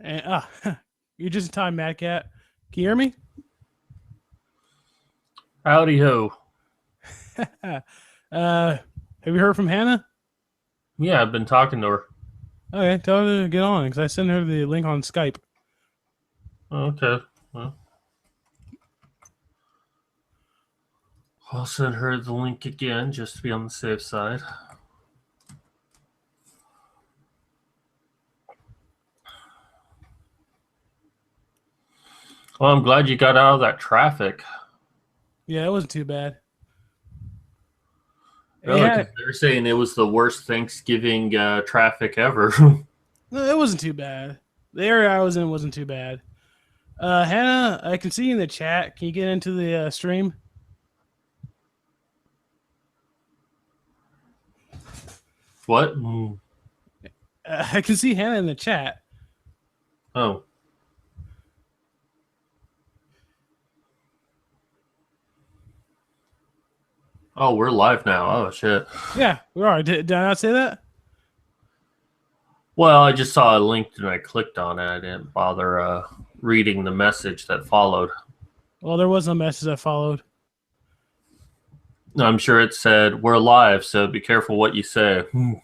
And, you're just in time, Mad Cat. Can you hear me? Howdy ho. Have you heard from Hannah? Yeah, I've been talking to her. Okay, tell her to get on because I sent her the link on Skype. Okay. Well, I'll send her the link again just to be on the safe side. Well, I'm glad you got out of that traffic. Yeah, it wasn't too bad. Really, because they're saying it was the worst Thanksgiving traffic ever. No, it wasn't too bad. The area I was in wasn't too bad. Hannah, I can see you in the chat. Can you get into the stream? What? I can see Hannah in the chat. Oh. Oh, we're live now. Oh, shit. Yeah, we are. Did I not say that? Well, I just saw a link and I clicked on it. I didn't bother reading the message that followed. Well, there was no message that followed. I'm sure it said, we're live, so be careful what you say. Yeah,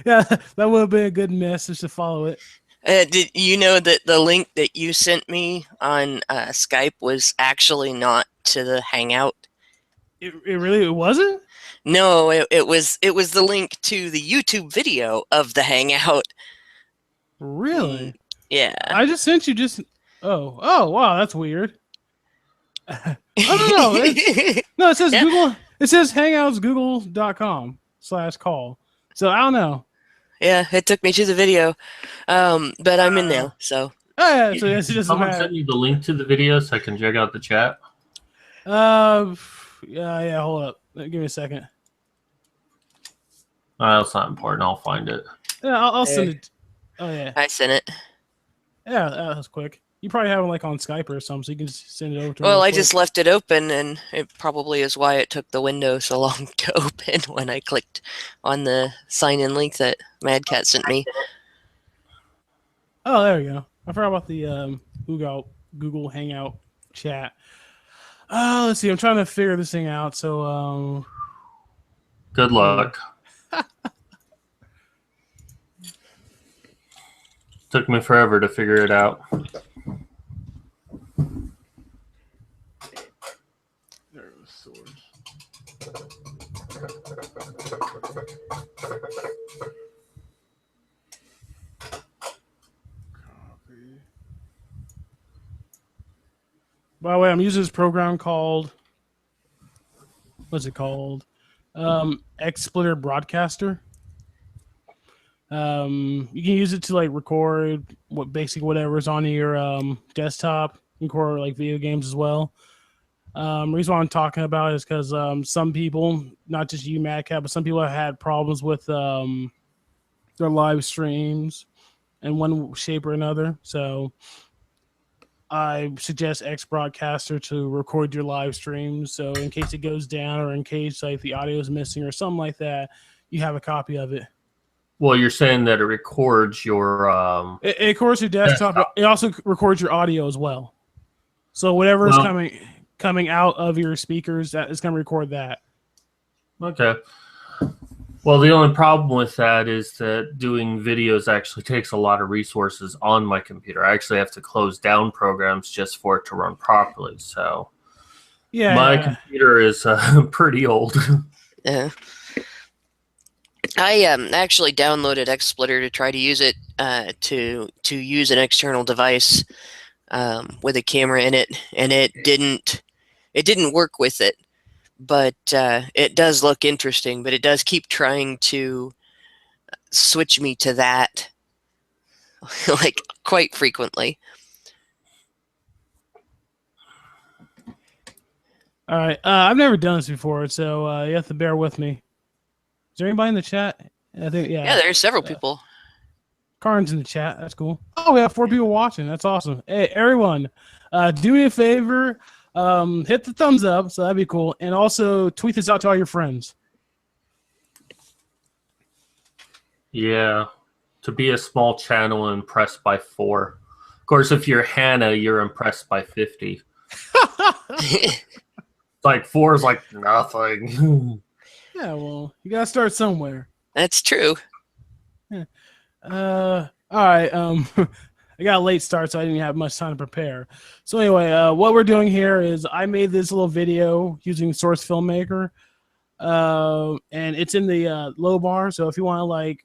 that would have been a good message to follow it. Did you know that the link that you sent me on Skype was actually not to the Hangout? It really wasn't? No, it was the link to the YouTube video of the Hangout. Really? Yeah. I just sent you just. Oh, wow, that's weird. I don't know. No, it says Google. It says hangoutsgoogle.com/call. So I don't know. Yeah, it took me to the video, but I'm in now. So. Oh yeah, so it's just. Someone send you the link to the video so I can check out the chat. Yeah. Hold up. Give me a second. That's not important. I'll find it. Yeah, I'll send it. Oh yeah. I sent it. Yeah, that was quick. You probably have it like on Skype or something, so you can just send it over to. Well, I just left it open, and it probably is why it took the window so long to open when I clicked on the sign-in link that Mad Cat sent me. Oh, there we go. I forgot about the Google Hangout chat. Let's see. I'm trying to figure this thing out. So, good luck. Took me forever to figure it out. There goes swords. Copy. By the way, I'm using this program called. What's it called? XSplitter Broadcaster. You can use it to like record whatever's on your desktop. You can record like video games as well. Reason why I'm talking about it is because some people, not just you, Mad Cat, but some people have had problems with their live streams in one shape or another. So I suggest X Broadcaster to record your live streams. So in case it goes down or in case like the audio is missing or something like that, you have a copy of it. Well, you're saying that it records your... It records your desktop. It also records your audio as well. So whatever is coming out of your speakers, that is going to record that. Okay. Well, the only problem with that is that doing videos actually takes a lot of resources on my computer. I actually have to close down programs just for it to run properly. So yeah, my computer is pretty old. Yeah. I actually downloaded XSplitter to try to use it to use an external device with a camera in it, and it didn't work with it. But it does look interesting. But it does keep trying to switch me to that, like quite frequently. All right, I've never done this before, so you have to bear with me. Is there anybody in the chat? I think Yeah, there's several people. Karn's in the chat. That's cool. Oh, we have 4 people watching. That's awesome. Hey, everyone, do me a favor. Hit the thumbs up, so that'd be cool. And also tweet this out to all your friends. Yeah. To be a small channel and impressed by 4. Of course, if you're Hannah, you're impressed by 50. It's like 4 is like nothing. Yeah, well, you gotta start somewhere. That's true. All right. I got a late start, so I didn't have much time to prepare. So anyway, what we're doing here is I made this little video using Source Filmmaker, and it's in the low bar. So if you want to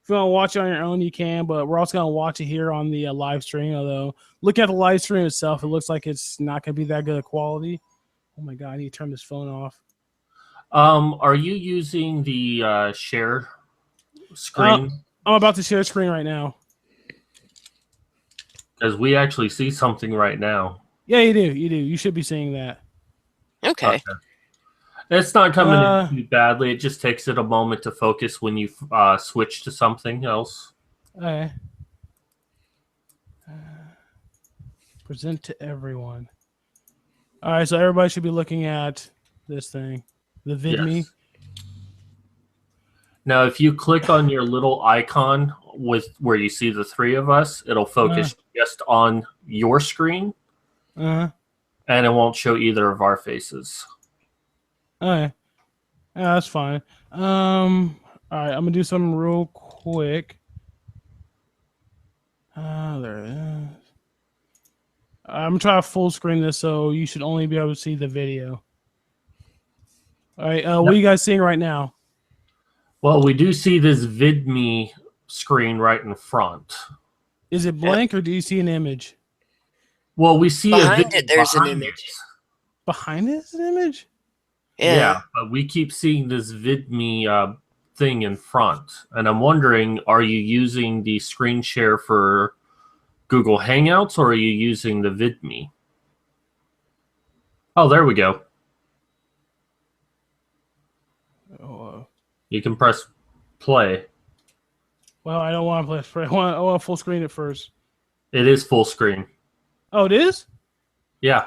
if you want to watch it on your own, you can. But we're also gonna watch it here on the live stream. Although looking at the live stream itself, it looks like it's not gonna be that good of quality. Oh my god, I need to turn this phone off. Are you using the share screen? I'm about to share screen right now. Because we actually see something right now. Yeah, you do. You do. You should be seeing that. Okay. It's not coming in too badly. It just takes it a moment to focus when you switch to something else. Okay. Present to everyone. All right, so everybody should be looking at this thing, the VidMe. Yes. Now, if you click on your little icon with where you see the 3 of us, it'll focus just on your screen, and it won't show either of our faces. Okay, yeah, that's fine. All right, I'm gonna do something real quick. There it is. I'm trying to full screen this, so you should only be able to see the video. All right, what are you guys seeing right now? Well, we do see this VidMe screen right in front. Is it blank, or do you see an image? Well, we see behind it. There's an image. Behind it is an image? Yeah, but we keep seeing this VidMe thing in front. And I'm wondering, are you using the screen share for Google Hangouts, or are you using the VidMe? Oh, there we go. Oh, you can press play. well, I don't want to play. I want to full screen it first. It is full screen. Oh, it is? Yeah.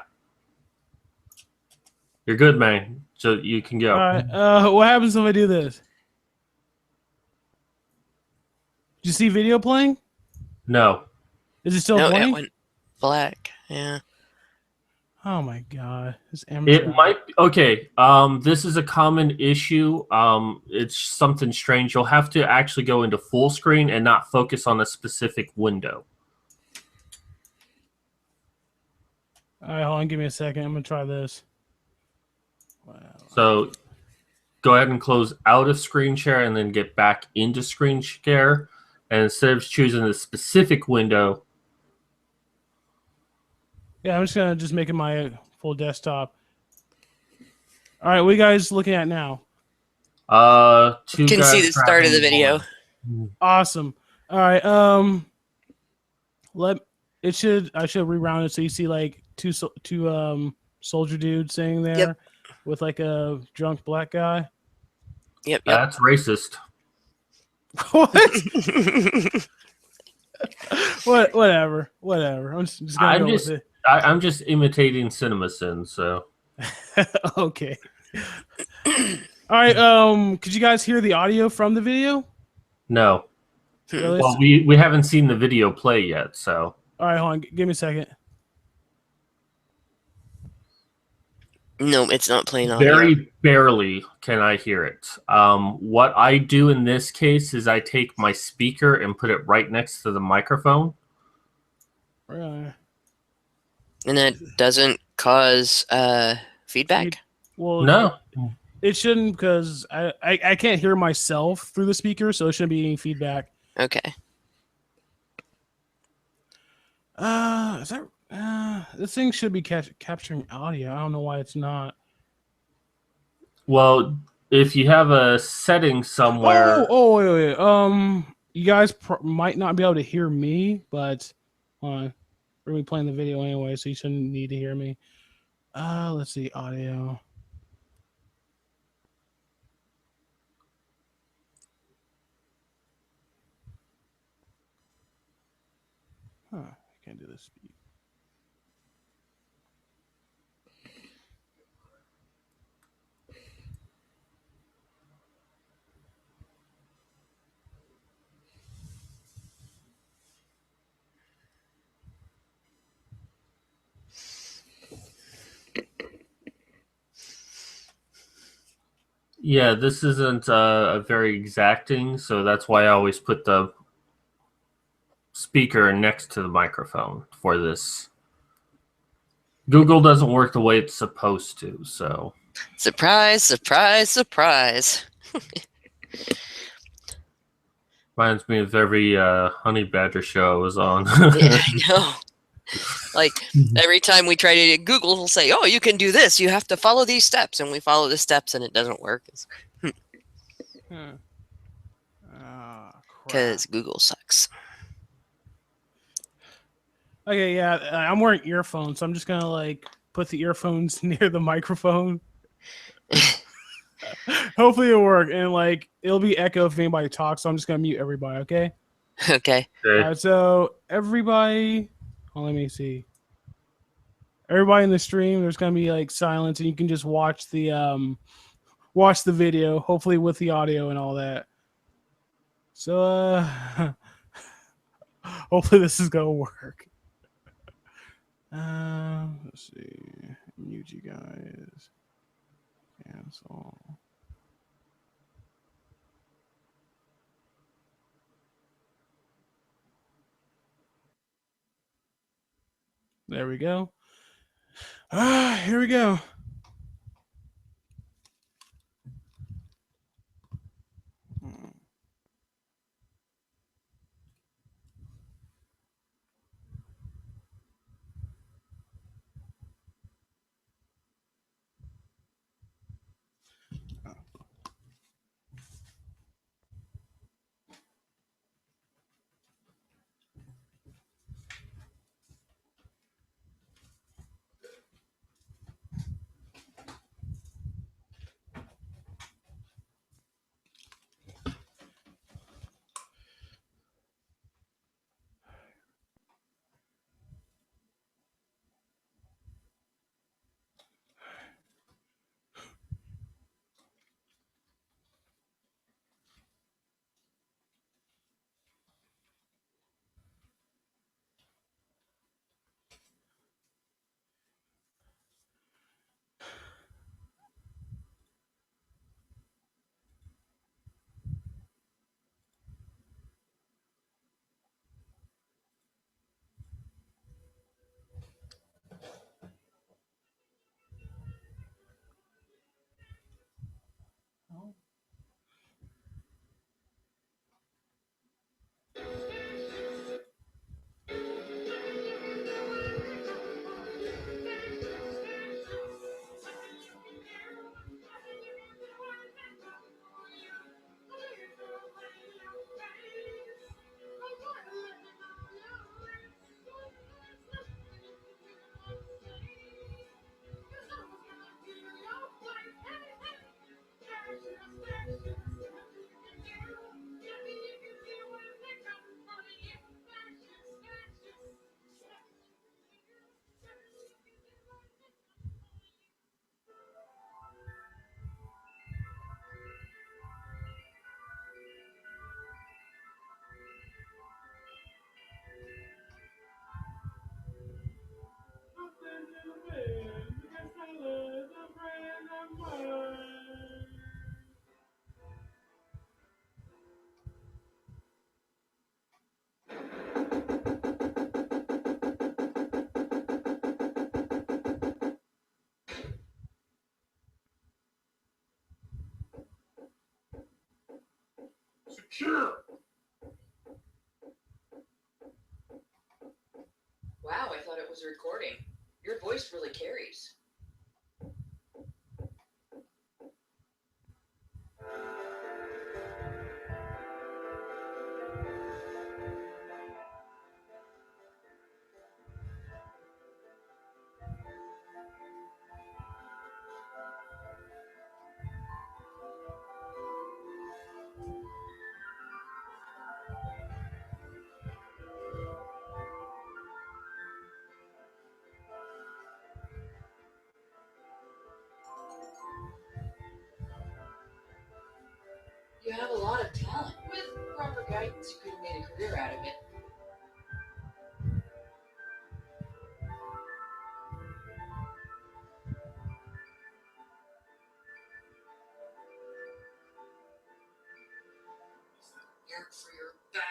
You're good, man. So you can go. All right. What happens if I do this? Did you see video playing? No. Is it still No, playing? it went black. Yeah. Oh my god. It might okay. This is a common issue. It's something strange. You'll have to actually go into full screen and not focus on a specific window. All right, hold on. Give me a second. I'm gonna try this. Wow. So go ahead and close out of screen share and then get back into screen share. And instead of choosing a specific window, yeah, I'm just gonna make it my full desktop. All right, what are you guys looking at now? You can see the start of the video. Awesome. All right. I should reround it so you see like two soldier dudes sitting there with like a drunk black guy. Yep. That's racist. What? Whatever. I'm just gonna go with it. I'm just imitating CinemaSin, so. Okay. All right. Could you guys hear the audio from the video? No. Really? Well, we haven't seen the video play yet, so. All right, hold on. Give me a second. No, it's not playing audio. Very barely can I hear it. What I do in this case is I take my speaker and put it right next to the microphone. Really? And that doesn't cause feedback? Well, no. It shouldn't, because I can't hear myself through the speaker, so it shouldn't be any feedback. Okay. Is that this thing should be capturing audio. I don't know why it's not. Well, if you have a setting somewhere. Wait. You guys might not be able to hear me, but we're gonna be playing the video anyway, so you shouldn't need to hear me. Let's see, audio. Huh, I can't do this. Yeah, this isn't a very exacting, so that's why I always put the speaker next to the microphone for this. Google doesn't work the way it's supposed to, so. Surprise, surprise, surprise. Reminds me of every honey badger show I was on. Yeah, I know. Like, every time we try to, Google will say, oh, you can do this. You have to follow these steps. And we follow the steps and it doesn't work. Because Google sucks. Okay, yeah, I'm wearing earphones, so I'm just gonna like put the earphones near the microphone. Hopefully it'll work, and like it'll be echo if anybody talks. So I'm just gonna mute everybody. Okay. Okay. All right. So everybody, let me see. Everybody in the stream, there's gonna be like silence, and you can just watch the video, hopefully with the audio and all that. So hopefully this is gonna work. Let's see. Mute you guys. Cancel. There we go. Here we go. Secure. Wow, I thought it was recording. Your voice really carries. You have a lot of talent. With proper guidance, you could have made a career out of it.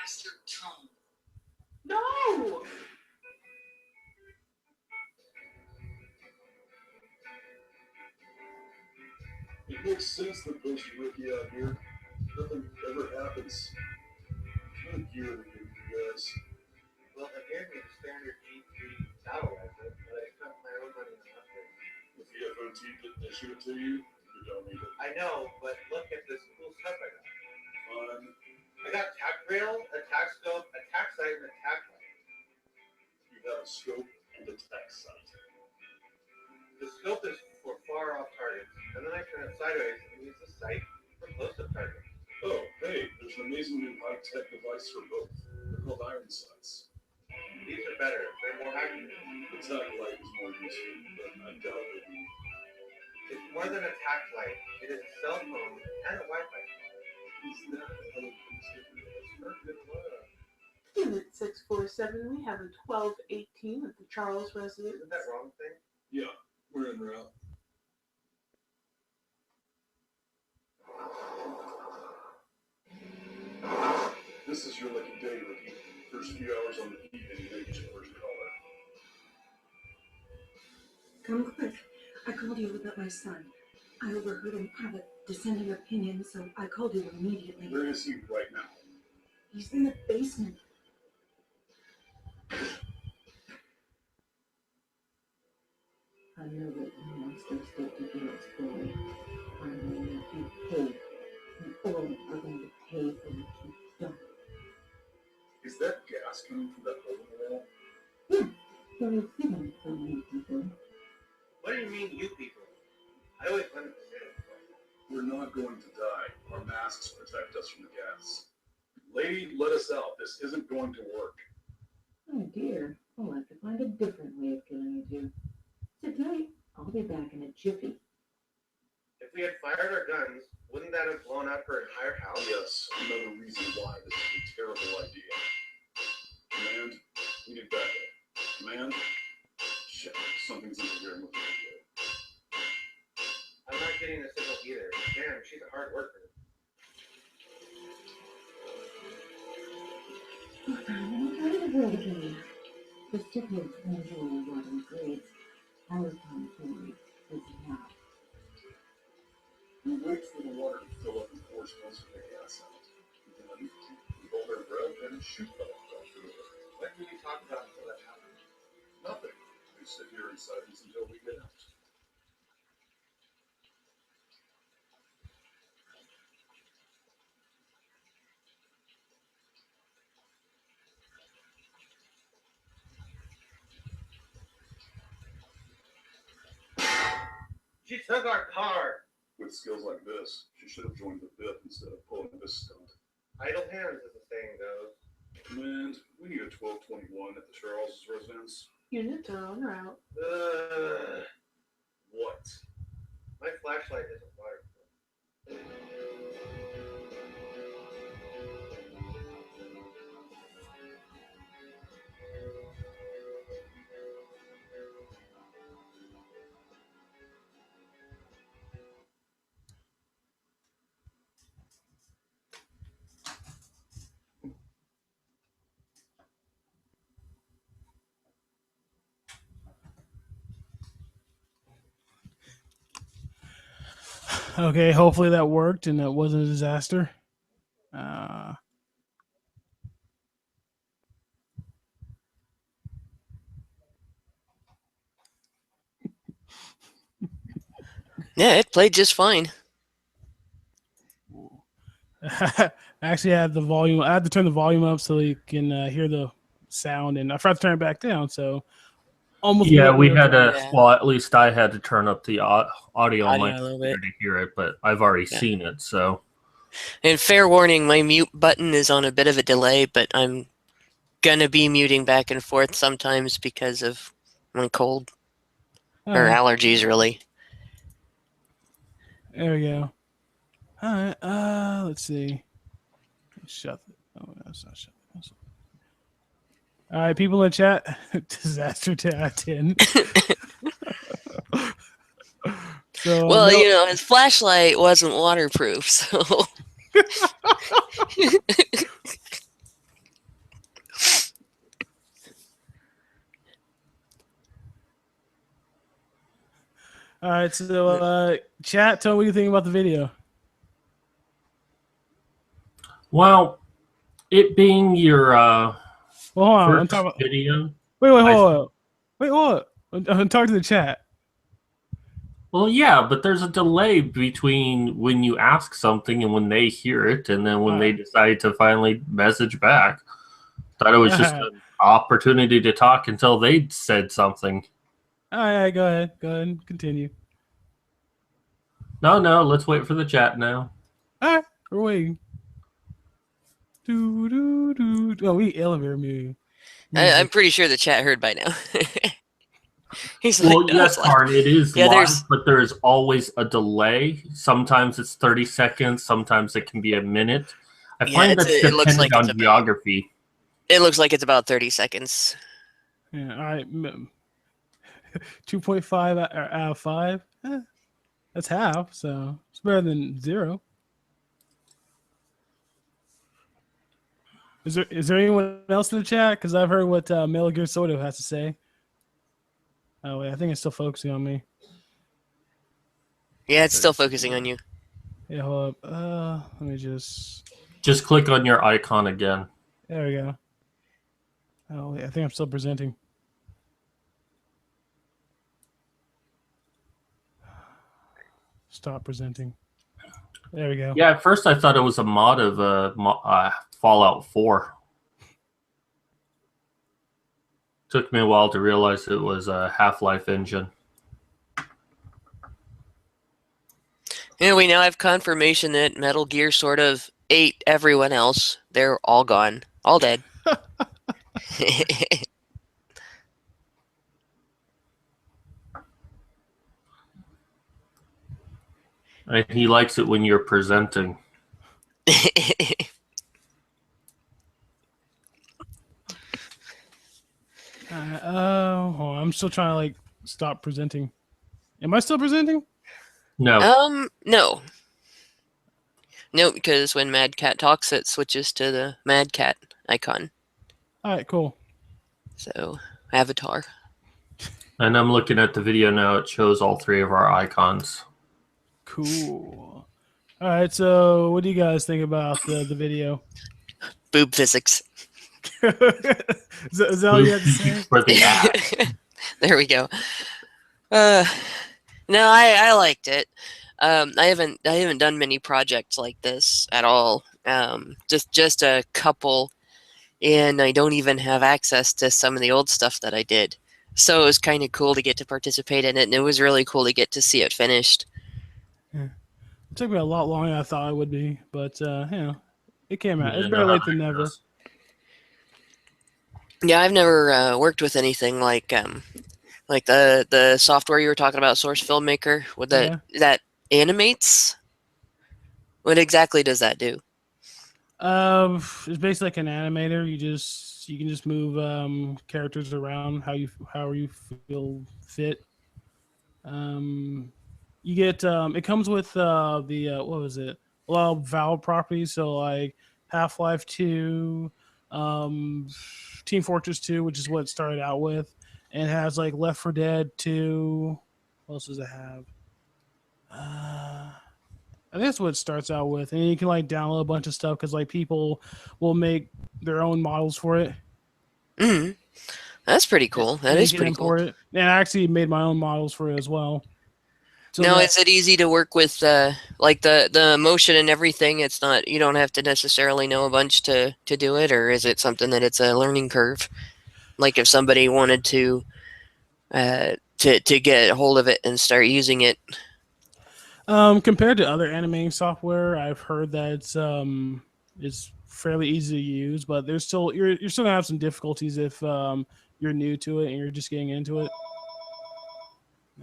bastard tone. No! It makes sense that there's a rookie out here. Nothing ever happens. What gear we give you guys? Well, they gave me the standard G3 battle rifle, but I spent my own money on upgrades. If the FOT didn't issue it to you, you don't need it. I know, but look at this cool stuff I got. Fine. I got tac rail, a tac scope, a tac sight, and a tac light. You have a scope and a tac sight. The scope is for far off targets, and then I turn it sideways and use the sight for close-up targets. Oh, hey, there's an amazing new high-tech device for both. They're called iron sights. These are better. They're more accurate. The tac light is more useful, but I doubt it. It's more than a tac light. It is a cell phone and a Wi-Fi. Isn't that a hell of a consideration? Unit 647, we have a 1218 at the Charles residence. Isn't that wrong thing? Yeah, we're en route. This is your lucky day, rookie. First few hours on the heat and you may get your first caller. Come quick. I called you about my son. I overheard him have a dissenting opinion, so I called you immediately. Where is he right now? He's in the basement. I know that he wants those filthy girls for it. I know that you pay. You all are going to pay for what you've done. Is that gas coming from that hole in the wall? Yeah, there is hidden from you people. What do you mean, you people? I always wanted to say it. We're not going to die. Our masks protect us from the gas. Lady, let us out. This isn't going to work. Oh dear, I'll have to find a different way of killing you two. Sit tight, I'll be back in a jiffy. If we had fired our guns, wouldn't that have blown up her entire house? Yes, another reason why this is a terrible idea. Command, we need backup. Command? Shit, something's interfering with the radio. I'm not getting the signal either. Damn, she's a hard worker. How did it go again? The stipulates usually rotten grades. I was trying to as now. We wait for the water to fill up and force most of the gas out. Then we hold our breath and shoot them across the river. What do we talk about until that happens? Nothing. We sit here in silence until we get out. She took our car! With skills like this, she should have joined the BIP instead of pulling this stunt. Idle hands, as the saying goes. Command, we need a 1221 at the Charles' residence. Units are en route. What? My flashlight isn't waterproof. Okay, hopefully that worked and it wasn't a disaster. Yeah, it played just fine. Actually, I had the volume. I had to turn the volume up so you can hear the sound, and I forgot to turn it back down. So almost. Yeah, we had to. Yeah. Well, at least I had to turn up the audio on my a little computer bit. to hear it, but I've already Yeah. seen it. So And fair warning, my mute button is on a bit of a delay, but I'm gonna be muting back and forth sometimes because of my cold or allergies, really. There we go. All right. Let's see. Shut. Oh, that's not shut. All right, people in the chat. Disaster 10 out of 10. So, Well, no- you know, his flashlight wasn't waterproof, so All right, so chat, tell me what you think about the video. Well, it being your Well, hold on. I'm first talking about, video. wait, hold on. I'm talking to the chat. Well, yeah, but there's a delay between when you ask something and when they hear it, and then when they decide to finally message back. Thought it was just an opportunity to talk until they said something. All right, go ahead. Go ahead and continue. No, let's wait for the chat now. All right, we're waiting. Oh, we elevator music. I'm pretty sure the chat heard by now. He's Well, like, no, yes, it's live. Karn, it is Yeah, live, but there is always a delay. Sometimes it's 30 seconds. Sometimes it can be a minute. I find that's it looks dependent like on geography. It looks like it's about 30 seconds. Yeah, all right. 2.5 out of 5. That's half, so it's better than 0. Is there anyone else in the chat? Because I've heard what Metal Gear Soda has to say. Oh wait, I think it's still focusing on me. Yeah, it's still focusing on you. Yeah, hold up. Let me just click on your icon again. There we go. Oh wait, I think I'm still presenting. Stop presenting. There we go. Yeah, at first I thought it was a mod of Fallout 4. Took me a while to realize it was a Half-Life engine. Yeah, we now have confirmation that Metal Gear sort of ate everyone else. They're all gone. All dead. And he likes it when you're presenting. I'm still trying to like stop presenting. Am I still presenting? No. No. No, because when Mad Cat talks, it switches to the Mad Cat icon. All right, cool. So, avatar. And I'm looking at the video now. It shows all 3 of our icons. Cool. All right, so what do you guys think about the video? Boob physics. is that all you had to say? For the app. There we go. No, I liked it. I haven't done many projects like this at all. Just a couple, and I don't even have access to some of the old stuff that I did. So it was kind of cool to get to participate in it, and it was really cool to get to see it finished. Yeah. It took me a lot longer than I thought it would be, but it came out. Yeah, It's better late than no, never. Yeah, I've never worked with anything like the software you were talking about, Source Filmmaker, with that animates. What exactly does that do? It's basically like an animator. You can just move characters around however you feel fit. You get it comes with what was it? A lot of Valve properties, so like Half-Life 2, Team Fortress 2, which is what it started out with, and it has like Left 4 Dead 2. What else does it have? I think that's what it starts out with, and you can like download a bunch of stuff because like people will make their own models for it. Mm-hmm. That's pretty cool. That is pretty cool. And I actually made my own models for it as well. So now, is it easy to work with like the motion and everything? It's not, you don't have to necessarily know a bunch to do it, or is it something that it's a learning curve? Like if somebody wanted to get a hold of it and start using it. Compared to other animating software, I've heard that it's fairly easy to use, but there's still you're still gonna have some difficulties if you're new to it and you're just getting into it.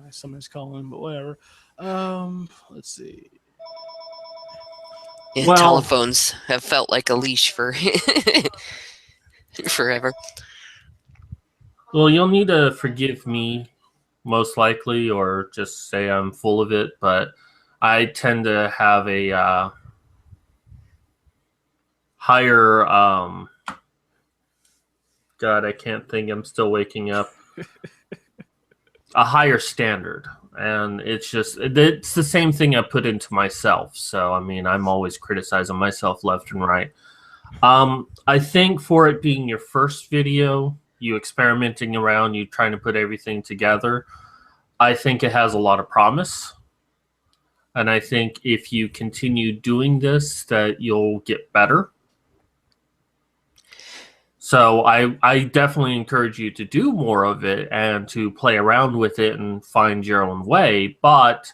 Somebody's calling, but whatever. Let's see. Yeah, well, telephones have felt like a leash for forever. Well, you'll need to forgive me, most likely, or just say I'm full of it, but I tend to have a higher God, I can't think. I'm still waking up. A higher standard And it's the same thing I put into myself. So, I mean, I'm always criticizing myself left and right. I think for it being your first video, you experimenting around, you trying to put everything together, I think it has a lot of promise. And I think if you continue doing this, that you'll get better. So I definitely encourage you to do more of it and to play around with it and find your own way. But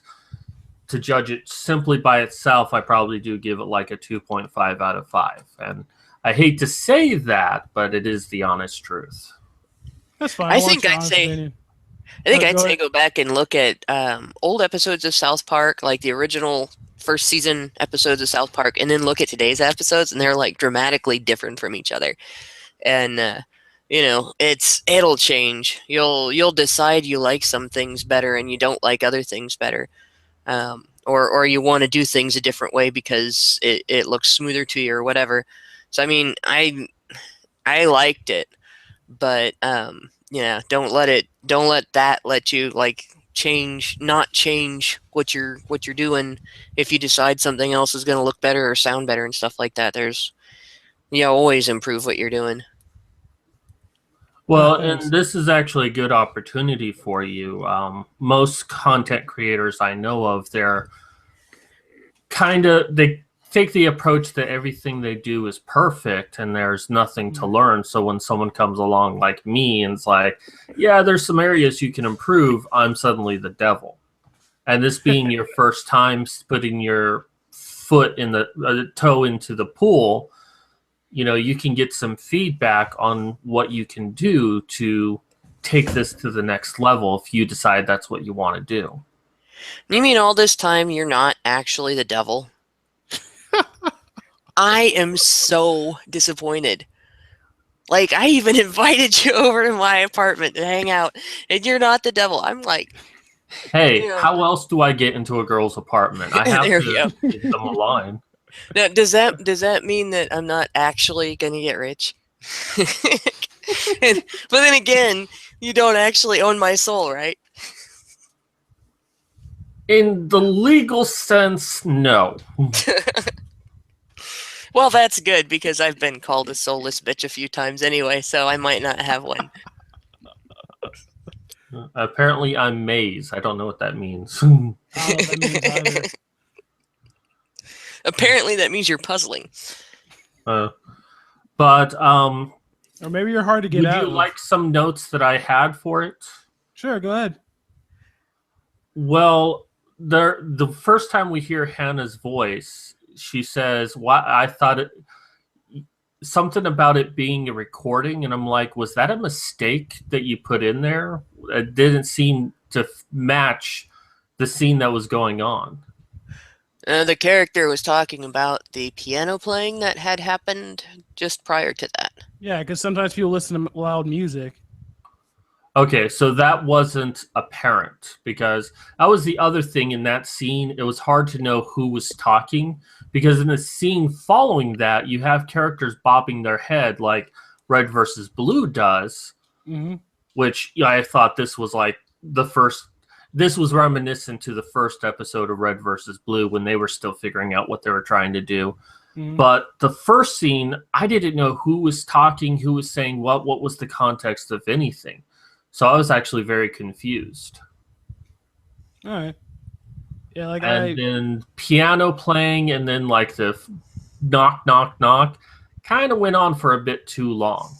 to judge it simply by itself, I probably do give it like a 2.5 out of 5. And I hate to say that, but it is the honest truth. That's fine. I think I'd say go back and look at old episodes of South Park, like the original first season episodes of South Park, and then look at today's episodes, and they're like dramatically different from each other. And it'll change. You'll decide you like some things better and you don't like other things better, or you want to do things a different way because it looks smoother to you or whatever. So I mean, I liked it, but don't let that let you like not change what you're doing. If you decide something else is going to look better or sound better and stuff like that, always improve what you're doing. Well, and this is actually a good opportunity for you. Most content creators I know of, they take the approach that everything they do is perfect and there's nothing to learn. So when someone comes along like me and it's like, yeah, there's some areas you can improve, I'm suddenly the devil. And this being your first time putting your foot in the toe into the pool, you can get some feedback on what you can do to take this to the next level if you decide that's what you want to do. You mean all this time you're not actually the devil? I am so disappointed. Like, I even invited you over to my apartment to hang out, and you're not the devil. I'm like... Hey, how else do I get into a girl's apartment? I have to give them a line. Now, does that mean that I'm not actually going to get rich? But then again, you don't actually own my soul, right? In the legal sense, no. Well, that's good because I've been called a soulless bitch a few times anyway, so I might not have one. Apparently, I'm Maze. I don't know what that means. I don't know what that means either. Apparently, that means you're puzzling. Or maybe you're hard to get out. Would you like some notes that I had for it? Sure, go ahead. Well, the first time we hear Hannah's voice, she says, "Why I thought it something about it being a recording," and I'm like, "Was that a mistake that you put in there? It didn't seem to match the scene that was going on." The character was talking about the piano playing that had happened just prior to that. Yeah, because sometimes people listen to loud music. Okay, so that wasn't apparent because that was the other thing in that scene. It was hard to know who was talking because in the scene following that, you have characters bobbing their head like Red versus Blue does, which I thought this was like this was reminiscent to the first episode of Red versus Blue when they were still figuring out what they were trying to do. But the first scene, I didn't know who was talking, who was saying what was the context of anything. So I was actually very confused. All right. Yeah, then piano playing and then like the knock, knock, knock kind of went on for a bit too long.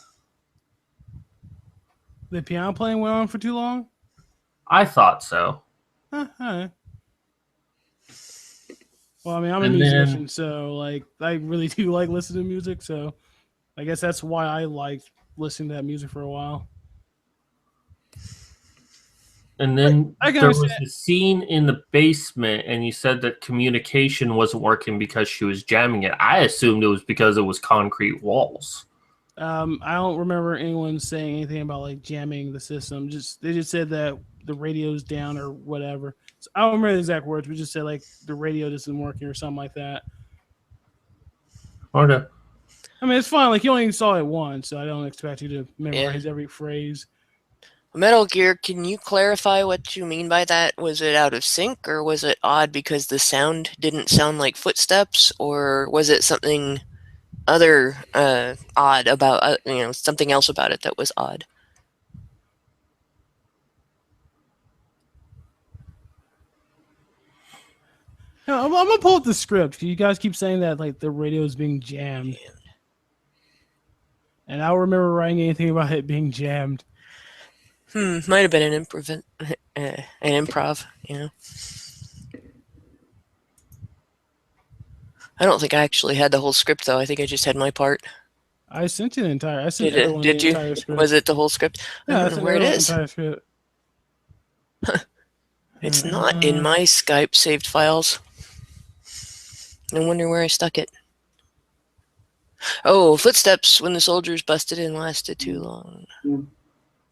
The piano playing went on for too long? I thought so. All right. Well, I mean, I'm a musician, so like I really do like listening to music, so I guess that's why I liked listening to that music for a while. And then there was a scene in the basement, and you said that communication wasn't working because she was jamming it. I assumed it was because it was concrete walls. I don't remember anyone saying anything about like jamming the system. They just said that the radio's down or whatever. So I don't remember the exact words. We just said like the radio isn't working or something like that. Okay. I mean, it's fine. Like you only saw it once, so I don't expect you to memorize every phrase. Metal Gear, can you clarify what you mean by that? Was it out of sync, or was it odd because the sound didn't sound like footsteps, or was it something other odd about something else about it that was odd? No, I'm gonna pull up the script. You guys keep saying that like the radio is being jammed, and I don't remember writing anything about it being jammed. Might have been an improv, I don't think I actually had the whole script though. I think I just had my part. I sent you the entire. I sent Did everyone you? the entire script. Was it the whole script? Yeah, I I don't sent know where it everyone the is. entire script. It's not in my Skype saved files. No wonder where I stuck it. Oh, footsteps when the soldiers busted in lasted too long.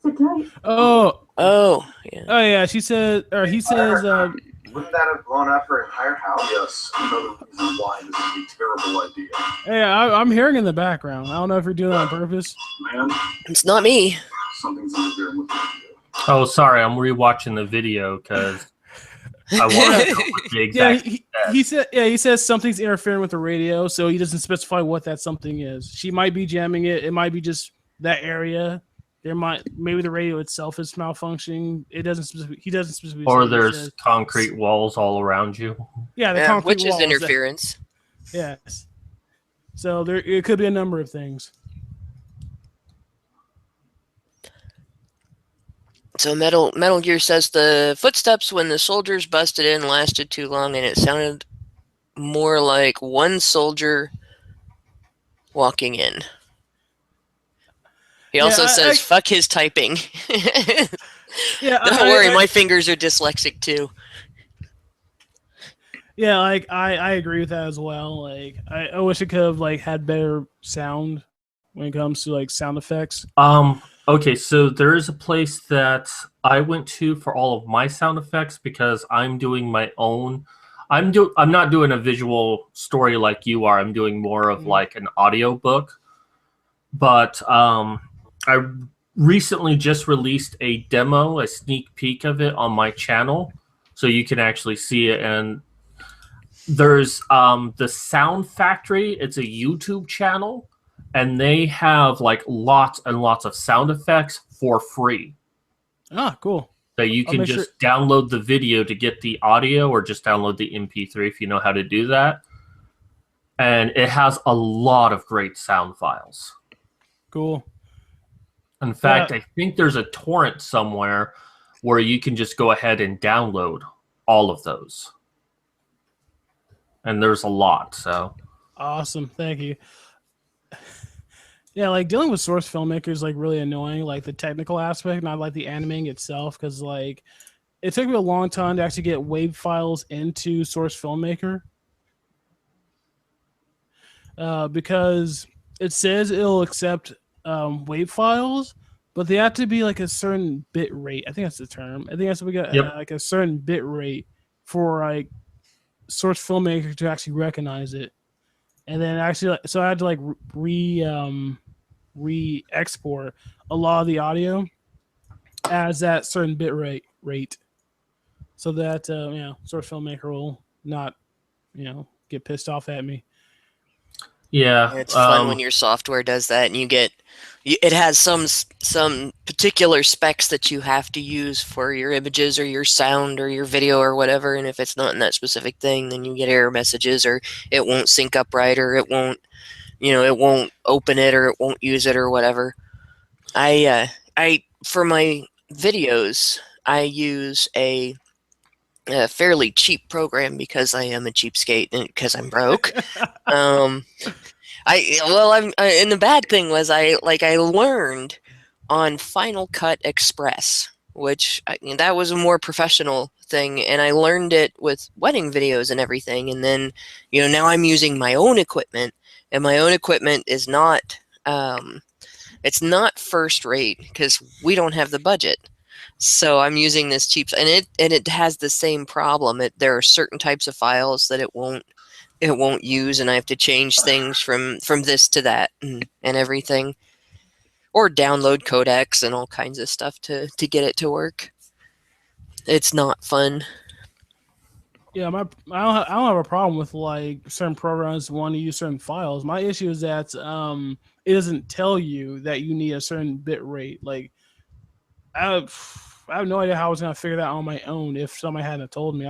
Sit tight. Oh, Oh, yeah. oh yeah. She said, or he says, Wouldn't that have blown up her entire house? Yes, another reason why this is a terrible idea. "Hey, I'm hearing in the background. I don't know if you're doing it on purpose." Man, It's not me. something's interfering with the video. Oh, sorry, I'm rewatching the video because I want to know what the Yeah, exact. he says something's interfering with the radio, so he doesn't specify what that something is. She might be jamming it. It might be just that area. Maybe the radio itself is malfunctioning. He doesn't specifically. Or say. there's concrete walls all around you. Yeah, the Yeah, concrete which is walls, interference. Yes. So it could be a number of things. So Metal Gear says the footsteps when the soldiers busted in lasted too long, and it sounded more like one soldier walking in. He also says, "Fuck his typing." Yeah, Don't worry, my fingers are dyslexic too. Yeah, like I agree with that as well. Like I wish it could have like had better sound when it comes to like sound effects. Okay, so there is a place that I went to for all of my sound effects because I'm doing my own. I'm not doing a visual story like you are. I'm doing more of like an audio book. But I recently just released a demo, a sneak peek of it on my channel, so you can actually see it. And there's the Sound Factory. It's a YouTube channel, and they have like lots and lots of sound effects for free. Ah, cool. That you can just download the video to get the audio, or just download the MP3 if you know how to do that. And it has a lot of great sound files. Cool. In fact, I think there's a torrent somewhere where you can just go ahead and download all of those. And there's a lot, so. Awesome. Thank you. Yeah, like dealing with source filmmakers is like really annoying, like the technical aspect, not like the animating itself, because like it took me a long time to actually get WAV files into Source Filmmaker. Because it says it'll accept WAV files, but they have to be like a certain bit rate. I think that's the term. I think that's we got like a certain bit rate for like Source Filmmaker to actually recognize it. And then actually, so I had to like re-export a lot of the audio as that certain bit rate, so that Source Filmmaker will not get pissed off at me. Yeah, it's fun when your software does that, and it has some particular specs that you have to use for your images or your sound or your video or whatever. And if it's not in that specific thing, then you get error messages, or it won't sync up right, or it won't, it won't open it, or it won't use it, or whatever. I for my videos, I use a fairly cheap program because I am a cheapskate and because I'm broke. And the bad thing was I learned on Final Cut Express, which that was a more professional thing, and I learned it with wedding videos and everything. And then now I'm using my own equipment, and my own equipment is not it's not first rate because we don't have the budget. So I'm using this cheap, and it has the same problem. There are certain types of files that it won't use, and I have to change things from this to that and everything. or download codecs and all kinds of stuff to get it to work. It's not fun. Yeah, I don't have a problem with like certain programs want to use certain files. My issue is that it doesn't tell you that you need a certain bit rate. Like I have no idea how I was gonna figure that out on my own if somebody hadn't told me.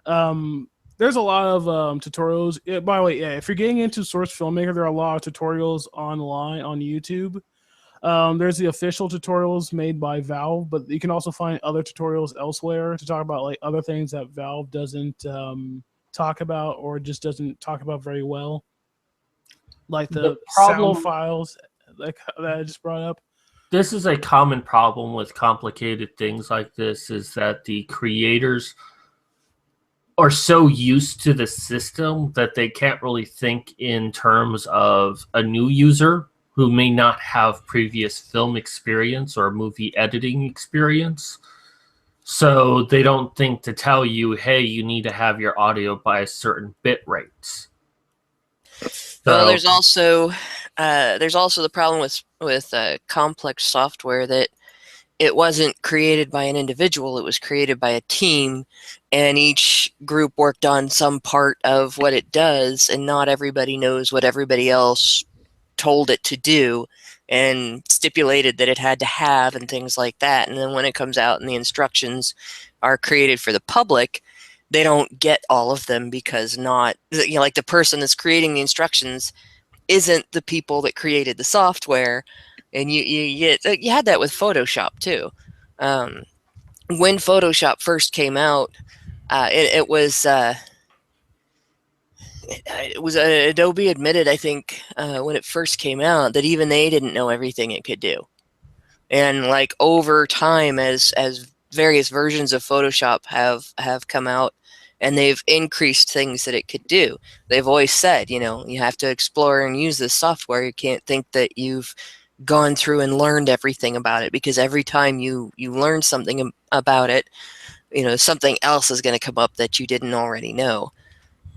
There's a lot of tutorials. By the way, yeah, if you're getting into Source Filmmaker, there are a lot of tutorials online on YouTube. There's the official tutorials made by Valve, but you can also find other tutorials elsewhere to talk about like other things that Valve doesn't talk about or just doesn't talk about very well, like the sound files that I just brought up. This is a common problem with complicated things like this, is that the creators are so used to the system that they can't really think in terms of a new user who may not have previous film experience or movie editing experience. So they don't think to tell you, hey, you need to have your audio by a certain bit rates. Well, there's also the problem with complex software that it wasn't created by an individual. It was created by a team, and each group worked on some part of what it does, and not everybody knows what everybody else told it to do and stipulated that it had to have and things like that. And then when it comes out and the instructions are created for the public, they don't get all of them because like the person that's creating the instructions isn't the people that created the software. And you had that with Photoshop too. When Photoshop first came out, it was Adobe admitted, I think, when it first came out, that even they didn't know everything it could do. And like over time, as various versions of Photoshop have come out, and they've increased things that it could do. They've always said, you have to explore and use this software. You can't think that you've gone through and learned everything about it, because every time you learn something about it, something else is going to come up that you didn't already know.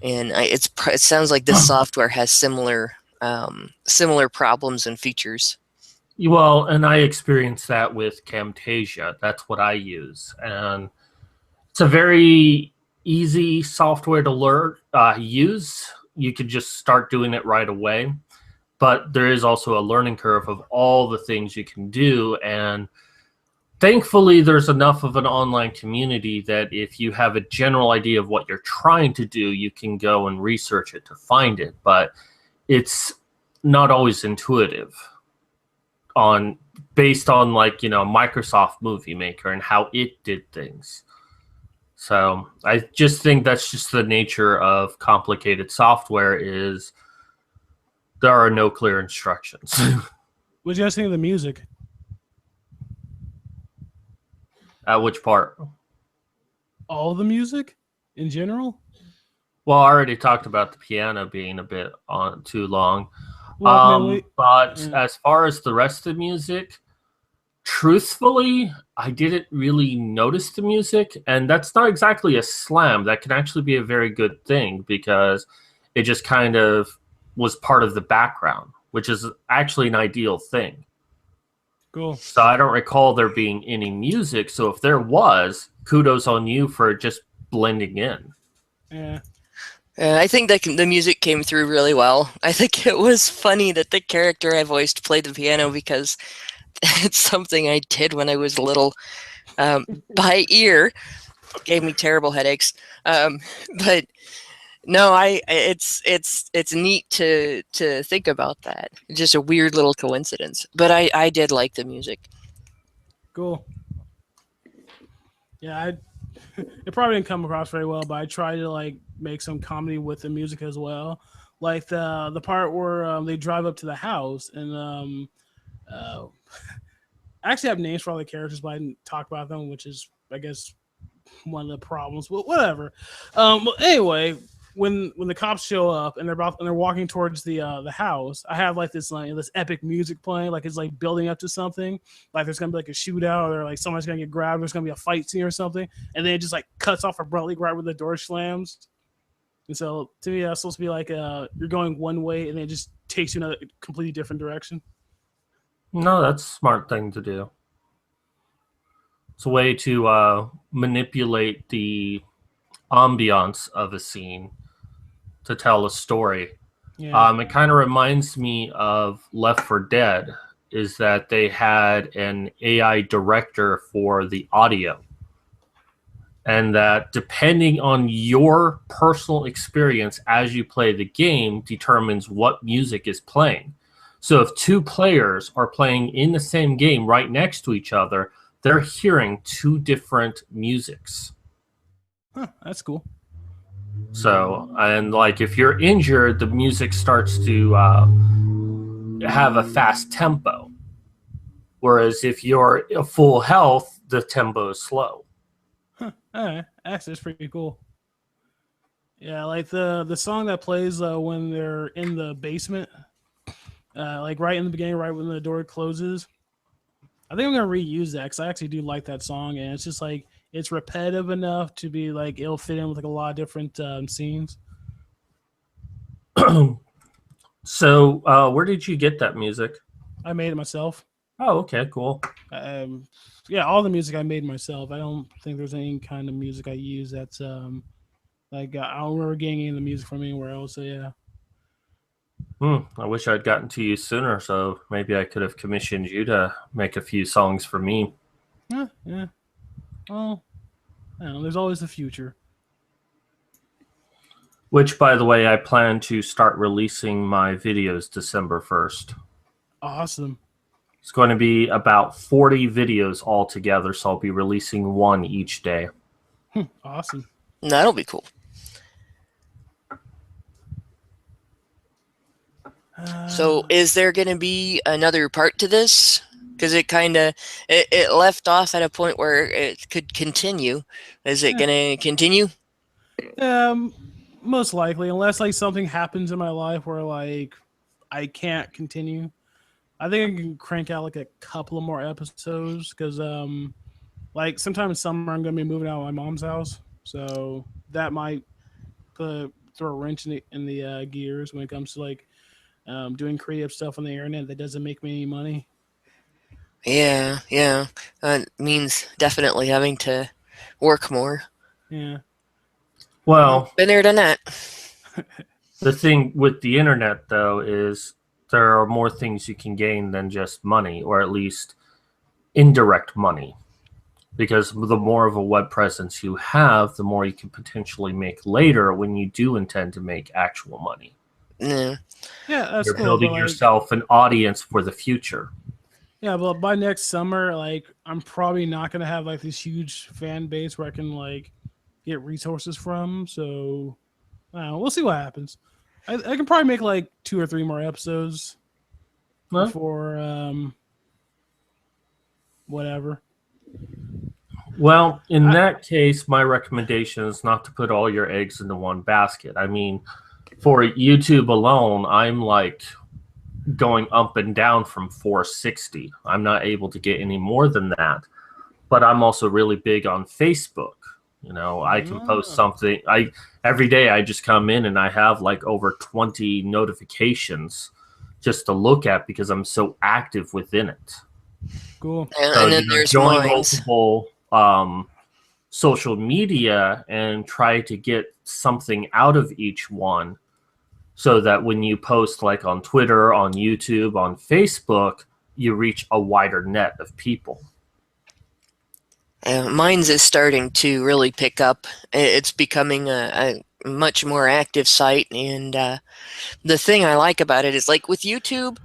And it sounds like this software has similar problems and features. Well, and I experienced that with Camtasia. That's what I use, and it's a very easy software to learn use. You could just start doing it right away, but there is also a learning curve of all the things you can do. And thankfully, there's enough of an online community that if you have a general idea of what you're trying to do, you can go and research it to find it. But it's not always intuitive based on Microsoft Movie Maker and how it did things. So I just think that's just the nature of complicated software, is there are no clear instructions. What do you guys think of the music? At which part? All the music in general? Well, I already talked about the piano being a bit too long. Well, As far as the rest of the music, truthfully, I didn't really notice the music, and that's not exactly a slam. That can actually be a very good thing, because it just kind of was part of the background, which is actually an ideal thing. Cool. So I don't recall there being any music, so if there was, kudos on you for just blending in. Yeah. I think that the music came through really well. I think it was funny that the character I voiced played the piano, because it's something I did when I was little, by ear. It gave me terrible headaches. But no, it's neat to think about that. It's just a weird little coincidence. But I did like the music. Cool. Yeah, it probably didn't come across very well, but I tried to make some comedy with the music as well. Like the part where they drive up to the house, and I actually have names for all the characters, but I didn't talk about them, which is, I guess, one of the problems. But whatever. But anyway, when the cops show up and they're walking towards the house, I have this epic music playing, like it's building up to something, like there's gonna be a shootout, or someone's gonna get grabbed, there's gonna be a fight scene or something, and then it just cuts off abruptly right where the door slams. And so to me, that's supposed to be you're going one way and then it just takes you in a completely different direction. No, that's a smart thing to do. It's a way to manipulate the ambiance of a scene to tell a story. Yeah. It kind of reminds me of Left 4 Dead, is that they had an AI director for the audio. And that depending on your personal experience as you play the game determines what music is playing. So if two players are playing in the same game right next to each other, they're hearing two different musics. Huh, that's cool. So, and like if you're injured, the music starts to have a fast tempo. Whereas if you're at full health, the tempo is slow. Huh. All right, actually, it's pretty cool. Yeah, like the song that plays when they're in the basement, like right in the beginning, right when the door closes. I think I'm gonna reuse that because I actually do like that song, and it's just like it's repetitive enough to be like it'll fit in with like a lot of different scenes. So, where did you get that music? I made it myself. Oh, okay, cool. Yeah, all the music I made myself. I don't think there's any kind of music I use that's like I don't remember getting any of the music from anywhere else. So yeah. I wish I'd gotten to you sooner, so maybe I could have commissioned you to make a few songs for me. Yeah. Well, I don't know, there's always the future. Which, by the way, I plan to start releasing my videos December 1st. Awesome. It's going to be about 40 videos altogether, so I'll be releasing one each day. Awesome. That'll be cool. So, is there going to be another part to this? Because it kind of it left off at a point where it could continue. Is it going to continue? Most likely, unless like something happens in my life where like I can't continue. I think I can crank out like a couple of more episodes because like sometime in summer I'm gonna be moving out of my mom's house, so that might throw a wrench in the gears when it comes to like doing creative stuff on the internet that doesn't make me any money. Yeah. That means definitely having to work more. Yeah. Well, Been there, done that. the thing with the internet, though, is there are more things you can gain than just money, or at least indirect money. Because the more of a web presence you have, the more you can potentially make later when you do intend to make actual money. Yeah. Yeah, that's You're cool, building but, like, yourself an audience for the future. Yeah, but by next summer, like I'm probably not gonna have like this huge fan base where I can like get resources from. So I don't know, we'll see what happens. I can probably make like 2 or 3 more episodes Well, before whatever. Well, in that case, my recommendation is not to put all your eggs into one basket. I mean, for YouTube alone, I'm like going up and down from 460. I'm not able to get any more than that. But I'm also really big on Facebook. You know, I can post something. Every day I just come in and I have like over 20 notifications just to look at because I'm so active within it. Cool. So, And then there's join mines. multiple social media and try to get something out of each one so that when you post like on Twitter, on YouTube, on Facebook, you reach a wider net of people. Mines is starting to really pick up. It's becoming a much more active site, and the thing I like about it is, like with YouTube,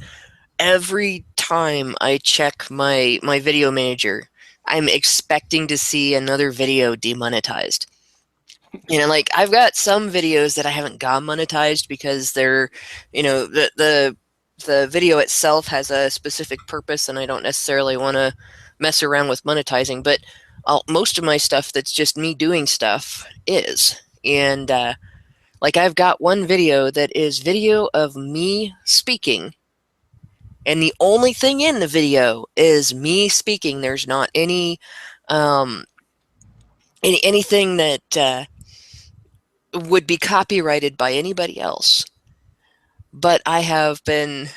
every time I check my video manager, I'm expecting to see another video demonetized. You know, like I've got some videos that I haven't got monetized because they're, you know, the video itself has a specific purpose, and I don't necessarily want to mess around with monetizing. But most of my stuff that's just me doing stuff is, and like I've got one video that is video of me speaking, and the only thing in the video is me speaking. There's not anything that would be copyrighted by anybody else. But I have been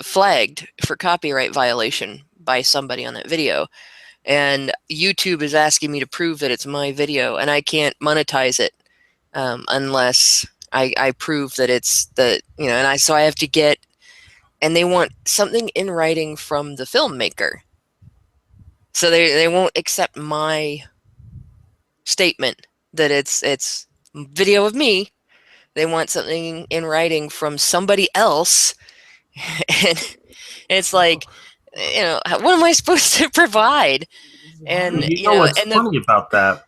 flagged for copyright violation by somebody on that video. And YouTube is asking me to prove that it's my video, and I can't monetize it unless I prove that it's the, and so I have to get, and they want something in writing from the filmmaker. So they won't accept my statement that it's video of me. They want something in writing from somebody else. And it's like, what am I supposed to provide? And what's funny about that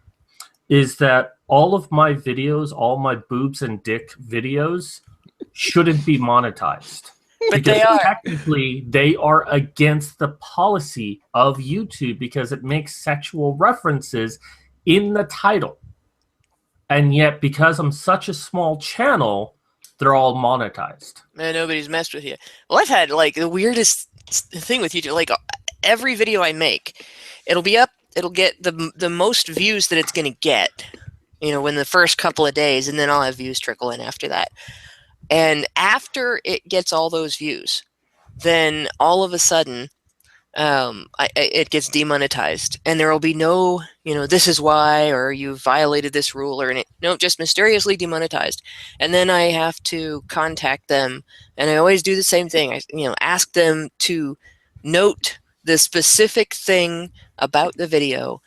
is that all of my videos, all my boobs and dick videos, shouldn't be monetized. But because they are. technically they are against the policy of YouTube because it makes sexual references in the title. And yet, because I'm such a small channel, they're all monetized. And nobody's messed with you. Well, I've had like the weirdest thing with YouTube. Like every video I make, it'll be up. It'll get the most views that it's going to get, in the first couple of days, and then I'll have views trickle in after that. And after it gets all those views, then all of a sudden, it gets demonetized, and there will be no, this is why, or you violated this rule, or no, just mysteriously demonetized. And then I have to contact them, and I always do the same thing. I, ask them to note the specific thing about the video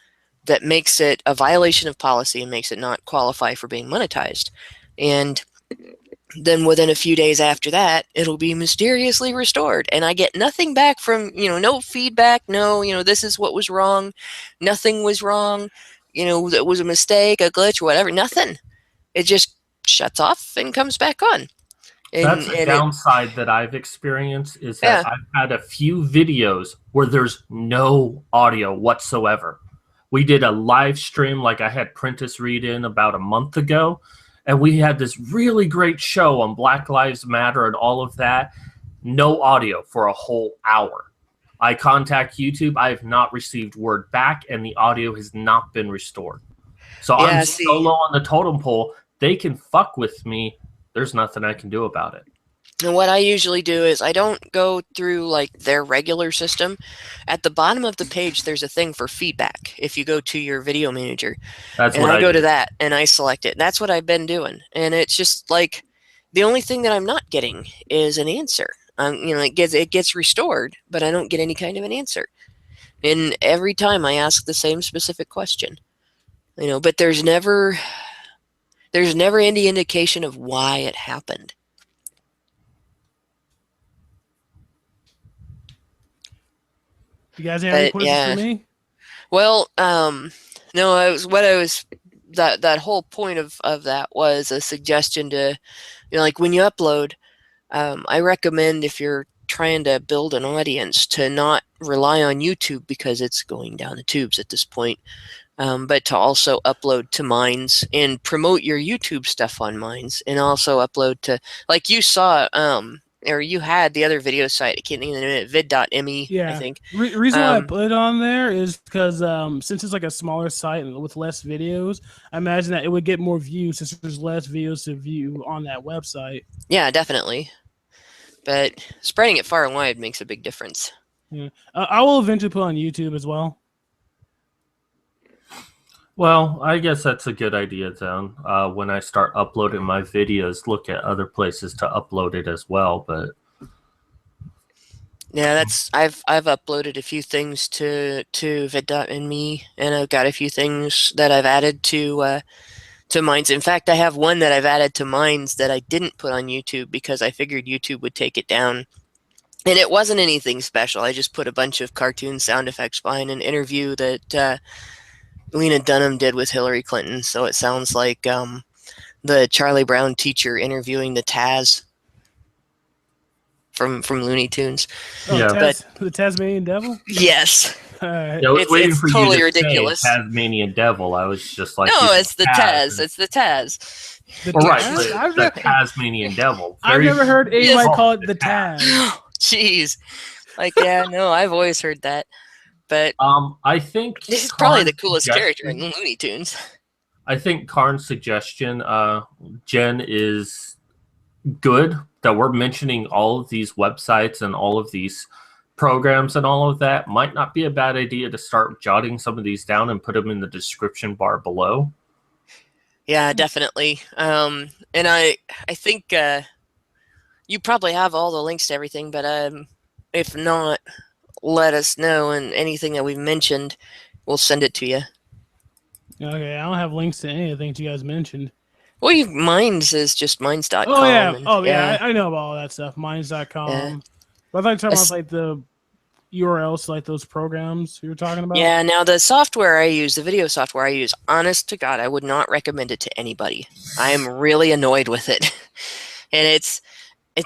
that makes it a violation of policy and makes it not qualify for being monetized. And then within a few days after that, it'll be mysteriously restored. And I get nothing back from, no feedback, no, this is what was wrong. Nothing was wrong. That was a mistake, a glitch, whatever. Nothing. It just shuts off and comes back on. That's a downside that I've experienced is that I've had a few videos where there's no audio whatsoever. We did a live stream like I had Prentice read in about a month ago, and we had this really great show on Black Lives Matter and all of that. No audio for a whole hour. I contact YouTube. I have not received word back, and the audio has not been restored. So I'm so low on the totem pole, they can fuck with me. There's nothing I can do about it. And what I usually do is I don't go through like their regular system. At the bottom of the page, there's a thing for feedback. If you go to your video manager, that's and what I go to that and I select it. That's what I've been doing. And it's just like the only thing that I'm not getting is an answer. It gets restored, but I don't get any kind of an answer. And every time I ask the same specific question, but there's never any indication of why it happened. You guys have any questions for me? Well, no, that whole point of that was a suggestion to, like when you upload, I recommend if you're trying to build an audience to not rely on YouTube because it's going down the tubes at this point, but to also upload to Minds and promote your YouTube stuff on Minds, and also upload to, like you saw, or you had the other video site, I can't think of the name, vid.me, yeah. I think. Reason why I put it on there is because since it's like a smaller site and with less videos, I imagine that it would get more views since there's less videos to view on that website. Yeah, definitely. But spreading it far and wide makes a big difference. Yeah. I will eventually put on YouTube as well. Well, I guess that's a good idea, then. When I start uploading my videos, look at other places to upload it as well. But yeah, I've uploaded a few things to vid.me, and I've got a few things that I've added to Minds. In fact, I have one that I've added to Minds that I didn't put on YouTube because I figured YouTube would take it down. And it wasn't anything special. I just put a bunch of cartoon sound effects behind an interview that Lena Dunham did with Hillary Clinton. So it sounds like the Charlie Brown teacher interviewing the Taz from Looney Tunes. Oh, yeah, the Tasmanian Devil? Yes. Yeah, I was waiting for totally you to ridiculous. say Tasmanian Devil. I was just like, no, it's the Taz. It's the Taz. Right, the Tasmanian Devil. I've never heard anybody call it the Taz. Jeez. Like, yeah, no, I've always heard that. But I think this is probably the coolest character in Looney Tunes. I think Karn's suggestion, Jen, is good that we're mentioning all of these websites and all of these programs and all of that, might not be a bad idea to start jotting some of these down and put them in the description bar below. Yeah, definitely. And I think you probably have all the links to everything, but if not, let us know, and anything that we've mentioned, we'll send it to you. Okay, I don't have links to any of the things you guys mentioned. Well, Minds is just minds.com. Oh yeah, and, I know about all that stuff. Minds.com. Yeah. But I thought you were talking about like the URLs to like those programs you were talking about. Yeah, now the software I use, the video software I use, honest to God, I would not recommend it to anybody. I am really annoyed with it. And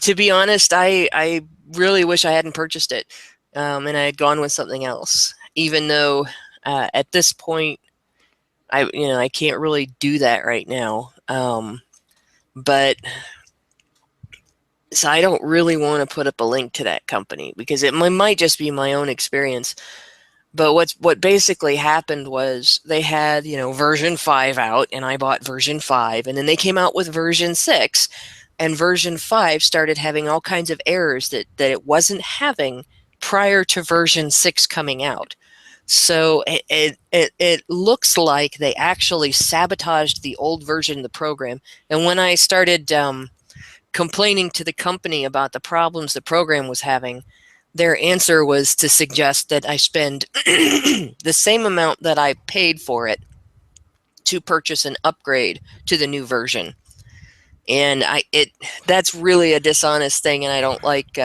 to be honest, I really wish I hadn't purchased it, and I had gone with something else. Even though at this point, I can't really do that right now. But so I don't really want to put up a link to that company because it might just be my own experience. But what basically happened was they had, version 5 out, and I bought version 5, and then they came out with version 6, and version 5 started having all kinds of errors that it wasn't having prior to version 6 coming out. So it looks like they actually sabotaged the old version of the program. And when I started complaining to the company about the problems the program was having, their answer was to suggest that I spend the same amount that I paid for it to purchase an upgrade to the new version. And that's really a dishonest thing, and I don't like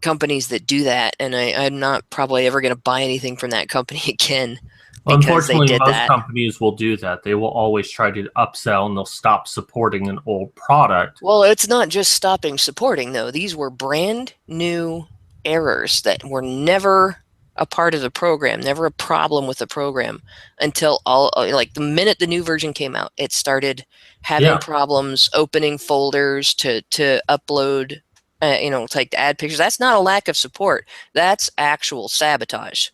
companies that do that. And I'm not probably ever going to buy anything from that company again. Unfortunately, most companies will do that. They will always try to upsell, and they'll stop supporting an old product. Well, it's not just stopping supporting, though. These were brand new errors that were never a part of the program, never a problem with the program until the minute the new version came out, it started having problems opening folders to upload, like to add pictures. That's not a lack of support. That's actual sabotage.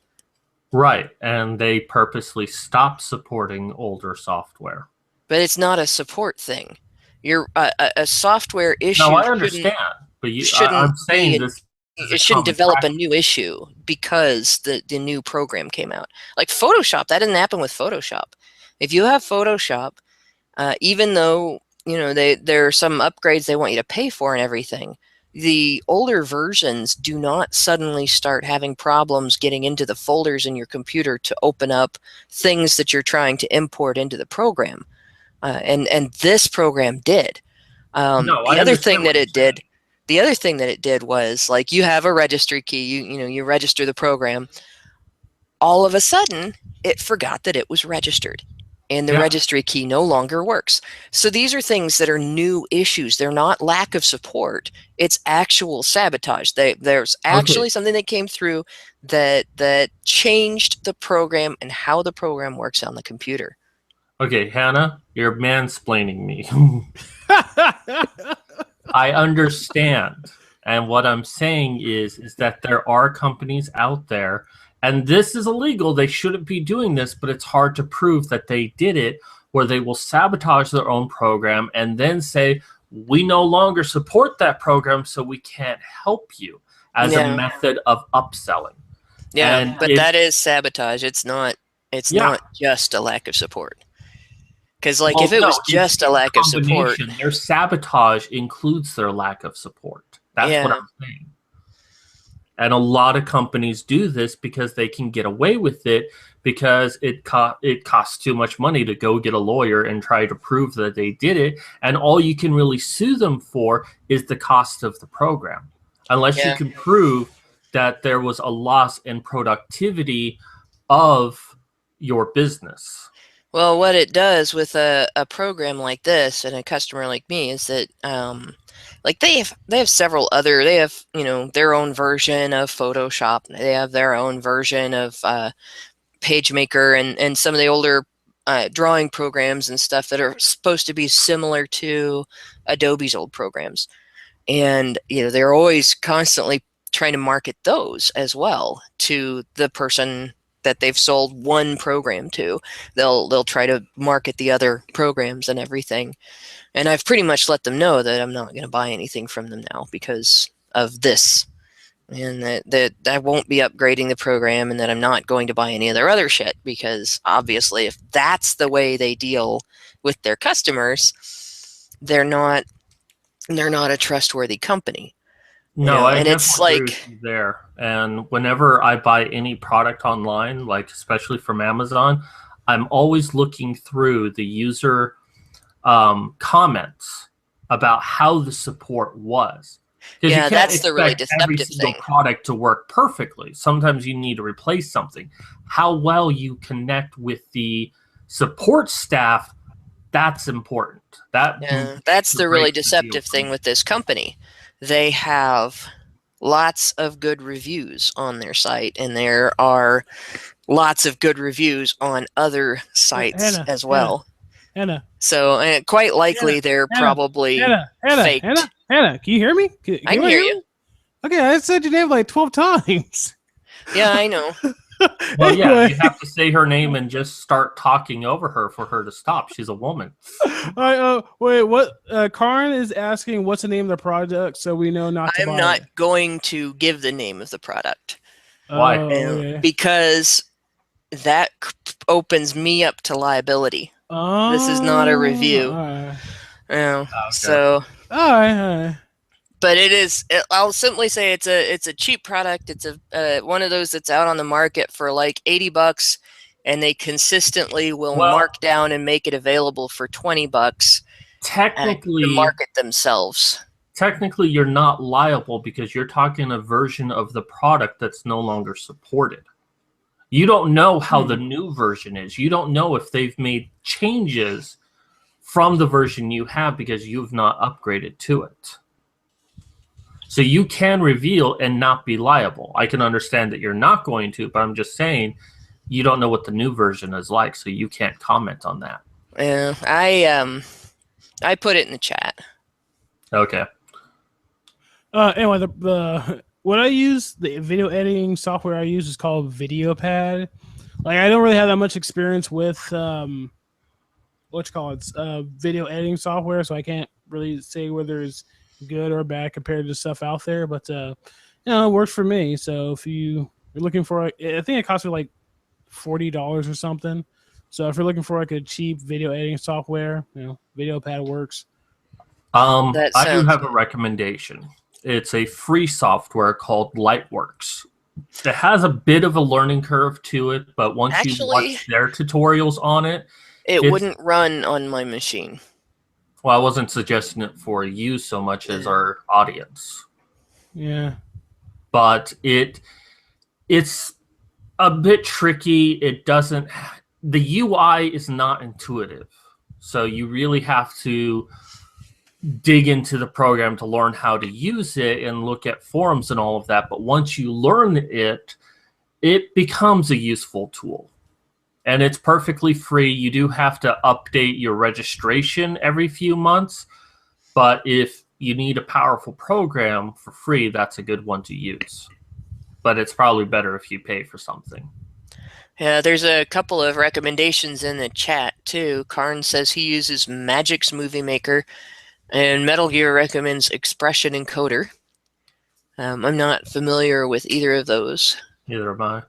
Right, and they purposely stopped supporting older software. But it's not a support thing. You're a software issue. No, I understand, but I'm saying it shouldn't develop a new issue because the new program came out. Like Photoshop, that didn't happen with Photoshop. If you have Photoshop, even though there are some upgrades they want you to pay for and everything, the older versions do not suddenly start having problems getting into the folders in your computer to open up things that you're trying to import into the program. And this program did. The other thing that it did was, like, you have a registry key, you register the program. All of a sudden, it forgot that it was registered, and the registry key no longer works. So these are things that are new issues. They're not lack of support. It's actual sabotage. There's actually something that came through that changed the program and how the program works on the computer. Okay, Hannah, you're mansplaining me. I understand. And what I'm saying is that there are companies out there, and this is illegal. They shouldn't be doing this, but it's hard to prove that they did it, where they will sabotage their own program and then say, we no longer support that program, so we can't help you, as a method of upselling. Yeah, but that is sabotage. It's not just a lack of support. Because, if it was just a lack of support, their sabotage includes their lack of support. That's what I'm saying. And a lot of companies do this because they can get away with it because it costs too much money to go get a lawyer and try to prove that they did it. And all you can really sue them for is the cost of the program, unless you can prove that there was a loss in productivity of your business. Well, what it does with a program like this and a customer like me is that, they have several other, they have, their own version of Photoshop. They have their own version of PageMaker and some of the older drawing programs and stuff that are supposed to be similar to Adobe's old programs. And, they're always constantly trying to market those as well to the person that they've sold one program to. They'll try to market the other programs and everything. And I've pretty much let them know that I'm not going to buy anything from them now because of this. And that I won't be upgrading the program, and that I'm not going to buy any of their other shit, because obviously if that's the way they deal with their customers, they're not a trustworthy company. No, I and it's definitely agree like, with you there. And whenever I buy any product online, like especially from Amazon, I'm always looking through the user comments about how the support was. Because yeah, you can't that's the really expect every deceptive single thing. product to work perfectly. Sometimes you need to replace something. How well you connect with the support staff, that's important. That's the really deceptive thing with this company. They have lots of good reviews on their site, and there are lots of good reviews on other sites Hannah, as well. Hannah, So quite likely they're probably faked. Hannah, can you hear me? I can hear you. Okay, I said your name like 12 times. Yeah, I know. Well, yeah, Anyway. you have to say her name and just start talking over her for her to stop. She's a woman. Wait, what? Karin is asking what's the name of the product, so we know not to buy I'm not it. going to give the name of the product. Why? Okay. Because that opens me up to liability. This is not a review. Alright. Yeah. Okay. So, All right. but it is. I'll simply say it's a cheap product. It's a one of those that's out on the market for like $80, and they consistently will mark down and make it available for $20. Technically, to market themselves. Technically, you're not liable because you're talking a version of the product that's no longer supported. You don't know how the new version is. You don't know if they've made changes from the version you have because you've not upgraded to it. So you can reveal and not be liable. I can understand that you're not going to, but I'm just saying you don't know what the new version is like, so you can't comment on that. Yeah, I put it in the chat. Okay. Anyway, the what I use, the video editing software I use is called VideoPad. Like, I don't really have that much experience with video editing software, so I can't really say whether it's good or bad compared to stuff out there. But it works for me. So if you're looking for, I think it costs me like $40 or something. So if you're looking for like a cheap video editing software, VideoPad works. I do have a recommendation. It's a free software called Lightworks. It has a bit of a learning curve to it, but once you watch their tutorials on it, it wouldn't run on my machine. Well, I wasn't suggesting it for you so much as our audience. Yeah. But it's a bit tricky. The UI is not intuitive. So you really have to dig into the program to learn how to use it and look at forums and all of that. But once you learn it, it becomes a useful tool. And it's perfectly free. You do have to update your registration every few months. But if you need a powerful program for free, that's a good one to use. But it's probably better if you pay for something. Yeah, there's a couple of recommendations in the chat, too. Karn says he uses Magic's Movie Maker, and Metal Gear recommends Expression Encoder. I'm not familiar with either of those. Neither am I.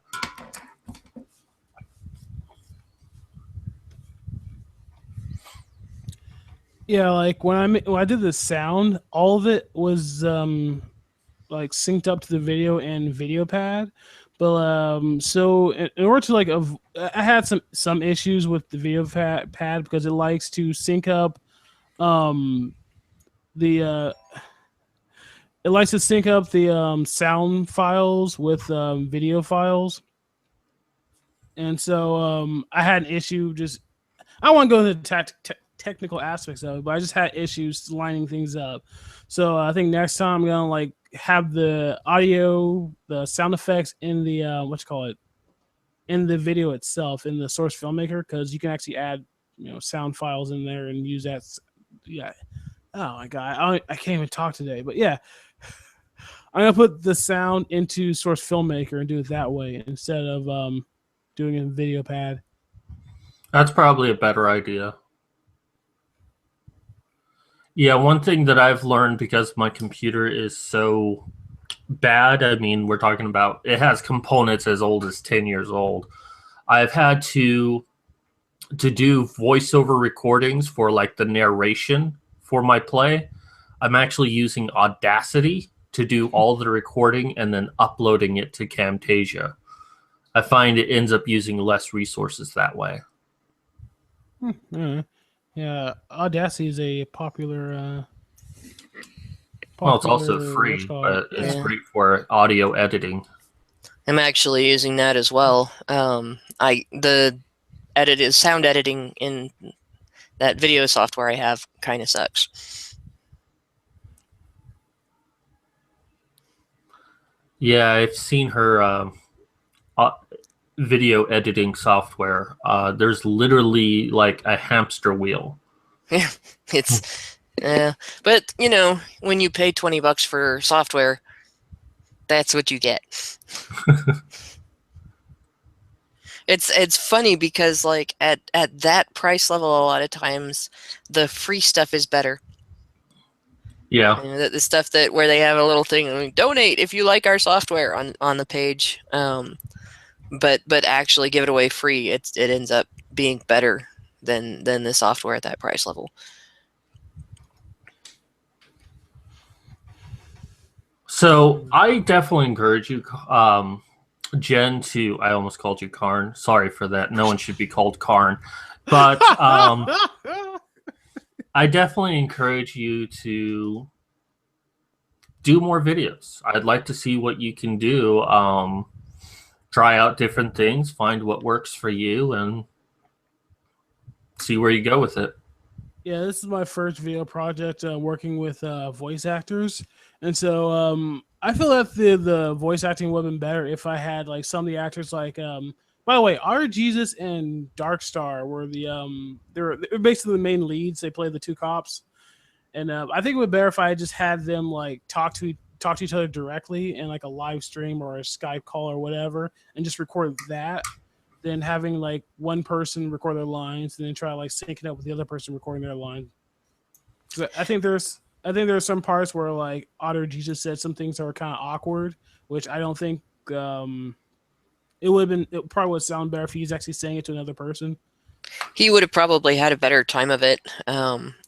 Yeah, like when I did the sound, all of it was like synced up to the video and VideoPad. But so in order to I had some issues with the VideoPad because it likes to sync up the sound files with video files. And so I had an issue I want to go into the technical aspects of it, but I just had issues lining things up. So I think next time I'm gonna have the audio, the sound effects in the in the video itself in the source filmmaker, because you can actually add sound files in there and use that. Yeah. Oh my god, I can't even talk today. But yeah, I'm gonna put the sound into source filmmaker and do it that way instead of doing it in video pad. That's probably a better idea. Yeah, one thing that I've learned because my computer is so bad, I mean, we're talking about it has components as old as 10 years old. I've had to do voiceover recordings for like the narration for my play. I'm actually using Audacity to do all the recording and then uploading it to Camtasia. I find it ends up using less resources that way. Yeah, Audacity is a popular. Well, it's also what's free, called- but it's Yeah. great for audio editing. I'm actually using that as well. The sound editing in that video software I have kind of sucks. Yeah, I've seen her video editing software. There's literally like a hamster wheel. It's but you know, when you pay $20 for software, that's what you get. It's funny because like at that price level, a lot of times the free stuff is better. Yeah. You know, the stuff that where they have a little thing, I mean, donate if you like our software on the page. But actually give it away free, it ends up being better than the software at that price level. So I definitely encourage you, Jen, to, I almost called you Karn. Sorry for that. No one should be called Karn. But I definitely encourage you to do more videos. I'd like to see what you can do. Try out different things, find what works for you, and see where you go with it. Yeah, this is my first video project working with voice actors, and so I feel that the voice acting would have been better if I had like some of the actors like. By the way, Otter Jesus and Darkstar were they're basically the main leads. They play the two cops, and I think it would be better if I just had them like talk to each other directly in like a live stream or a Skype call or whatever, and just record that. Than having like one person record their lines and then try to like sync it up with the other person recording their line. I think there's some parts where like Otter Jesus said some things that were kind of awkward, which I don't think it probably would sound better if he's actually saying it to another person. He would have probably had a better time of it.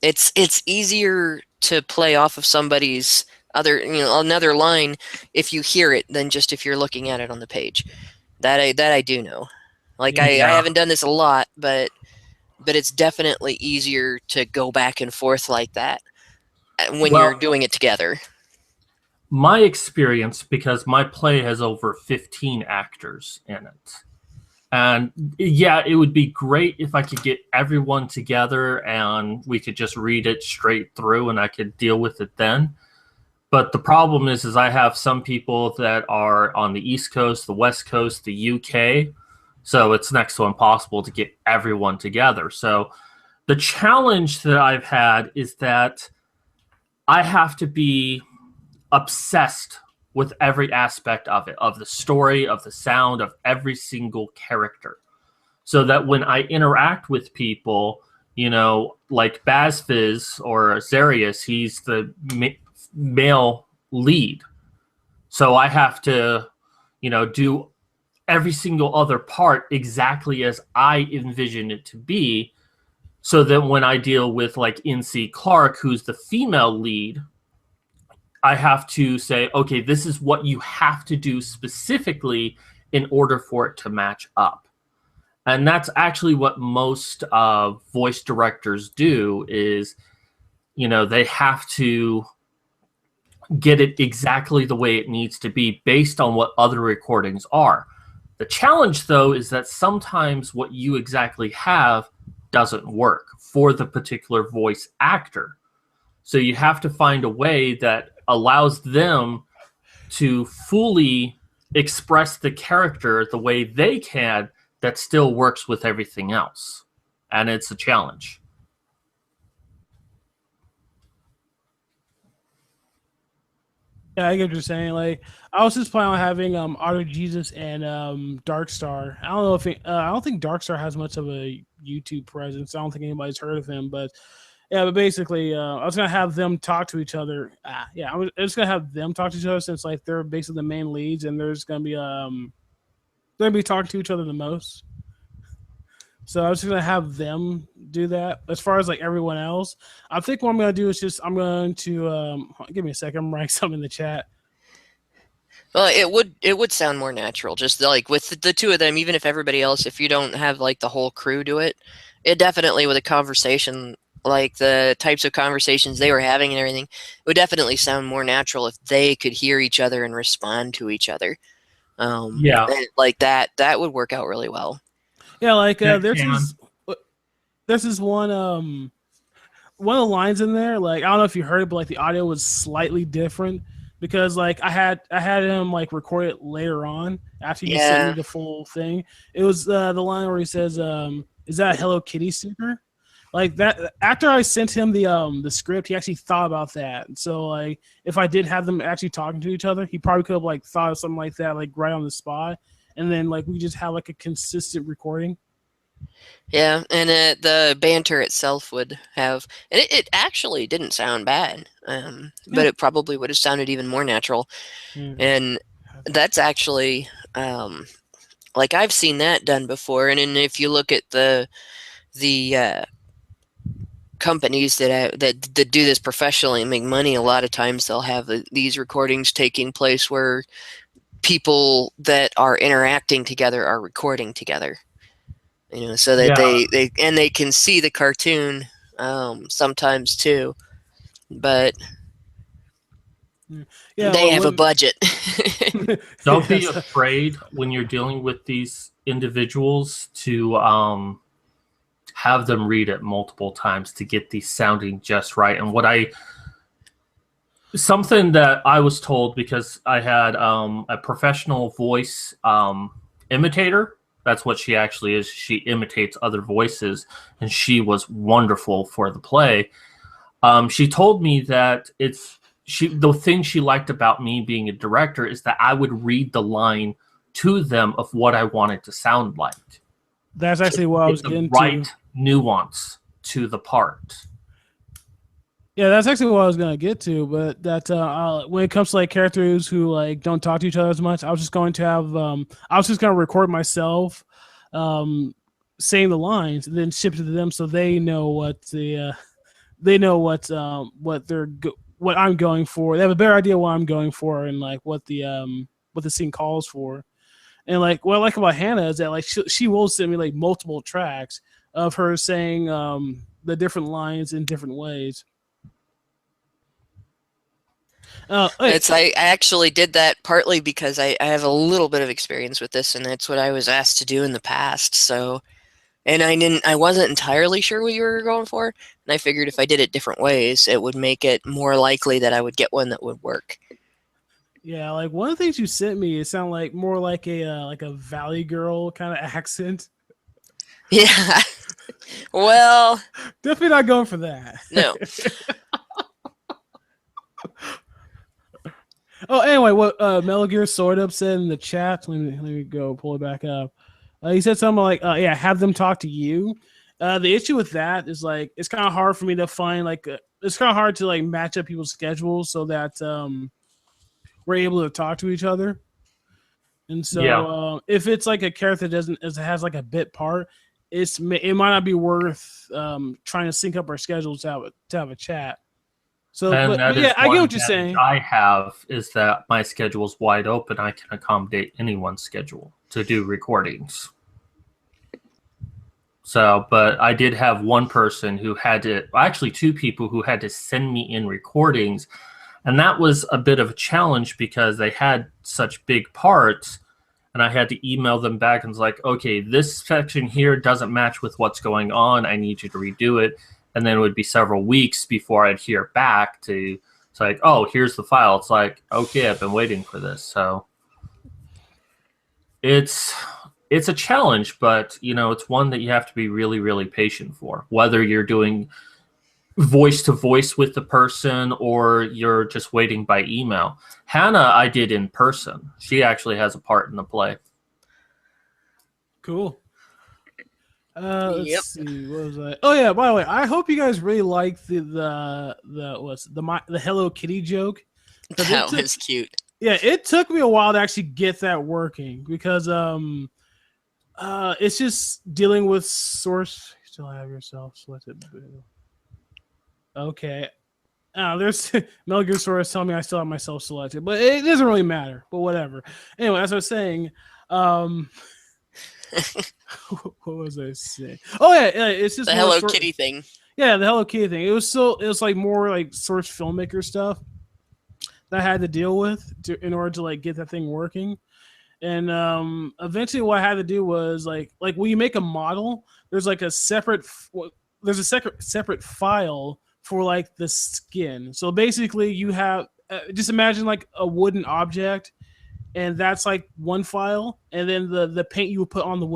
It's easier to play off of somebody's another line if you hear it than just if you're looking at it on the page. That I do know. Like I haven't done this a lot, but it's definitely easier to go back and forth like that when you're doing it together. My experience, because my play has over 15 actors in it. And yeah, it would be great if I could get everyone together and we could just read it straight through and I could deal with it then. But the problem is I have some people that are on the East Coast, the West Coast, the UK. So it's next to impossible to get everyone together. So the challenge that I've had is that I have to be obsessed with every aspect of it, of the story, of the sound, of every single character. So that when I interact with people, you know, like Bazfiz or Zarius, he's the male lead. So I have to, you know, do every single other part exactly as I envision it to be, so that when I deal with like NC Clark, who's the female lead, I have to say, okay, this is what you have to do specifically in order for it to match up. And that's actually what most voice directors do is, you know, they have to get it exactly the way it needs to be based on what other recordings are. The challenge, though, is that sometimes what you exactly have doesn't work for the particular voice actor. So you have to find a way that allows them to fully express the character the way they can that still works with everything else. And it's a challenge. Yeah, I get what you're saying. Like, I was just planning on having Auto Jesus and Darkstar. I don't know if I don't think Darkstar has much of a YouTube presence. I don't think anybody's heard of him, but yeah, but basically, I was gonna have them talk to each other. Yeah, I was just gonna have them talk to each other since like they're basically the main leads, and there's gonna be talking to each other the most. So I was just gonna have them do that. As far as like everyone else, I think what I'm gonna do is just I'm going to give me a second. I'm writing something in the chat. Well, it would sound more natural, just like with the two of them. Even if everybody else, if you don't have like the whole crew do it, it definitely with a conversation like the types of conversations they were having and everything, it would definitely sound more natural if they could hear each other and respond to each other. Yeah. And like that would work out really well. Yeah, like That there's this one of the lines in there. Like I don't know if you heard it, but like the audio was slightly different because like I had him like record it later on after he sent Yeah. me the full thing. It was the line where he says, "Is that a Hello Kitty sticker?" Like that. After I sent him the script, he actually thought about that. So like if I did have them actually talking to each other, he probably could have like thought of something like that, like right on the spot, and then like we just have like a consistent recording. Yeah, and the banter itself would have, and it actually didn't sound bad, but it probably would have sounded even more natural. And that's actually, like I've seen that done before. And if you look at the companies that do this professionally and make money, a lot of times they'll have these recordings taking place where people that are interacting together are recording together. So that they can see the cartoon sometimes too, but they have a budget. Don't be afraid when you're dealing with these individuals to have them read it multiple times to get these sounding just right. And something that I was told, because I had a professional voice imitator. That's what she actually is. She imitates other voices, and she was wonderful for the play. She told me that the thing she liked about me being a director is that I would read the line to them of what I wanted to sound like. That's actually what I was getting right to. Nuance to the part. Yeah, that's actually what I was gonna get to. But that when it comes to like characters who like don't talk to each other as much, I was just going to have I was just gonna record myself saying the lines and then ship it to them so they know what what I'm going for. They have a better idea what I'm going for and like what the scene calls for. And like what I like about Hannah is that like she will send me like multiple tracks of her saying the different lines in different ways. I actually did that partly because I have a little bit of experience with this, and that's what I was asked to do in the past. So, and I wasn't entirely sure what you were going for, and I figured if I did it different ways, it would make it more likely that I would get one that would work. Yeah, like one of the things you sent me, it sounded like more like a Valley Girl kind of accent. Yeah. Well, definitely not going for that. No. Oh, anyway, what Metal Gear Sword Up said in the chat. Let me go pull it back up. He said something like, "Yeah, have them talk to you." The issue with that is like it's kind of hard for me to find it's kind of hard to like match up people's schedules so that we're able to talk to each other. And so if it's like a character that has like a bit part, it might not be worth trying to sync up our schedules to have a chat. So, but yeah, I get what you're saying. I have is that my schedule is wide open. I can accommodate anyone's schedule to do recordings. So, but I did have one person who actually two people who had to send me in recordings. And that was a bit of a challenge because they had such big parts. And I had to email them back and was like, okay, this section here doesn't match with what's going on. I need you to redo it. And then it would be several weeks before I'd hear back it's like, oh, here's the file. It's like, okay, I've been waiting for this. So it's a challenge, but it's one that you have to be really, really patient for. Whether you're doing voice to voice with the person, or you're just waiting by email. Hannah, I did in person. She actually has a part in the play. Cool. Yep. Let's see. What was I? Oh yeah. By the way, I hope you guys really like the Hello Kitty joke. That was cute. Yeah, it took me a while to actually get that working because it's just dealing with source. You still have yourself selected. Okay. There's Metal Gear Solid telling me I still have myself selected, but it doesn't really matter. But whatever. Anyway, as I was saying, what was I saying? Oh yeah, it's just the Hello Kitty thing. Yeah, the Hello Kitty thing. It was like more like source filmmaker stuff that I had to deal with in order to like get that thing working. And eventually, what I had to do was like when you make a model, there's like a separate file for like the skin. So basically, you have just imagine like a wooden object, and that's like one file, and then the paint you would put on the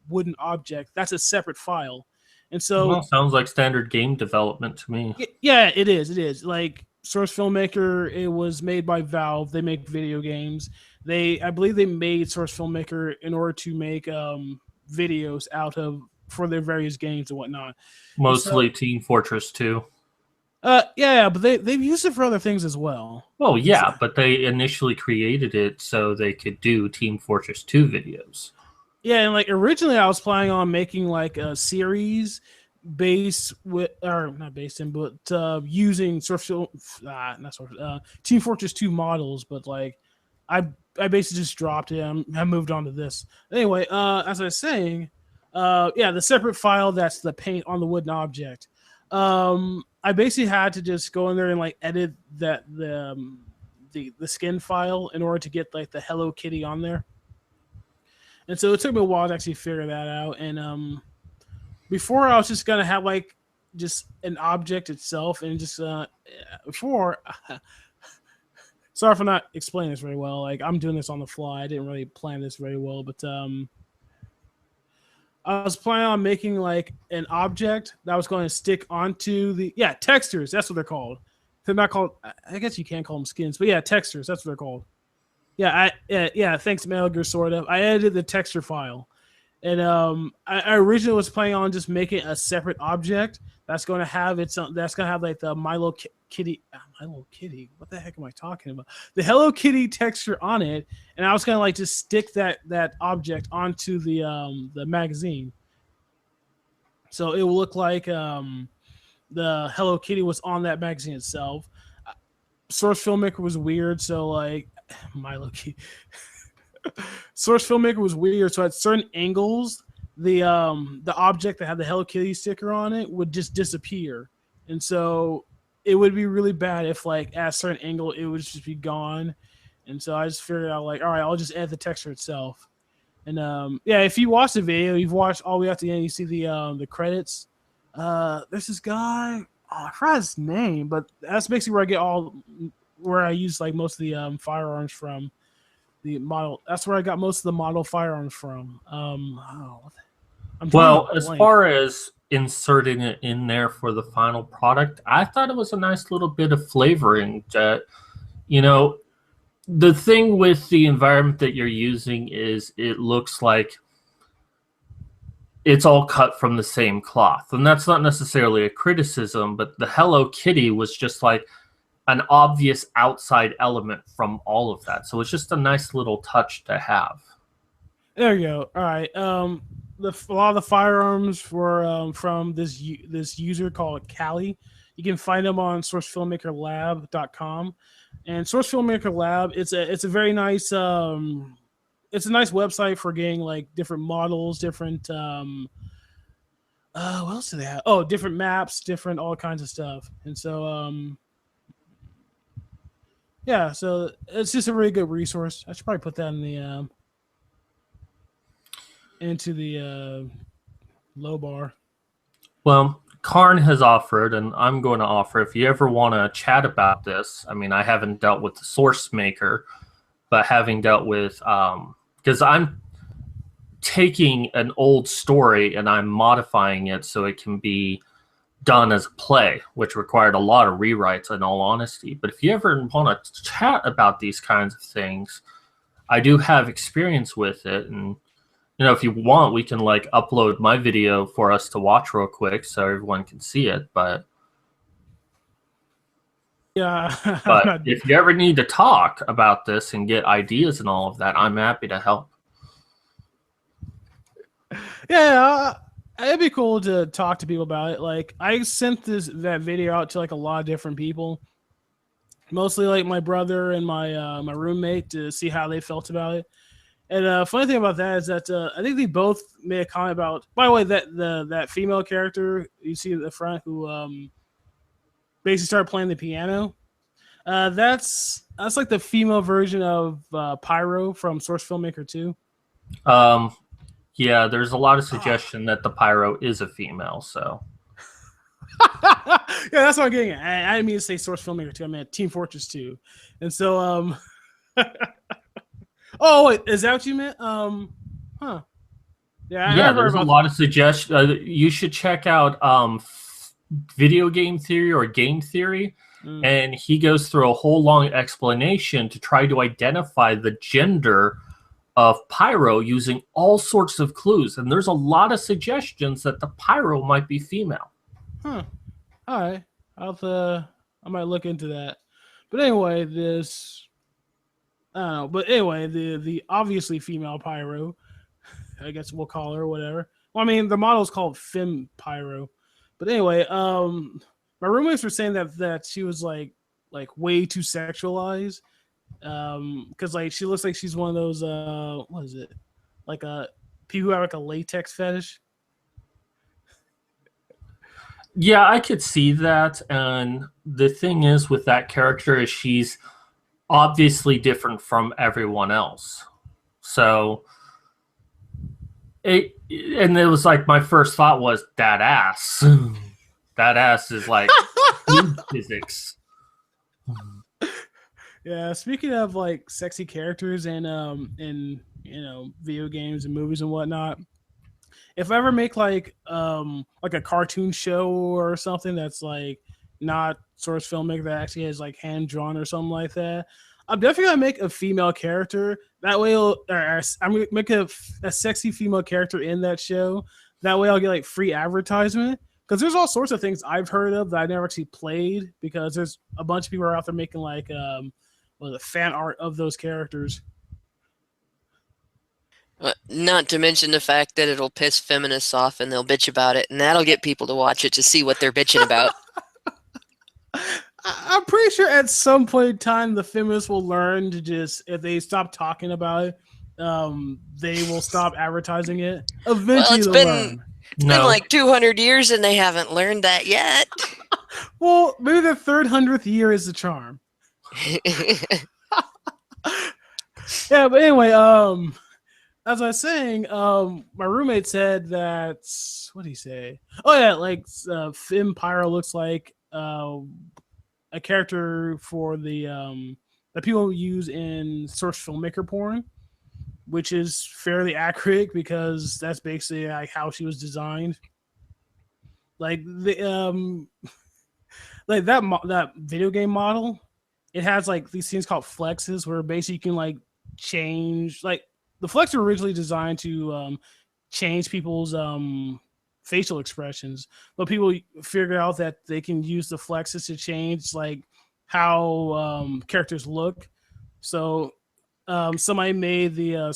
wooden object, that's a separate file. And so, well, sounds like standard game development to me. Yeah, it is. It is like Source Filmmaker. It was made by Valve. They make video games. I believe they made Source Filmmaker in order to make videos for their various games and whatnot. Mostly Team Fortress 2. Yeah, but they've used it for other things as well. Oh yeah, but they initially created it so they could do Team Fortress 2 videos. Yeah, and like originally I was planning on making like a series based with, or not based in, but using Team Fortress 2 models, but like I basically just dropped it. I moved on to this. Anyway, as I was saying, the separate file that's the paint on the wooden object. I basically had to just go in there and like edit the skin file in order to get like the Hello Kitty on there. And so it took me a while to actually figure that out. And before I was just gonna have like just an object itself, and just before. Sorry for not explaining this very well. Like I'm doing this on the fly. I didn't really plan this very well, but I was planning on making like an object that was going to stick onto the textures. That's what they're called. They're not called. I guess you can't call them skins, but yeah, textures. That's what they're called. Yeah, thanks, Metal Gear Solid. I edited the texture file, and I originally was planning on just making a separate object that's going to have like the Milo Kitty. What the heck am I talking about? The Hello Kitty texture on it, and I was gonna like just stick that object onto the magazine, so it will look like the Hello Kitty was on that magazine itself. Source Filmmaker was weird, so like Milo Kitty. Source Filmmaker was weird, so at certain angles, the object that had the Hello Kitty sticker on it would just disappear, and so it would be really bad if like at a certain angle it would just be gone. And so I just figured out like, all right, I'll just add the texture itself. And if you watch the video, you've watched all the way up to the end, you see the credits. There's this guy, I forgot his name, but that's basically where I use like most of the firearms from. The model, that's where I got most of the model firearms from. As far as inserting it in there for the final product, I thought it was a nice little bit of flavoring that, the thing with the environment that you're using is it looks like it's all cut from the same cloth. And that's not necessarily a criticism, but the Hello Kitty was just like an obvious outside element from all of that. So it's just a nice little touch to have. There you go. All right. A lot of the firearms were from this user called Callie. You can find them on sourcefilmmakerlab.com. And Source Filmmaker Lab, it's a very nice it's a nice website for getting like different models, different what else do they have? Oh, different maps, different all kinds of stuff. And so so it's just a really good resource. I should probably put that in the into the low bar. Well, Karn has offered, and I'm going to offer, if you ever want to chat about this, I mean, I haven't dealt with the source maker, but having dealt with, because I'm taking an old story and I'm modifying it so it can be done as a play, which required a lot of rewrites in all honesty. But if you ever want to chat about these kinds of things, I do have experience with it. And, if you want, we can like upload my video for us to watch real quick so everyone can see it. But Yeah. But if you ever need to talk about this and get ideas and all of that, I'm happy to help. Yeah, it'd be cool to talk to people about it. Like, I sent that video out to like a lot of different people, mostly like my brother and my roommate, to see how they felt about it. And funny thing about that is that I think they both made a comment about. By the way, that female character you see at the front who basically started playing the piano. That's like the female version of Pyro from Source Filmmaker 2. Yeah, there's a lot of suggestion that the Pyro is a female, so. Yeah, that's what I'm getting at. I didn't mean to say Source Filmmaker 2. I meant Team Fortress 2. And so, oh, wait, is that what you meant? Huh. Yeah, there's a lot of suggestions. You should check out Video Game Theory or Game Theory. And he goes through a whole long explanation to try to identify the gender of Pyro using all sorts of clues. And there's a lot of suggestions that the Pyro might be female. Huh. All right. I might look into that. But anyway, I don't know. But anyway, the obviously female Pyro, I guess we'll call her, whatever. Well, I mean, the model's called Fem Pyro. But anyway, my roommates were saying that she was like way too sexualized. Because like she looks like she's one of those what is it? Like people who have like a latex fetish. Yeah, I could see that. And the thing is with that character is she's obviously different from everyone else. So it was like my first thought was that ass. That ass is like physics. Yeah, speaking of like sexy characters in video games and movies and whatnot, if I ever make like a cartoon show or something that's like not Source Filmmaker that actually has like hand drawn or something like that, I'm definitely gonna make a female character. That way, I'm gonna make a sexy female character in that show. That way, I'll get like free advertisement. Because there's all sorts of things I've heard of that I never actually played. Because there's a bunch of people out there making like the fan art of those characters. Not to mention the fact that it'll piss feminists off and they'll bitch about it, and that'll get people to watch it to see what they're bitching about. I'm pretty sure at some point in time the feminists will learn to just, if they stop talking about it, they will stop advertising it. Eventually, Well, it's been like 200 years and they haven't learned that yet. Well, maybe the 300th year is the charm. Yeah, but anyway, as I was saying, my roommate said that, what did he say? Oh yeah, like Fem Pyro looks like a character for the that people use in Source Filmmaker porn, which is fairly accurate because that's basically like how she was designed. Like the like that video game model, it has like these things called flexes where basically you can like change, like the flexes were originally designed to change people's facial expressions, but people figured out that they can use the flexes to change like how characters look. So somebody made the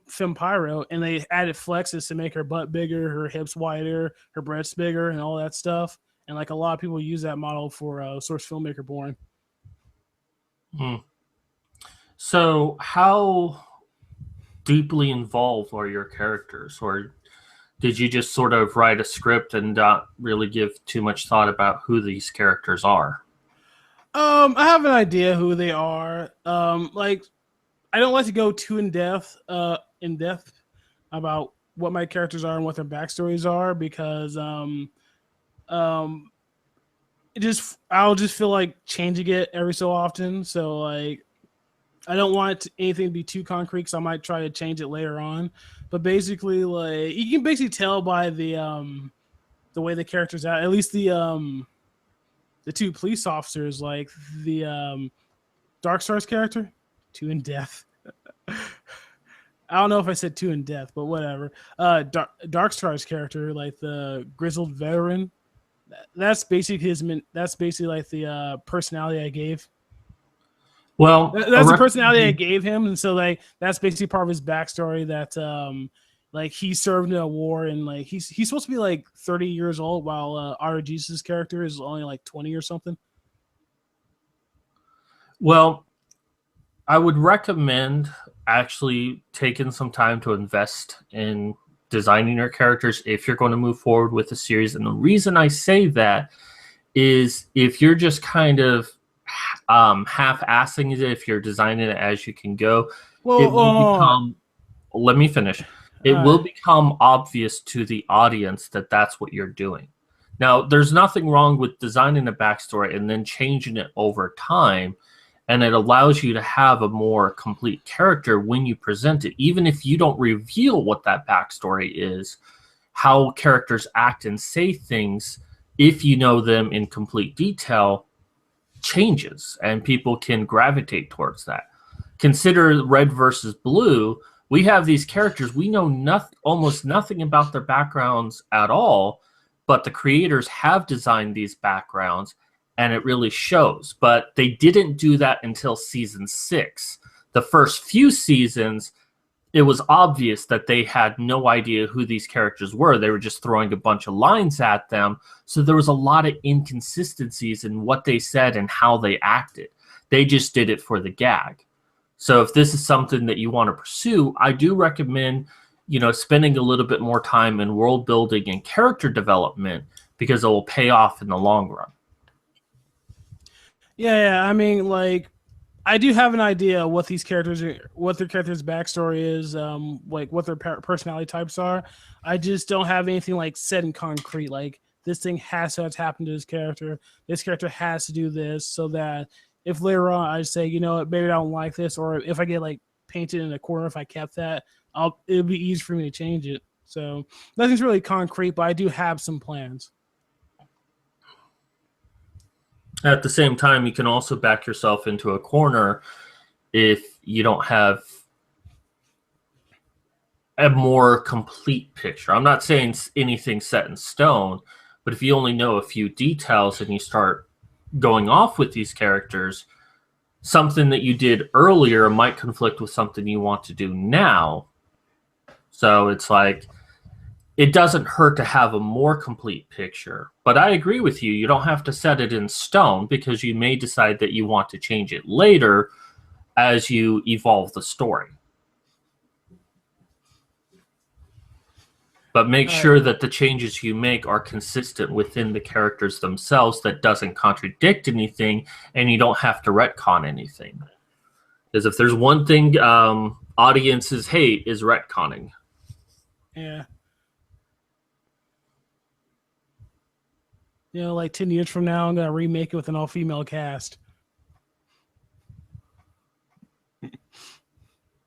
Fem Pyro and they added flexes to make her butt bigger, her hips wider, her breasts bigger, and all that stuff. And like a lot of people use that model for Source Filmmaker porn. So how deeply involved are your characters, or did you just sort of write a script and not really give too much thought about who these characters are? I have an idea who they are. Like I don't like to go too in depth about what my characters are and what their backstories are because I'll just feel like changing it every so often. So like I don't want anything to be too concrete because I might try to change it later on. But basically, like you can basically tell by the the way the characters at least the two police officers, like the Dark Star's character, two in death. I don't know if I said two in death, but whatever. Dark Star's character, like the grizzled veteran, that's basically that's basically like the personality I gave. Well, that's the personality I gave him, and so like that's basically part of his backstory. That like he served in a war, and like he's supposed to be like 30 years old, while RG's character is only like 20 or something. Well, I would recommend actually taking some time to invest in designing your characters if you're going to move forward with the series. And the reason I say that is if you're just kind of half-assing it, if you're designing it as you can go, it will become, let me finish. It will become obvious to the audience that that's what you're doing. Now, there's nothing wrong with designing a backstory and then changing it over time. And it allows you to have a more complete character when you present it, even if you don't reveal what that backstory is, how characters act and say things, if you know them in complete detail, changes, and people can gravitate towards that. Consider Red versus Blue. We have these characters, we know almost nothing about their backgrounds at all, but the creators have designed these backgrounds, and it really shows. But they didn't do that until season 6. The first few seasons, it was obvious that they had no idea who these characters were. They were just throwing a bunch of lines at them. So there was a lot of inconsistencies in what they said and how they acted. They just did it for the gag. So if this is something that you want to pursue, I do recommend, spending a little bit more time in world building and character development, because it will pay off in the long run. Yeah, I mean, like, I do have an idea what these characters what their character's backstory is, like what their personality types are. I just don't have anything like set in concrete. Like, this thing has to happen to this character. This character has to do this, so that if later on I say, you know what, maybe I don't like this, or if I get like painted in a corner, if I kept that, it'll be easy for me to change it. So nothing's really concrete, but I do have some plans. At the same time, you can also back yourself into a corner if you don't have a more complete picture. I'm not saying anything set in stone, but if you only know a few details and you start going off with these characters, something that you did earlier might conflict with something you want to do now. So it's like, it doesn't hurt to have a more complete picture. But I agree with you. You don't have to set it in stone, because you may decide that you want to change it later as you evolve the story. But make sure that the changes you make are consistent within the characters themselves, that doesn't contradict anything, and you don't have to retcon anything. Because if there's one thing audiences hate, is retconning. Yeah. Like 10 years from now, I'm going to remake it with an all-female cast.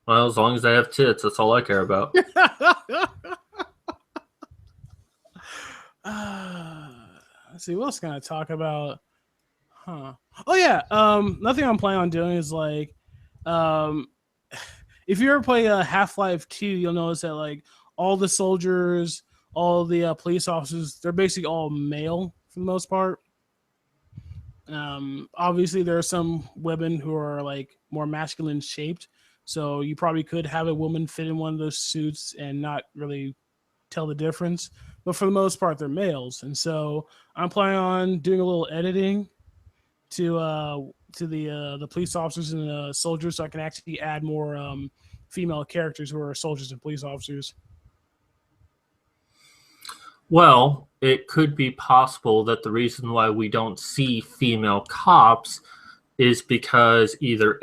Well, as long as I have tits, that's all I care about. Let's see, what else can I talk about? Oh, yeah. Nothing I'm planning on doing is, like, if you ever play Half-Life 2, you'll notice that, like, all the soldiers, all the police officers, they're basically all male for the most part. Obviously, there are some women who are like more masculine shaped, so you probably could have a woman fit in one of those suits and not really tell the difference. But for the most part, they're males, and so I'm planning on doing a little editing to the police officers and the soldiers, so I can actually add more female characters who are soldiers and police officers. Well, it could be possible that the reason why we don't see female cops is because either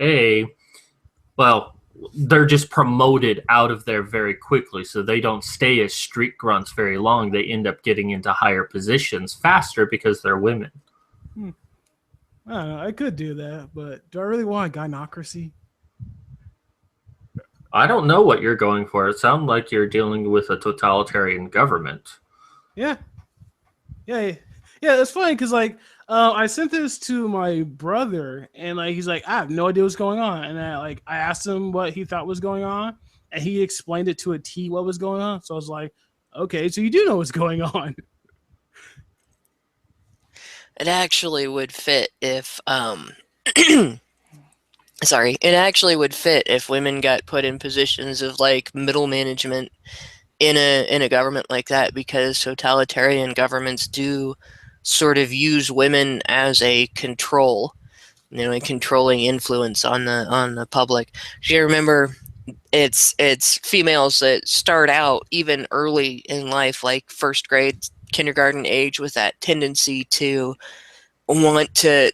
they're just promoted out of there very quickly, so they don't stay as street grunts very long. They end up getting into higher positions faster because they're women. I don't know. I could do that, but do I really want a gynocracy? I don't know what you're going for. It sounds like you're dealing with a totalitarian government. Yeah. Yeah, yeah. It's funny because like I sent this to my brother, and like he's like, I have no idea what's going on, and I asked him what he thought was going on, and he explained it to a T what was going on. So I was like, okay, so you do know what's going on. It actually would fit if sorry, it actually would fit if women got put in positions of like middle management in a government like that, because totalitarian governments do sort of use women as a control, a controlling influence on the public. You remember, it's females that start out even early in life, like first grade, kindergarten age, with that tendency to want to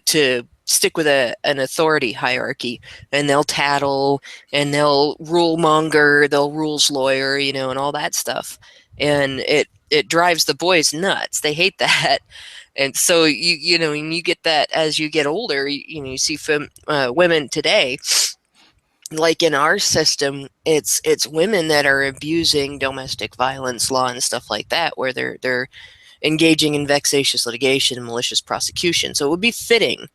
stick with an authority hierarchy, and they'll tattle and they'll rule monger, they'll rules lawyer, and all that stuff, and it drives the boys nuts. They hate that. And so and you get that as you get older. You see women today, like in our system, it's women that are abusing domestic violence law and stuff like that, where they're engaging in vexatious litigation and malicious prosecution. So it would be fitting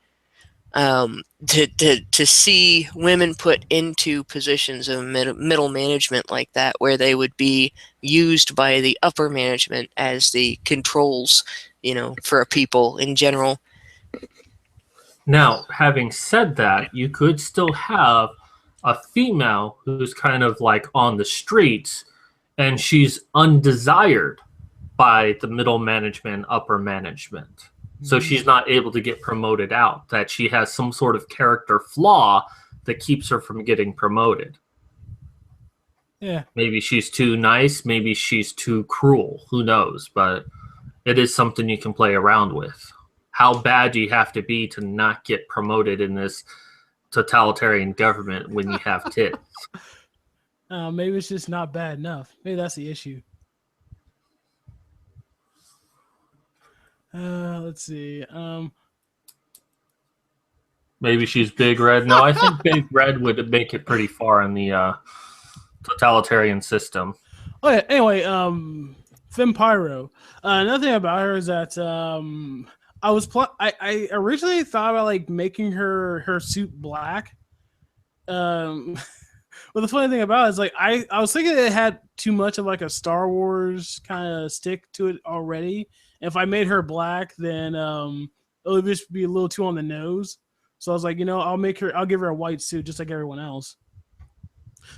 to see women put into positions of middle management like that, where they would be used by the upper management as the controls, for a people in general. Now, having said that, you could still have a female who's kind of like on the streets, and she's undesired by the middle management, upper management. So she's not able to get promoted out, that she has some sort of character flaw that keeps her from getting promoted. Yeah. Maybe she's too nice, maybe she's too cruel, who knows, but it is something you can play around with. How bad do you have to be to not get promoted in this totalitarian government when you have tits? Maybe it's just not bad enough. Maybe that's the issue. Let's see. Maybe she's Big Red. No, I think Big Red would make it pretty far in the totalitarian system. Oh yeah. Anyway, Vampiro. Another thing about her is that I originally thought about like making her suit black. But the funny thing about it is like I was thinking it had too much of like a Star Wars kind of stick to it already. If I made her black, then it would just be a little too on the nose. So I was like, I'll give her a white suit just like everyone else.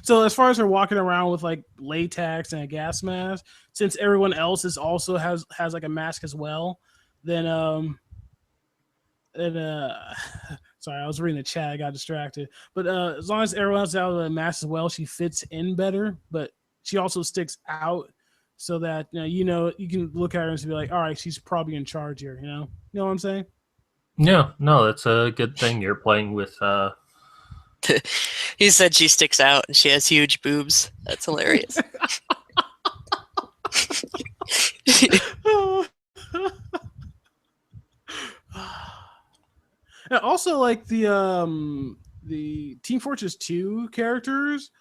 So as far as her walking around with like latex and a gas mask, since everyone else is also has like a mask as well, then sorry, I was reading the chat, I got distracted. But as long as everyone else has a mask as well, she fits in better, but she also sticks out. So that you can look at her and be like, all right, she's probably in charge here. You know what I'm saying? Yeah, no, that's a good thing. You're playing with. He said she sticks out and she has huge boobs. That's hilarious. And also, like the Team Fortress 2 characters,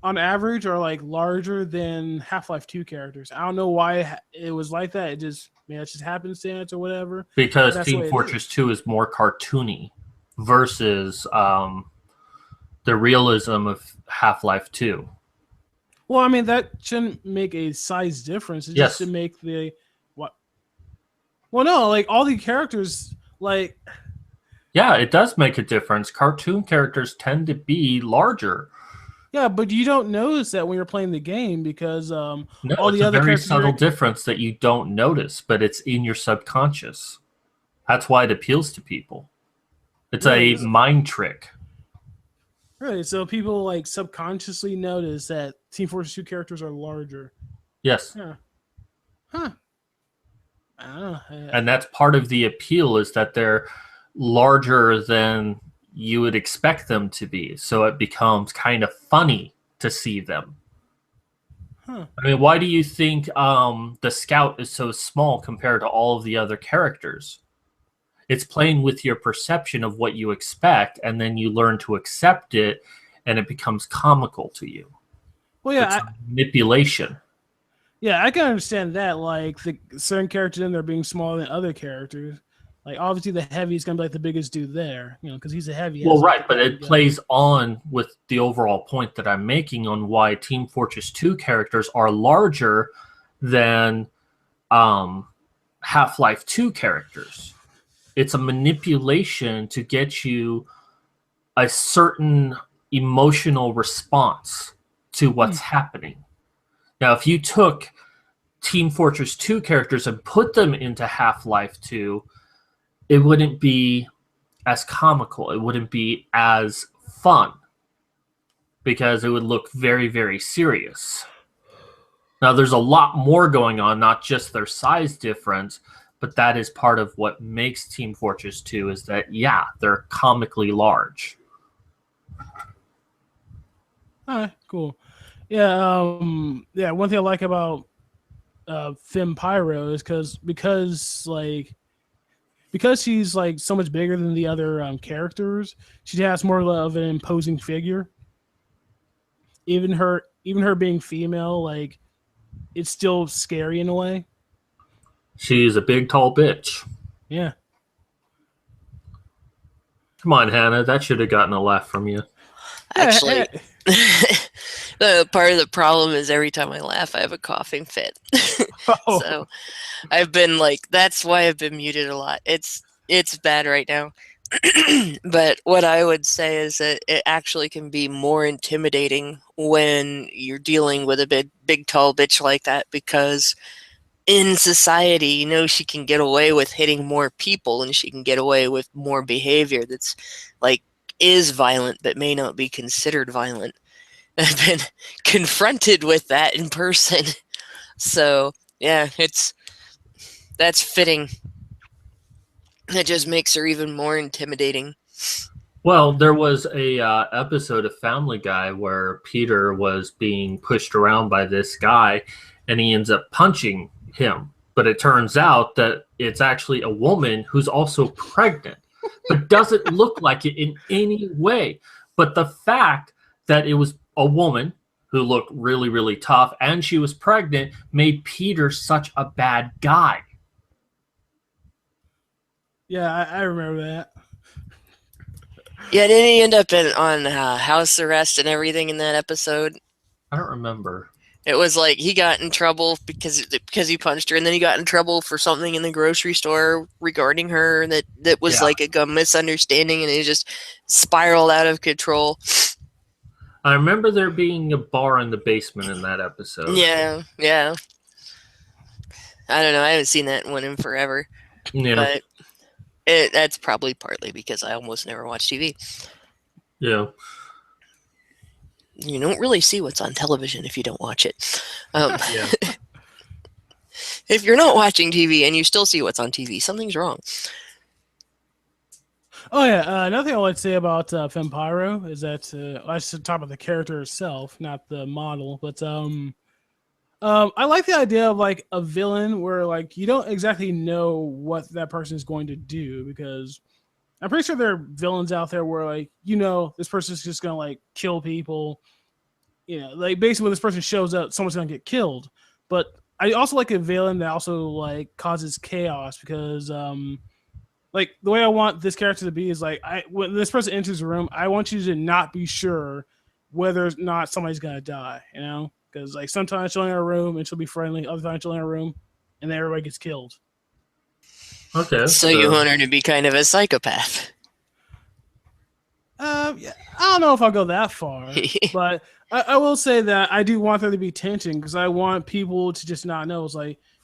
on average, are like larger than Half-Life 2 characters. I don't know why it was like that. It just it's just happenstance or whatever. Because Team Fortress 2 is more cartoony versus the realism of Half-Life 2. Well, I mean, that shouldn't make a size difference. It just should make the what? Well, no, like all the characters, like. Yeah, it does make a difference. Cartoon characters tend to be larger. Yeah, but you don't notice that when you're playing the game because all the other it's a very characters subtle difference that you don't notice, but it's in your subconscious. That's why it appeals to people. It's a mind trick. Right, so people like subconsciously notice that Team Fortress 2 characters are larger. Yes. Yeah. Huh. I don't know. And that's part of the appeal, is that they're larger than you would expect them to be. So it becomes kind of funny to see them. Huh. I mean, why do you think the Scout is so small compared to all of the other characters? It's playing with your perception of what you expect, and then you learn to accept it, and it becomes comical to you. Well, yeah, it's manipulation. Yeah, I can understand that. Like the certain characters in there being smaller than other characters. Like obviously the heavy is gonna be like the biggest dude there, because he's a heavy. Well, Has like right, the but it big gun. plays on with the overall point that I'm making on why Team Fortress 2 characters are larger than Half-Life 2 characters. It's a manipulation to get you a certain emotional response to what's happening. Now, if you took Team Fortress 2 characters and put them into Half-Life 2, it wouldn't be as comical. It wouldn't be as fun because it would look very, very serious. Now, there's a lot more going on, not just their size difference, but that is part of what makes Team Fortress 2 is that, yeah, they're comically large. All right, cool. Yeah, yeah. One thing I like about Finn Pyro is because she's like so much bigger than the other characters. She has more of an imposing figure. Even her being female, like it's still scary in a way. She's a big, tall bitch. Yeah. Come on, Hannah. That should have gotten a laugh from you. Actually, the part of the problem is every time I laugh, I have a coughing fit. Oh. So I've been like, that's why I've been muted a lot. It's bad right now. But what I would say is that it actually can be more intimidating when you're dealing with a big tall bitch like that, because in society, she can get away with hitting more people and she can get away with more behavior that's like is violent but may not be considered violent. I've been confronted with that in person. So yeah, that's fitting. It just makes her even more intimidating. Well, there was a episode of Family Guy where Peter was being pushed around by this guy, and he ends up punching him. But it turns out that it's actually a woman who's also pregnant, but doesn't look like it in any way. But the fact that it was a woman who looked really, really tough and she was pregnant made Peter such a bad guy. Yeah, I remember that. Yeah, didn't he end up on house arrest and everything in that episode? I don't remember. It was like he got in trouble because he punched her, and then he got in trouble for something in the grocery store regarding her that was like a misunderstanding, and it just spiraled out of control. I remember there being a bar in the basement in that episode. Yeah. I don't know. I haven't seen that one in forever. Yeah. But that's probably partly because I almost never watch TV. Yeah. You don't really see what's on television if you don't watch it. Yeah. If you're not watching TV and you still see what's on TV, something's wrong. Oh yeah, another thing I would say about Femme Pyro is that I should talk about the character herself, not the model. But I like the idea of like a villain where like you don't exactly know what that person is going to do, because I'm pretty sure there are villains out there where like this person's just gonna like kill people. Like basically when this person shows up, someone's gonna get killed. But I also like a villain that also like causes chaos, because like the way I want this character to be is like when this person enters the room, I want you to not be sure whether or not somebody's gonna die. Because like sometimes she'll enter a room and she'll be friendly, other times she'll enter a room and then everybody gets killed. Okay. So you want her to be kind of a psychopath. Yeah, I don't know if I'll go that far, but I will say that I do want there to be tension, because I want people to just not know. It's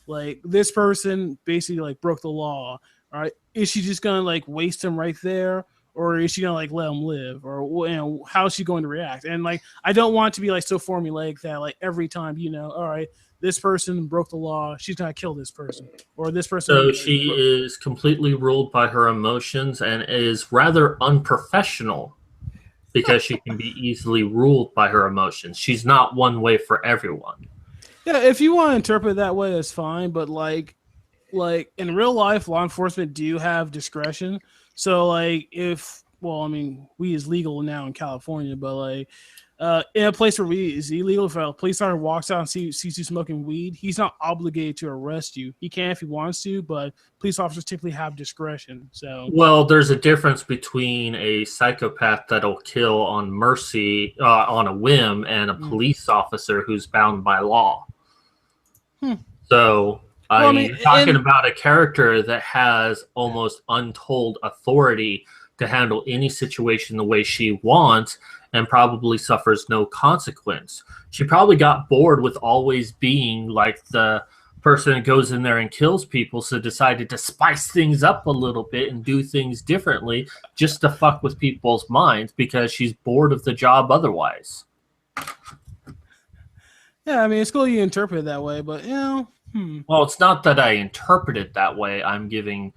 like this person basically like broke the law. All right, is she just gonna like waste him right there, or is she gonna like let him live, or how is she going to react? And like I don't want it to be like so formulaic that like every time all right, this person broke the law, she's gonna kill this person, or this person. So she is completely ruled by her emotions and is rather unprofessional because she can be easily ruled by her emotions. She's not one way for everyone. Yeah, if you want to interpret it that way, that's fine. But like in real life, law enforcement do have discretion. So like we is legal now in California, but like in a place where weed is illegal, if a police officer walks out and sees you smoking weed, he's not obligated to arrest you. He can if he wants to, but police officers typically have discretion. So, well, there's a difference between a psychopath that'll kill on mercy, on a whim, and a police officer who's bound by law. So, you're talking about a character that has almost untold authority to handle any situation the way she wants, and probably suffers no consequence. She probably got bored with always being like the person that goes in there and kills people, so decided to spice things up a little bit and do things differently just to fuck with people's minds because she's bored of the job otherwise. Yeah, I mean, it's cool you interpret it that way, but, you know... Well, it's not that I interpret it that way. I'm giving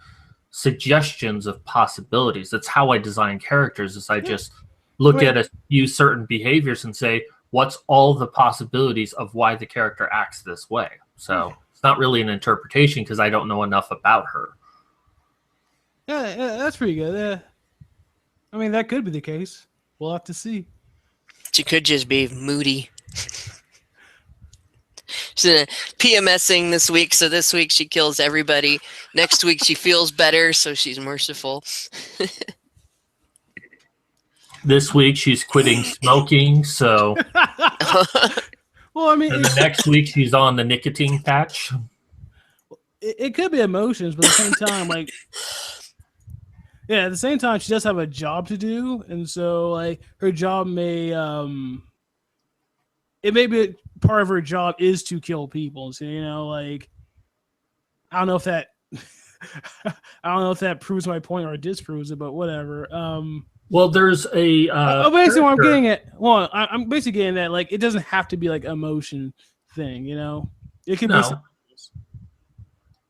suggestions of possibilities. That's how I design characters, is I just... look at a few certain behaviors and say, what's all the possibilities of why the character acts this way? So it's not really an interpretation because I don't know enough about her. Yeah, that's pretty good. Yeah. I mean, that could be the case. We'll have to see. She could just be moody. She's PMSing this week, so this week she kills everybody. Next week she feels better, so she's merciful. This week she's quitting smoking, so well, I mean, and the next week she's on the nicotine patch. It could be emotions, but at the same time, like, yeah, at the same time, she does have a job to do, and so like her job may it may be part of her job is to kill people. So, you know, like, I don't know if that I don't know if that proves my point or disproves it, but whatever. Well, there's a basically what I'm getting at. Well, I'm basically getting that, like, it doesn't have to be like emotion thing, you know. It can be.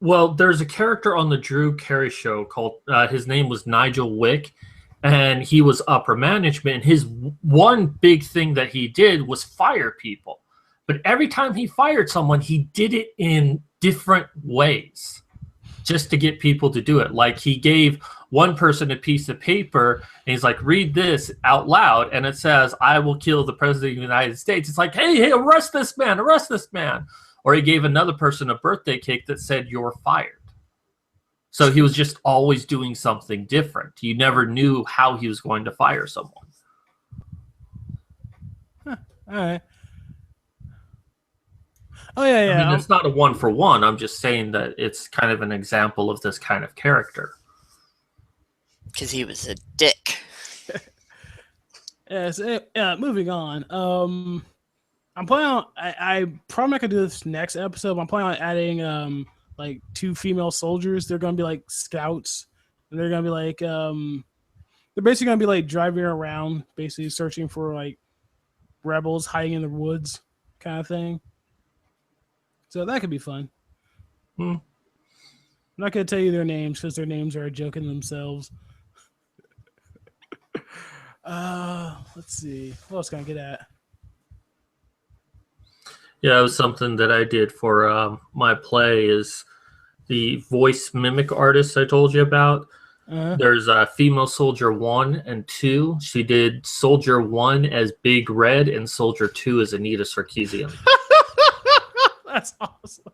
Well, there's a character on the Drew Carey show called his name was Nigel Wick, and he was upper management. And his one big thing that he did was fire people, but every time he fired someone, he did it in different ways, just to get people to do it. Like, he gave one person a piece of paper and he's like, read this out loud, and it says, I will kill the president of the United States. It's like, hey, arrest this man, arrest this man. Or he gave another person a birthday cake that said, you're fired. So he was just always doing something different. You never knew how he was going to fire someone. All right. Oh, yeah. I mean, it's not a one-for-one. I'm just saying that it's kind of an example of this kind of character. Because he was a dick. Yes. Moving on. I'm planning on. I probably not gonna do this next episode. But I'm planning on adding like 2 female soldiers. They're gonna be like scouts, and they're gonna be like they're basically gonna be like driving around, basically searching for like rebels hiding in the woods, kind of thing. So that could be fun. I'm not gonna tell you their names because their names are a joke in themselves. Let's see. What else can I get at? Yeah, it was something that I did for my play is the voice mimic artist I told you about. There's female soldier 1 and 2. She did soldier 1 as Big Red and soldier 2 as Anita Sarkeesian. That's awesome.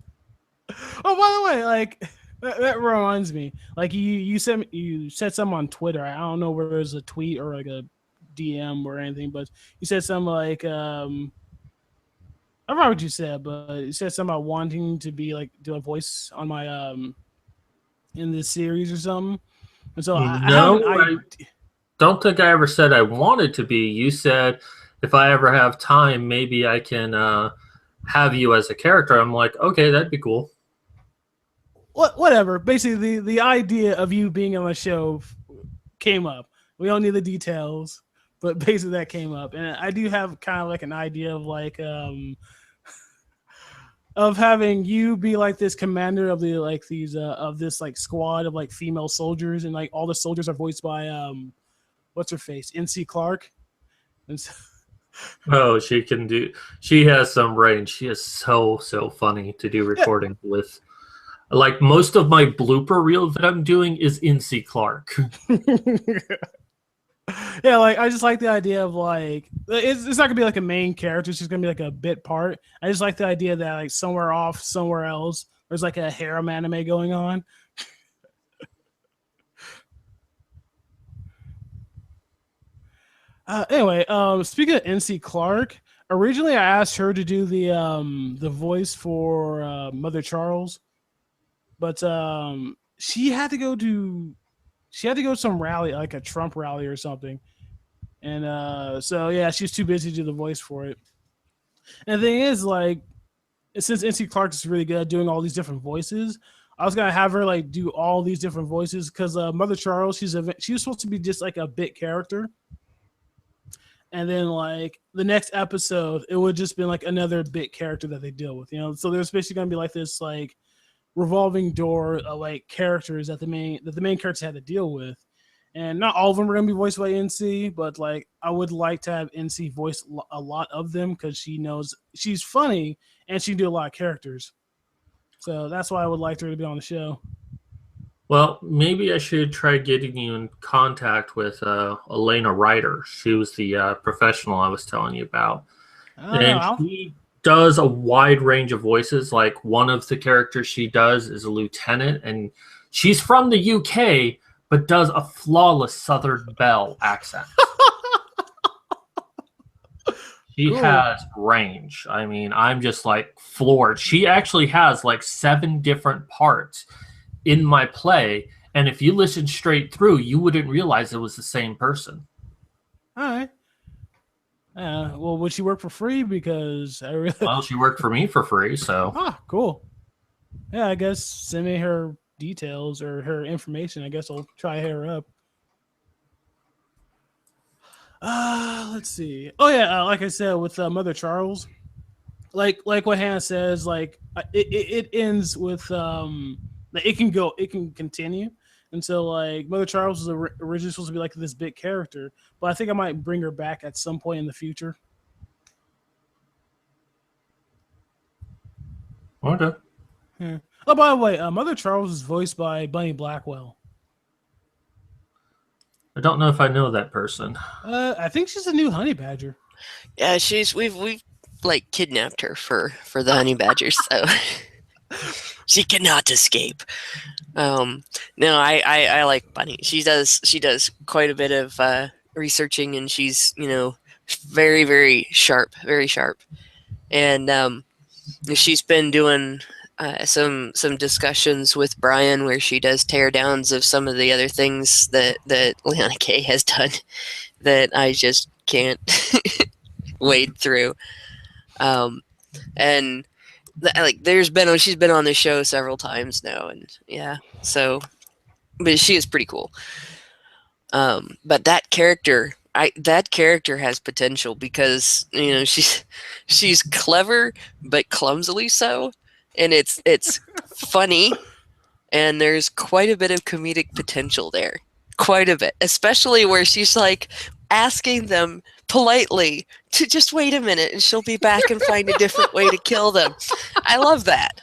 Oh, by the way, like that reminds me. Like you said something on Twitter. I don't know whether it was a tweet or like a DM or anything, but you said something like I don't know what you said, but you said something about wanting to be like do a voice on my in this series or something. And so I don't think I ever said I wanted to be. You said if I ever have time, maybe I can have you as a character. I'm like, okay, that'd be cool. Whatever. Basically, the idea of you being on the show came up. We don't need the details, but basically that came up, and I do have kind of like an idea of like of having you be like this commander of the like these of this like squad of like female soldiers, and like all the soldiers are voiced by what's her face, NC Clark. And so, oh, she has some range. She is so funny to do recording with. Like most of my blooper reel that I'm doing is NC Clark. Yeah, like I just like the idea of like it's not gonna be like a main character, it's just gonna be like a bit part. I just like the idea that like somewhere off, somewhere else, there's like a harem anime going on. Anyway, speaking of NC Clark, originally I asked her to do the voice for Mother Charles, but she had to go to some rally, like a Trump rally or something, and so yeah, she's too busy to do the voice for it. And the thing is, like, since NC Clark is really good at doing all these different voices, I was gonna have her like do all these different voices because Mother Charles, she was supposed to be just like a bit character, and then like the next episode, it would just been like another bit character that they deal with, you know. So there's basically gonna be like this like revolving door of like characters that the main characters had to deal with, and not all of them are gonna be voiced by NC, but like I would like to have NC voice a lot of them because she knows she's funny and she can do a lot of characters. So that's why I would like her to be on the show. Well, maybe I should try getting you in contact with Elena Ryder. She was the professional I was telling you about. I don't And know. she does a wide range of voices. Like one of the characters she does is a lieutenant, and she's from the UK, but does a flawless Southern Belle accent. She Cool. has range. I mean, I'm just like floored. She actually has like 7 different parts in my play, and if you listen straight through, you wouldn't realize it was the same person. All right. Well, would she work for free? Because I really Well, she worked for me for free, so cool. Yeah, I guess send me her details or her information. I guess I'll try her up. Let's see. Oh yeah, like I said with Mother Charles, like what Hannah says, like it ends with like it can continue. And so like Mother Charles was originally supposed to be like this big character, but I think I might bring her back at some point in the future. okay. Yeah. Oh, by the way, Mother Charles is voiced by Bunny Blackwell. I don't know if I know that person. I think she's a new honey badger. Yeah, we've like kidnapped her for the honey badgers, so she cannot escape. No, I like Bunny. She does quite a bit of researching, and she's very very sharp, and she's been doing some discussions with Brian where she does teardowns of some of the other things that Leona Kay has done that I just can't wade through. And like she's been on the show several times now, and yeah, so but she is pretty cool. But that character has potential because she's clever but clumsily so, and it's funny, and there's quite a bit of comedic potential there, quite a bit, especially where she's like asking them politely to just wait a minute and she'll be back and find a different way to kill them. I love that.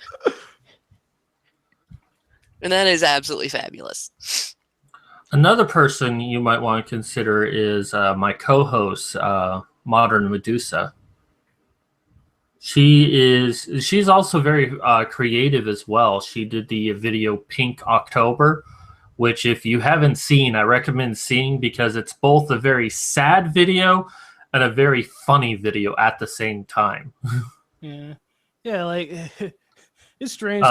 And that is absolutely fabulous. Another person you might want to consider is my co-host, Modern Medusa. She's also very creative as well. She did the video Pink October, which if you haven't seen, I recommend seeing because it's both a very sad video and a very funny video at the same time. Yeah, like it's strange.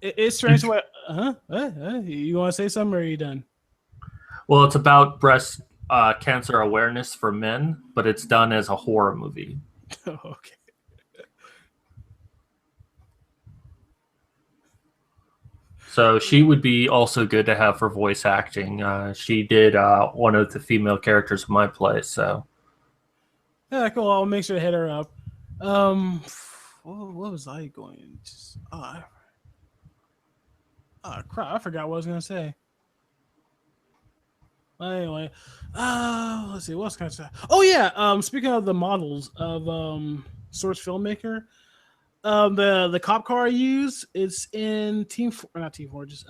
It's strange. You want to say something, or are you done? Well, it's about breast cancer awareness for men, but it's done as a horror movie. Okay. So she would be also good to have for voice acting. She did one of the female characters in my play. So Yeah, cool. I'll make sure to hit her up. What was I going? Crap! I forgot what I was gonna say. Anyway, let's see. What else can I say? Oh yeah. Speaking of the models of Source Filmmaker, the cop car I use, it's in not Team Fortress.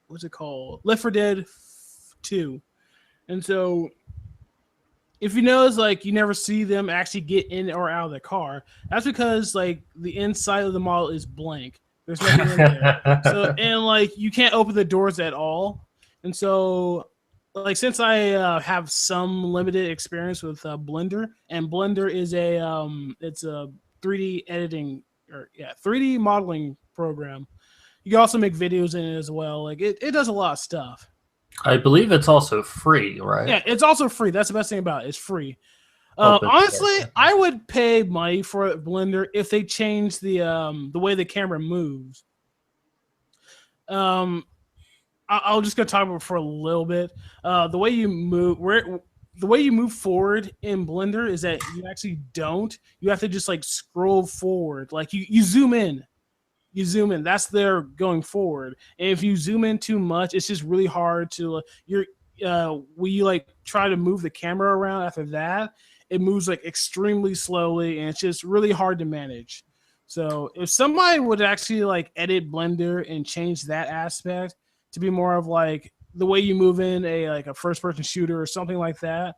What's it called? Left 4 Dead 2. And so if you notice, like, you never see them actually get in or out of the car, that's because, like, the inside of the model is blank. There's nothing in there. So, and, like, you can't open the doors at all. And so, like, since I have some limited experience with Blender, and Blender is it's a 3D editing, 3D modeling program. You can also make videos in it as well. Like, it does a lot of stuff. I believe it's also free, right? Yeah, it's also free. That's the best thing about it. It's free. Honestly, I would pay money for Blender if they change the way the camera moves. I'll just go talk about it for a little bit. The way you move forward in Blender is that you actually don't. You have to just like scroll forward. Like you zoom in. You zoom in. That's their going forward. And if you zoom in too much, it's just really hard to when you like try to move the camera around after that, it moves like extremely slowly and it's just really hard to manage. So if somebody would actually like edit Blender and change that aspect to be more of like the way you move in a first person shooter or something like that,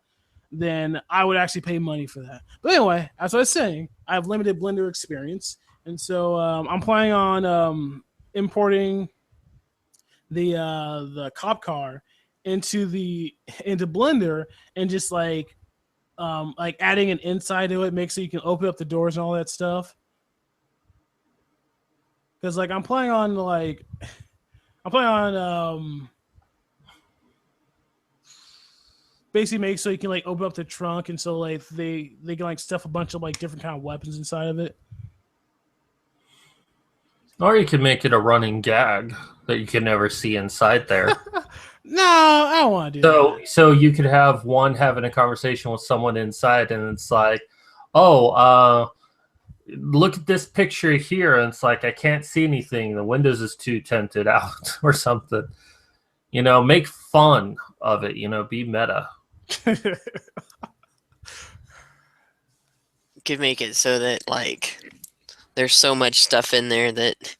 then I would actually pay money for that. But anyway, as I was saying, I have limited Blender experience. And so I'm planning on importing the cop car into Blender and just like adding an inside to it, make so you can open up the doors and all that stuff. Because like I'm planning on basically make so you can like open up the trunk, and so like they can like stuff a bunch of like different kind of weapons inside of it. Or you could make it a running gag that you can never see inside there. No, I don't want to do that. So you could have one having a conversation with someone inside, and it's like, oh, look at this picture here, and it's like, I can't see anything. The windows is too tinted out or something. You know, make fun of it. You know, be meta. Could make it so that like there's so much stuff in there that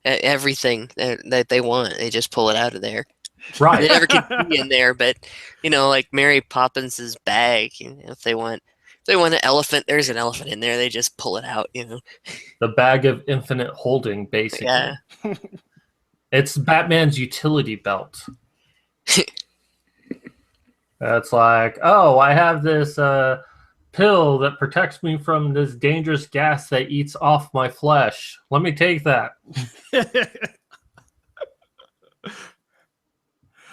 everything that they want, they just pull it out of there. Right. They never can be in there, but you know, like Mary Poppins's bag. You know, if they want an elephant, there's an elephant in there. They just pull it out. You know, the bag of infinite holding, basically. Yeah. It's Batman's utility belt. It's like, oh, I have this pill that protects me from this dangerous gas that eats off my flesh. Let me take that.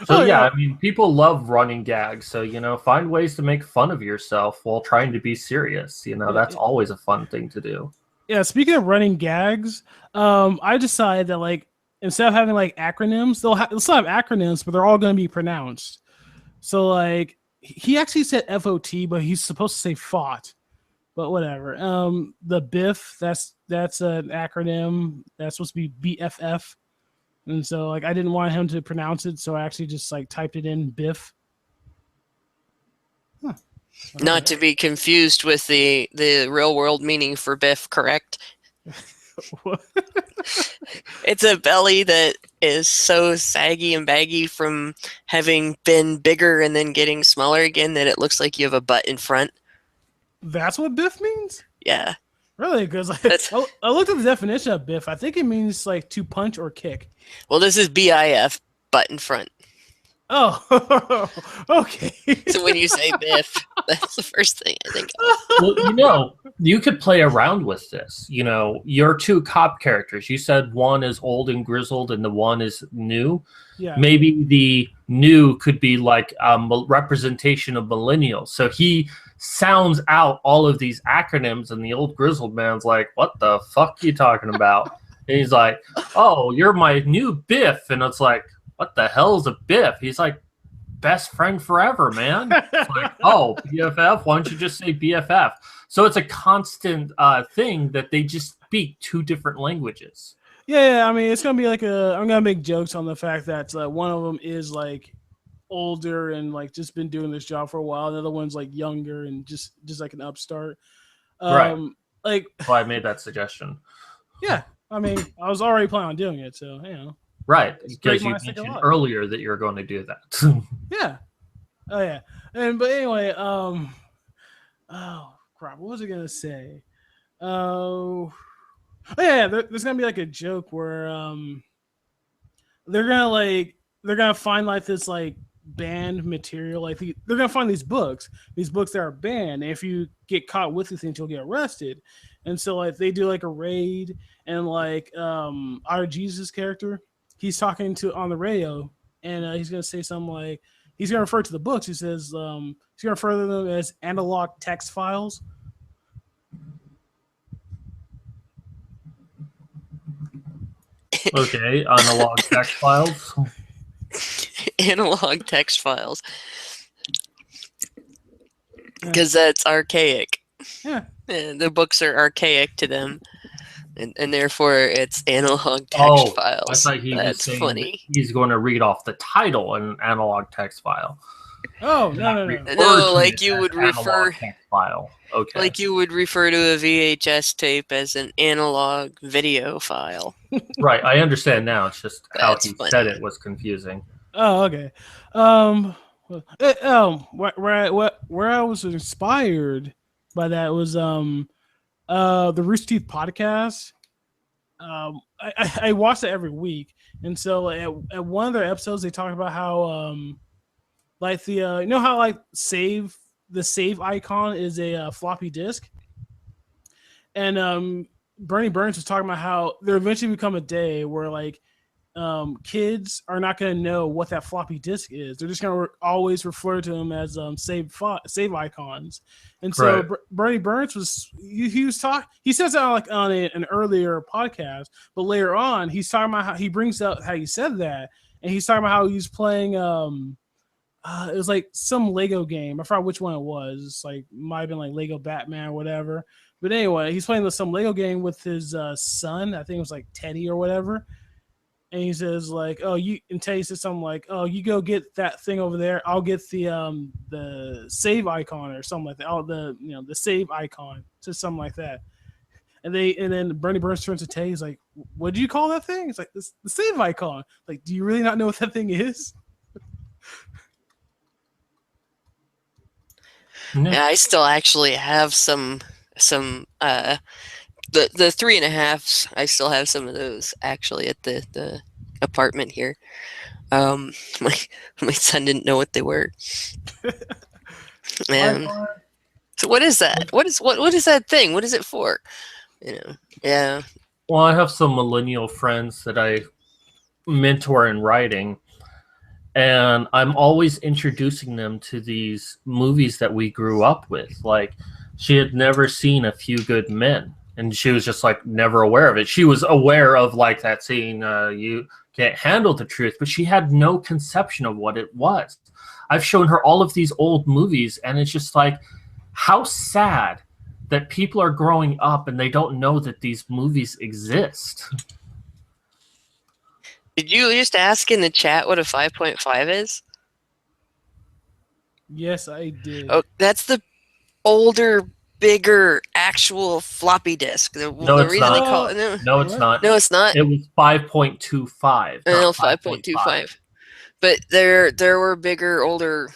So I mean, people love running gags. So, you know, find ways to make fun of yourself while trying to be serious. You know, that's always a fun thing to do. Yeah, speaking of running gags, I decided that like instead of having like acronyms, they'll still have acronyms, but they're all going to be pronounced. So like he actually said FOT, but he's supposed to say FOT, but whatever. The BIF, that's an acronym. That's supposed to be BFF. And so like I didn't want him to pronounce it, so I actually just like typed it in BIF. Huh. Not to be confused with the real world meaning for BIF, correct? It's a belly that is so saggy and baggy from having been bigger and then getting smaller again that it looks like you have a butt in front. That's what BIF means? Yeah. Really? Because I looked at the definition of BIF. I think it means like to punch or kick. Well, this is BIF, butt in front. Oh, okay. So when you say BIF, that's the first thing I think of. Well, you know, you could play around with this. You know, your two cop characters, you said one is old and grizzled and the one is new. Yeah. Maybe the new could be like a representation of millennials. So he sounds out all of these acronyms and the old grizzled man's like, what the fuck are you talking about? And he's like, oh, you're my new Biff. And it's like, what the hell is a Biff? He's like, best friend forever, man. It's like, oh, BFF? Why don't you just say BFF? So it's a constant thing that they just speak two different languages. Yeah, I mean, it's going to be like I'm going to make jokes on the fact that one of them is like older and like just been doing this job for a while. The other one's like younger and just like an upstart. Right. Like, well, I made that suggestion. Yeah. I mean, I was already planning on doing it, so, you know. Right, because you mentioned earlier that you're going to do that. Yeah. Oh yeah, but anyway, oh crap, what was I gonna say? Oh, yeah, there's gonna be like a joke where they're gonna they're gonna find like this like banned material, like they're gonna find these books that are banned, and if you get caught with these things, you'll get arrested. And so like they do like a raid, and like our Jesus character, he's talking to on the radio, and he's gonna say something like he's gonna refer to the books. He says he's gonna refer to them as analog text files. Okay, analog text files. Analog text files. Because that's archaic. Yeah. The books are archaic to them. And therefore it's analog text files. I thought he was saying funny. He's going to read off the title in an analog text file. Oh, no. No, like you would refer text file. Okay. Like you would refer to a VHS tape as an analog video file. Right, I understand now. It's just how That's he funny. said it was confusing. Oh, okay. Where I was inspired by that was the Rooster Teeth podcast. I watch it every week, and so at one of their episodes, they talk about how like the you know how like the save icon is a floppy disk, and Bernie Burns was talking about how there eventually become a day where like kids are not going to know what that floppy disk is. They're just going to always refer to them as save icons. And so Bernie Burns he says that like on an earlier podcast, but later on he's talking about how he brings up how he said that, and he's talking about how he's playing it was like some Lego game. I forgot which one it was. It's like might have been like Lego Batman or whatever. But anyway, he's playing some Lego game with his son. I think it was like Teddy or whatever. And he says like, "Oh, and Teddy says something like, "Oh, you go get that thing over there. I'll get the save icon or something like that. Oh, the save icon." Says something like that. And then Bernie Burns turns to Teddy. He's like, "What did you call that thing?" It's like the save icon. Like, do you really not know what that thing is? Yeah, I still actually have some the 3.5s. I still have some of those actually at the apartment here. My son didn't know what they were. So what is that? What is that thing? What is it for? Yeah. Well, I have some millennial friends that I mentor in writing, and I'm always introducing them to these movies that we grew up with. Like, she had never seen A Few Good Men, and she was just like never aware of it. She was aware of like that scene, you can't handle the truth, but she had no conception of what it was. I've shown her all of these old movies, and it's just like, how sad that people are growing up and they don't know that these movies exist. Did you just ask in the chat what a 5.5 is? Yes, I did. Oh, that's the older, bigger, actual floppy disk. No, it's not. No, it's not. No, it's not. It was 5.25. No, 5.25. But there were bigger, older,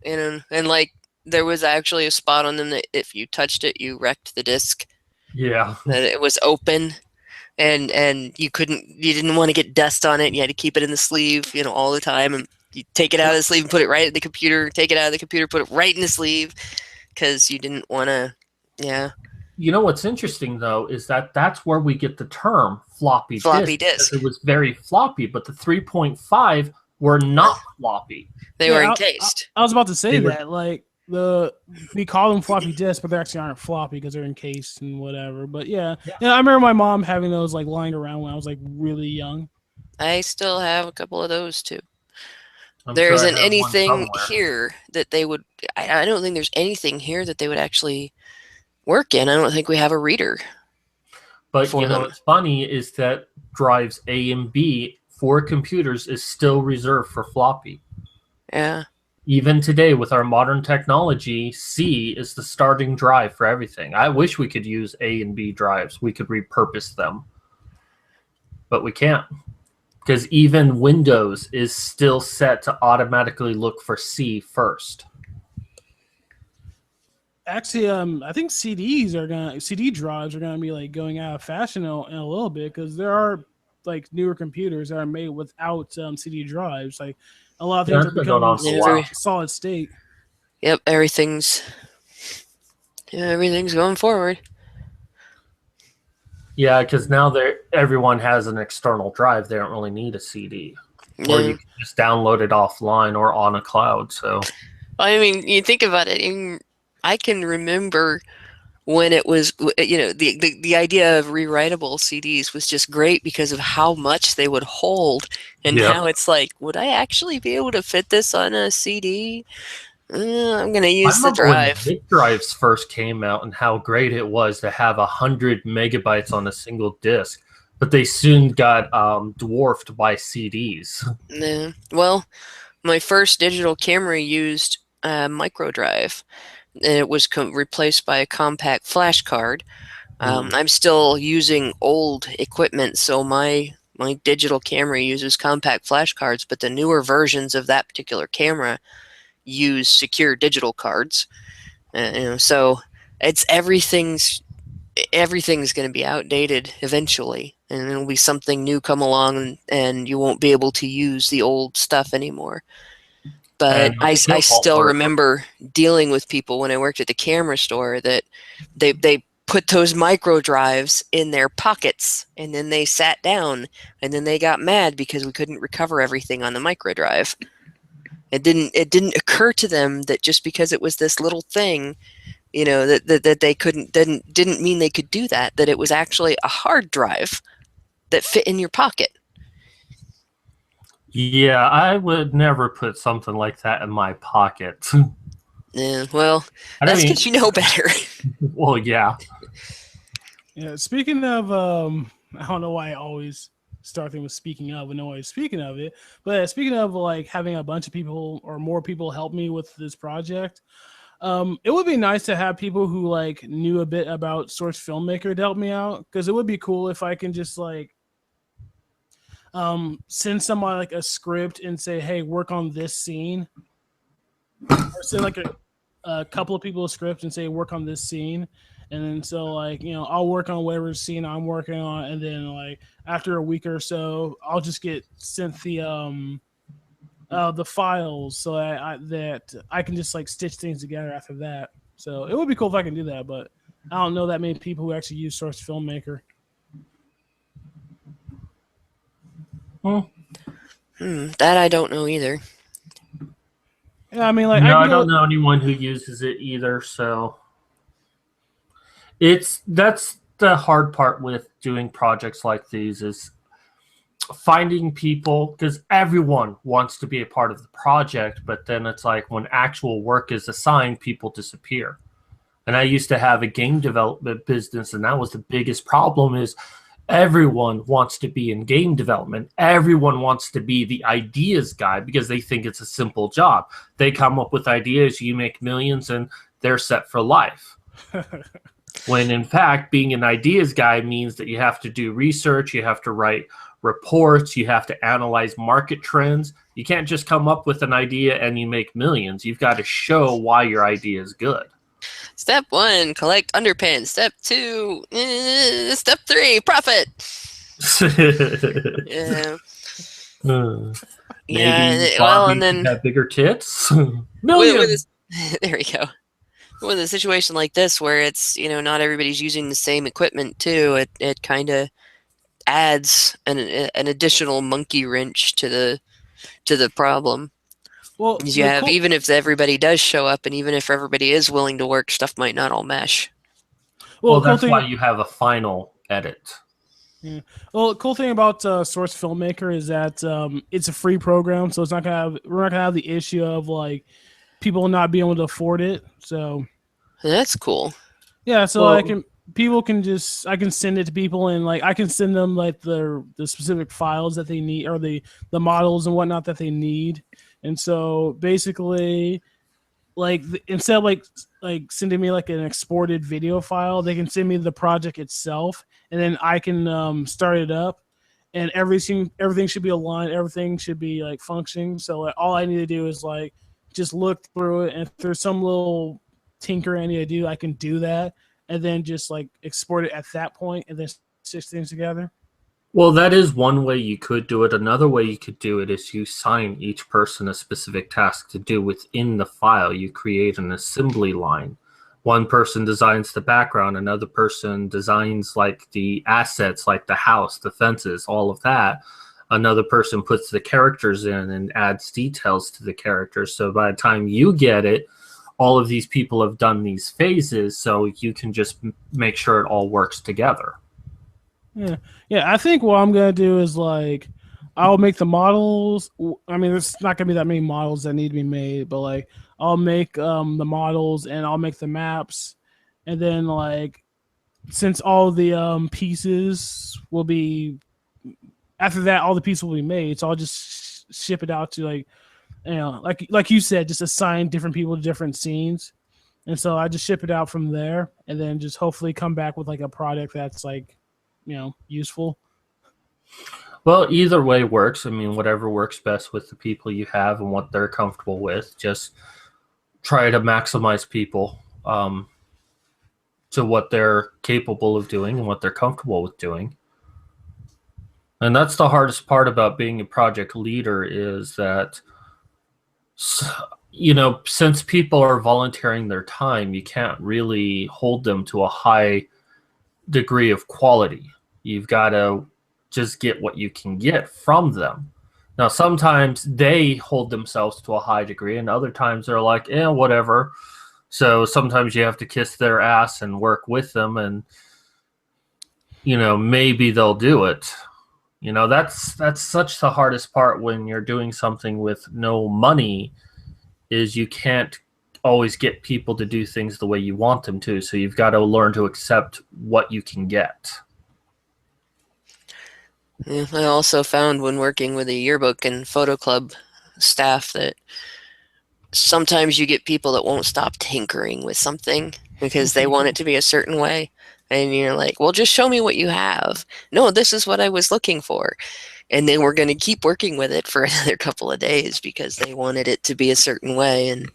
and like there was actually a spot on them that if you touched it, you wrecked the disk. Yeah. That it was open. And you didn't want to get dust on it. You had to keep it in the sleeve, all the time. And you take it out of the sleeve and put it right in the computer. Take it out of the computer, put it right in the sleeve, because you didn't want to. Yeah. You know what's interesting though is that that's where we get the term floppy disk. It was very floppy, but the 3.5 were not floppy. They were encased. I was about to say that like. We call them floppy disks, but they actually aren't floppy because they're encased and whatever. But yeah, I remember my mom having those like lying around when I was like really young. I still have a couple of those too. There isn't anything here that they would. I don't think there's anything here that they would actually work in. I don't think we have a reader. But what's funny is that drives A and B for computers is still reserved for floppy. Yeah. Even today, with our modern technology, C is the starting drive for everything. I wish we could use A and B drives. We could repurpose them. But we can't. because even Windows is still set to automatically look for C first. Actually, I think CD drives are gonna be like going out of fashion in a little bit, because there are like newer computers that are made without CD drives. Like a lot of things That's are been going becoming on for a while. solid state. Yep, everything's going forward. Yeah, because now everyone has an external drive. They don't really need a CD. Or Yeah. you can just download it offline or on a cloud. So I mean, you think about it. I can remember when it was, the idea of rewritable CDs was just great because of how much they would hold, and now it's like, would I actually be able to fit this on a CD? I'm going to use the drive. When zip drives first came out and how great it was to have 100 megabytes on a single disc, but they soon got dwarfed by CDs. Yeah. Well, my first digital camera used a micro drive. It was replaced by a compact flash card. I'm still using old equipment, so my digital camera uses compact flash cards, but the newer versions of that particular camera use secure digital cards. So everything's going to be outdated eventually, and it'll be something new come along, and you won't be able to use the old stuff anymore. But I still remember dealing with people when I worked at the camera store that they put those micro drives in their pockets, and then they sat down, and then they got mad because we couldn't recover everything on the micro drive. It didn't occur to them that just because it was this little thing, that they didn't mean they could do that. That it was actually a hard drive that fit in your pocket. Yeah, I would never put something like that in my pocket. Yeah, well, that's because you know better. Well, yeah. Yeah. Speaking of, I don't know why I always start things with speaking of, and always speaking of it. But speaking of like having a bunch of people or more people help me with this project, it would be nice to have people who like knew a bit about Source Filmmaker to help me out, because it would be cool if I can just like send somebody like a script and say, hey, work on this scene, or send like a couple of people a script and say, work on this scene. And then so like, I'll work on whatever scene I'm working on, and then like after a week or so, I'll just get sent the files so that I can just like stitch things together after that. So it would be cool if I can do that, but I don't know that many people who actually use Source Filmmaker. That I don't know either. Yeah, I mean, like, I don't know anyone who uses it either. So that's the hard part with doing projects like these, is finding people, because everyone wants to be a part of the project, but then it's like when actual work is assigned, people disappear. And I used to have a game development business, and that was the biggest problem, is everyone wants to be in game development. Everyone wants to be the ideas guy because they think it's a simple job. They come up with ideas, you make millions, and they're set for life. When in fact, being an ideas guy means that you have to do research, you have to write reports, you have to analyze market trends. You can't just come up with an idea and you make millions. You've got to show why your idea is good. Step 1, collect underpins. Step 2, step 3, profit. Yeah. Maybe well, and then have bigger tits. Millions. There we go. With a situation like this, where it's not everybody's using the same equipment too, it kind of adds an additional monkey wrench to the problem. Well, you have even if everybody does show up, and even if everybody is willing to work, stuff might not all mesh. Well, that's why you have a final edit. Yeah. Well, the cool thing about Source Filmmaker is that it's a free program, so we're not gonna have the issue of like people not being able to afford it. So that's cool. Yeah, so I can send it to people, and like I can send them like the specific files that they need, or the models and whatnot that they need. And so basically, like instead of like sending me like an exported video file, they can send me the project itself, and then I can start it up. and everything should be aligned. Everything should be like functioning. So like, all I need to do is like just look through it, and if there's some little tinker I need to do, I can do that, and then just like export it at that point, and then stitch things together. Well, that is one way you could do it. Another way you could do it is you assign each person a specific task to do within the file. You create an assembly line. One person designs the background, another person designs like the assets, like the house, the fences, all of that. Another person puts the characters in and adds details to the characters. So by the time you get it, all of these people have done these phases, so you can just make sure it all works together. Yeah. I think what I'm gonna do is like I'll make the models. I mean, there's not gonna be that many models that need to be made, but like I'll make the models and I'll make the maps, and then like since all the pieces will be after that, all the pieces will be made. So I'll just ship it out to like like you said, just assign different people to different scenes, and so I just ship it out from there, and then just hopefully come back with like a product that's like useful. Well, either way works. I mean, whatever works best with the people you have and what they're comfortable with. Just try to maximize people to what they're capable of doing and what they're comfortable with doing. And that's the hardest part about being a project leader is that, since people are volunteering their time, you can't really hold them to a high degree of quality. You've got to just get what you can get from them. Now, sometimes they hold themselves to a high degree, and other times they're like, whatever. So sometimes you have to kiss their ass and work with them, and maybe they'll do it. That's such the hardest part when you're doing something with no money, is you can't always get people to do things the way you want them to. So you've got to learn to accept what you can get. Yeah, I also found when working with a yearbook and photo club staff that sometimes you get people that won't stop tinkering with something because they want it to be a certain way. And you're like, well, just show me what you have. No, this is what I was looking for. And then we're going to keep working with it for another couple of days because they wanted it to be a certain way. And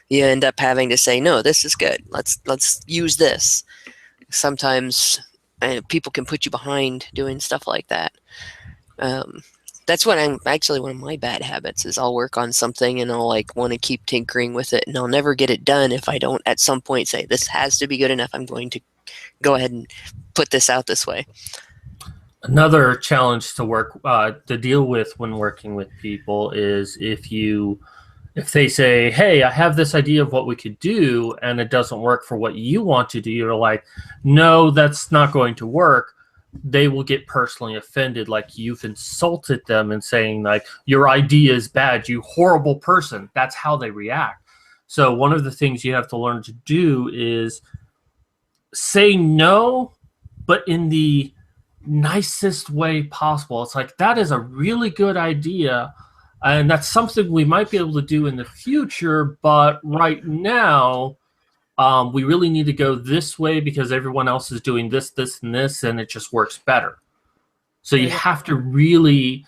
you end up having to say, no, this is good. Let's use this. Sometimes people can put you behind doing stuff like that. That's what I'm actually, one of my bad habits is I'll work on something and I'll like want to keep tinkering with it, and I'll never get it done if I don't at some point say, this has to be good enough. I'm going to go ahead and put this out this way. Another challenge to deal with when working with people is if they say, hey, I have this idea of what we could do, and it doesn't work for what you want to do, you're like, no, that's not going to work. They will get personally offended, like you've insulted them and saying like, your idea is bad, you horrible person. That's how they react. So one of the things you have to learn to do is say no, but in the nicest way possible. It's like, that is a really good idea, and that's something we might be able to do in the future, but right now we really need to go this way because everyone else is doing this, this, and this, and it just works better. So you have to really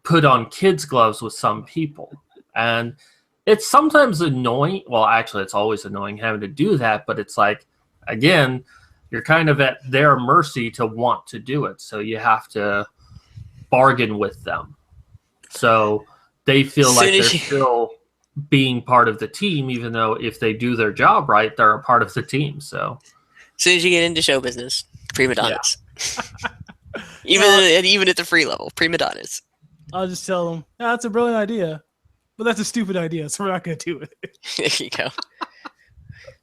put on kids' gloves with some people. And it's sometimes annoying. Well, actually, it's always annoying having to do that, but it's like, again, you're kind of at their mercy to want to do it. So you have to bargain with them. So they feel like they're still being part of the team, even though if they do their job right, they're a part of the team. So as soon as you get into show business, prima donnas. Yeah. even at the free level, prima donnas. I'll just tell them, that's a brilliant idea, but that's a stupid idea, so we're not going to do it. There you go.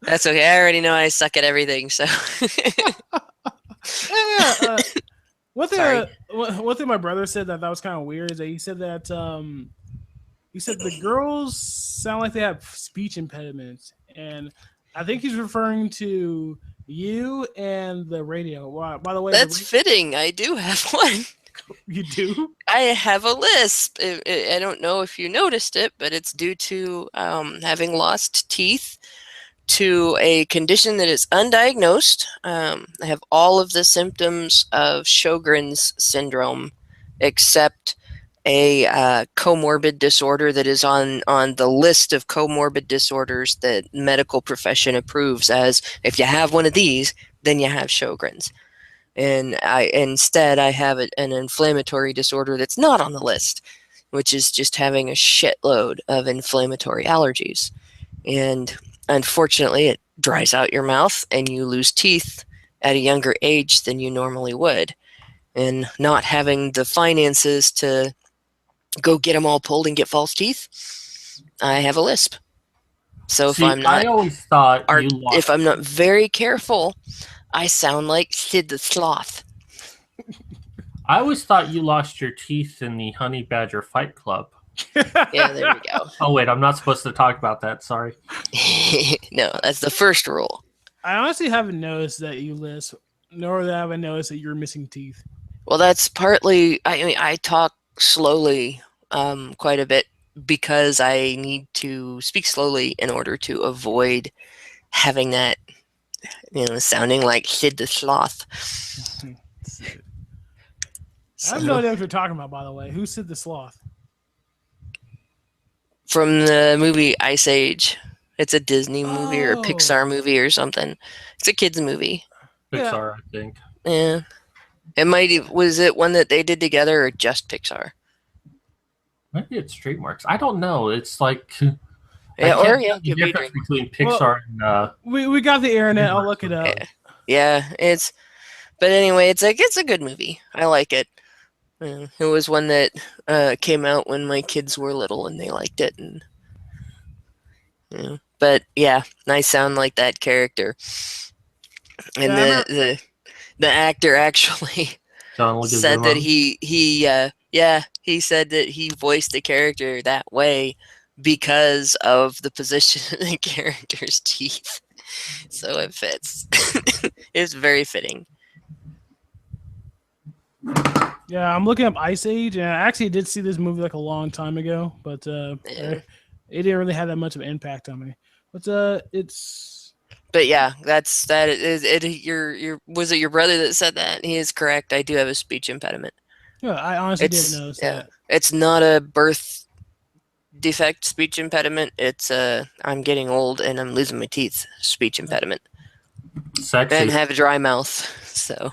That's okay. I already know I suck at everything, so. One thing my brother said that was kind of weird is that he said that the girls sound like they have speech impediments, and I think he's referring to you and the radio. Wow, by the way, that's fitting. I do have one. You do? I have a lisp. I don't know if you noticed it, but it's due to having lost teeth to a condition that is undiagnosed. I have all of the symptoms of Sjogren's syndrome except a comorbid disorder that is on the list of comorbid disorders that medical profession approves as, if you have one of these, then you have Sjogren's. And instead I have an inflammatory disorder that's not on the list, which is just having a shitload of inflammatory allergies. And unfortunately, it dries out your mouth and you lose teeth at a younger age than you normally would. And not having the finances to go get them all pulled and get false teeth, I have a lisp. So See, if I'm not, I always thought you lost. if I'm not very careful, I sound like Sid the Sloth. I always thought you lost your teeth in the Honey Badger Fight Club. Yeah, there we go. Oh wait, I'm not supposed to talk about that. Sorry. No, that's the first rule. I honestly haven't noticed that you lisp, nor have I noticed that you're missing teeth. Well, that's partly, I mean, I talk slowly quite a bit because I need to speak slowly in order to avoid having that, sounding like Sid the Sloth. I have no idea what you're talking about, by the way. Who said the sloth? From the movie Ice Age. It's a Disney movie or a Oh. Pixar movie or something. It's a kid's movie. Pixar, I think. Yeah. Was it one that they did together or just Pixar? Maybe it's Trademarks. I don't know. It's like Yeah, or yeah, the could be difference between Pixar and We got the internet. I'll look it up. Yeah, but anyway, it's a good movie. I like it. It was one that came out when my kids were little and they liked it, and but yeah, I sound like that character. And Yeah, the actor actually John said that Leguizamo. he said that he voiced the character that way because of the position of the character's teeth. So it fits. It's very fitting. Yeah, I'm looking up Ice Age, and I actually did see this movie like a long time ago, but it didn't really have that much of an impact on me. But it's. But yeah, that is it. Was it your brother that said that? He is correct. I do have a speech impediment. Yeah, I honestly didn't notice that. It's not a birth defect speech impediment. It's I'm getting old and I'm losing my teeth speech impediment. Sexy. And have a dry mouth, so.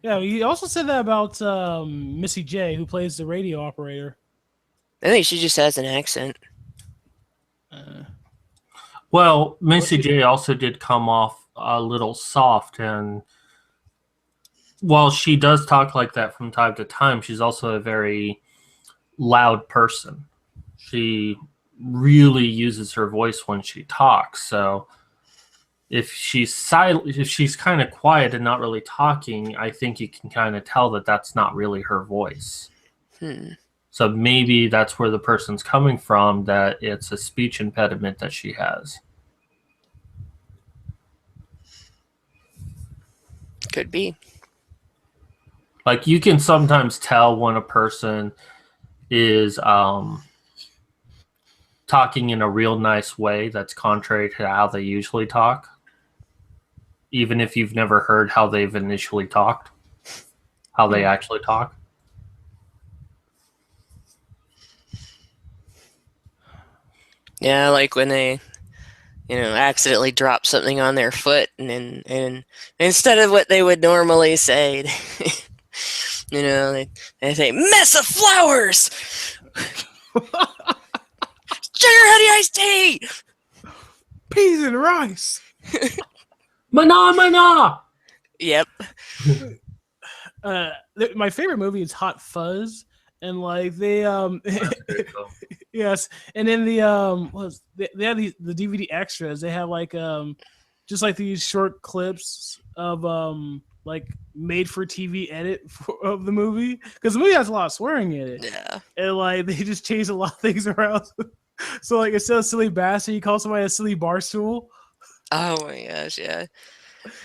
Yeah, he also said that about Missy J, who plays the radio operator. I think she just has an accent. Well, Missy J also did come off a little soft, and while she does talk like that from time to time, she's also a very loud person. She really uses her voice when she talks, so if she's silent, if she's kind of quiet and not really talking, I think you can kind of tell that that's not really her voice. So maybe that's where the person's coming from, that it's a speech impediment that she has. Could be. Like, you can sometimes tell when a person is talking in a real nice way that's contrary to how they usually talk, even if you've never heard how they've initially talked, how they actually talk. Yeah, like when they, accidentally drop something on their foot, and instead of what they would normally say, they say "mess of flowers." Sugar honey iced tea. Peas and rice. Mana! Yep. My favorite movie is Hot Fuzz, and like they yes, and then they have the DVD extras. They have like just like these short clips of like made for TV edit of the movie, because the movie has a lot of swearing in it. Yeah. And like they just change a lot of things around. So like instead of silly bastard, you call somebody a silly barstool. Oh my gosh, yeah.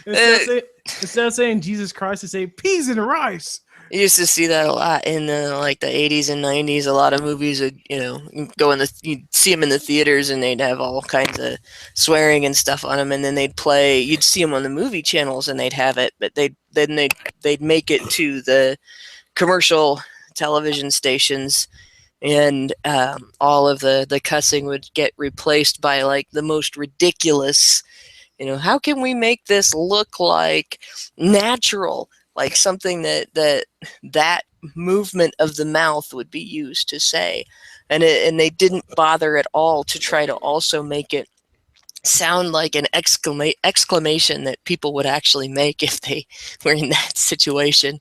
Instead of saying Jesus Christ, they say peas and rice. You used to see that a lot in the like the 80s and 90s. A lot of movies would, go in you'd see them in the theaters, and they'd have all kinds of swearing and stuff on them, and then they'd play. You'd see them on the movie channels, and they'd have it, but they'd make it to the commercial television stations, and all of the cussing would get replaced by like the most ridiculous. How can we make this look like natural? Like something that movement of the mouth would be used to say, and they didn't bother at all to try to also make it sound like an exclamation that people would actually make if they were in that situation.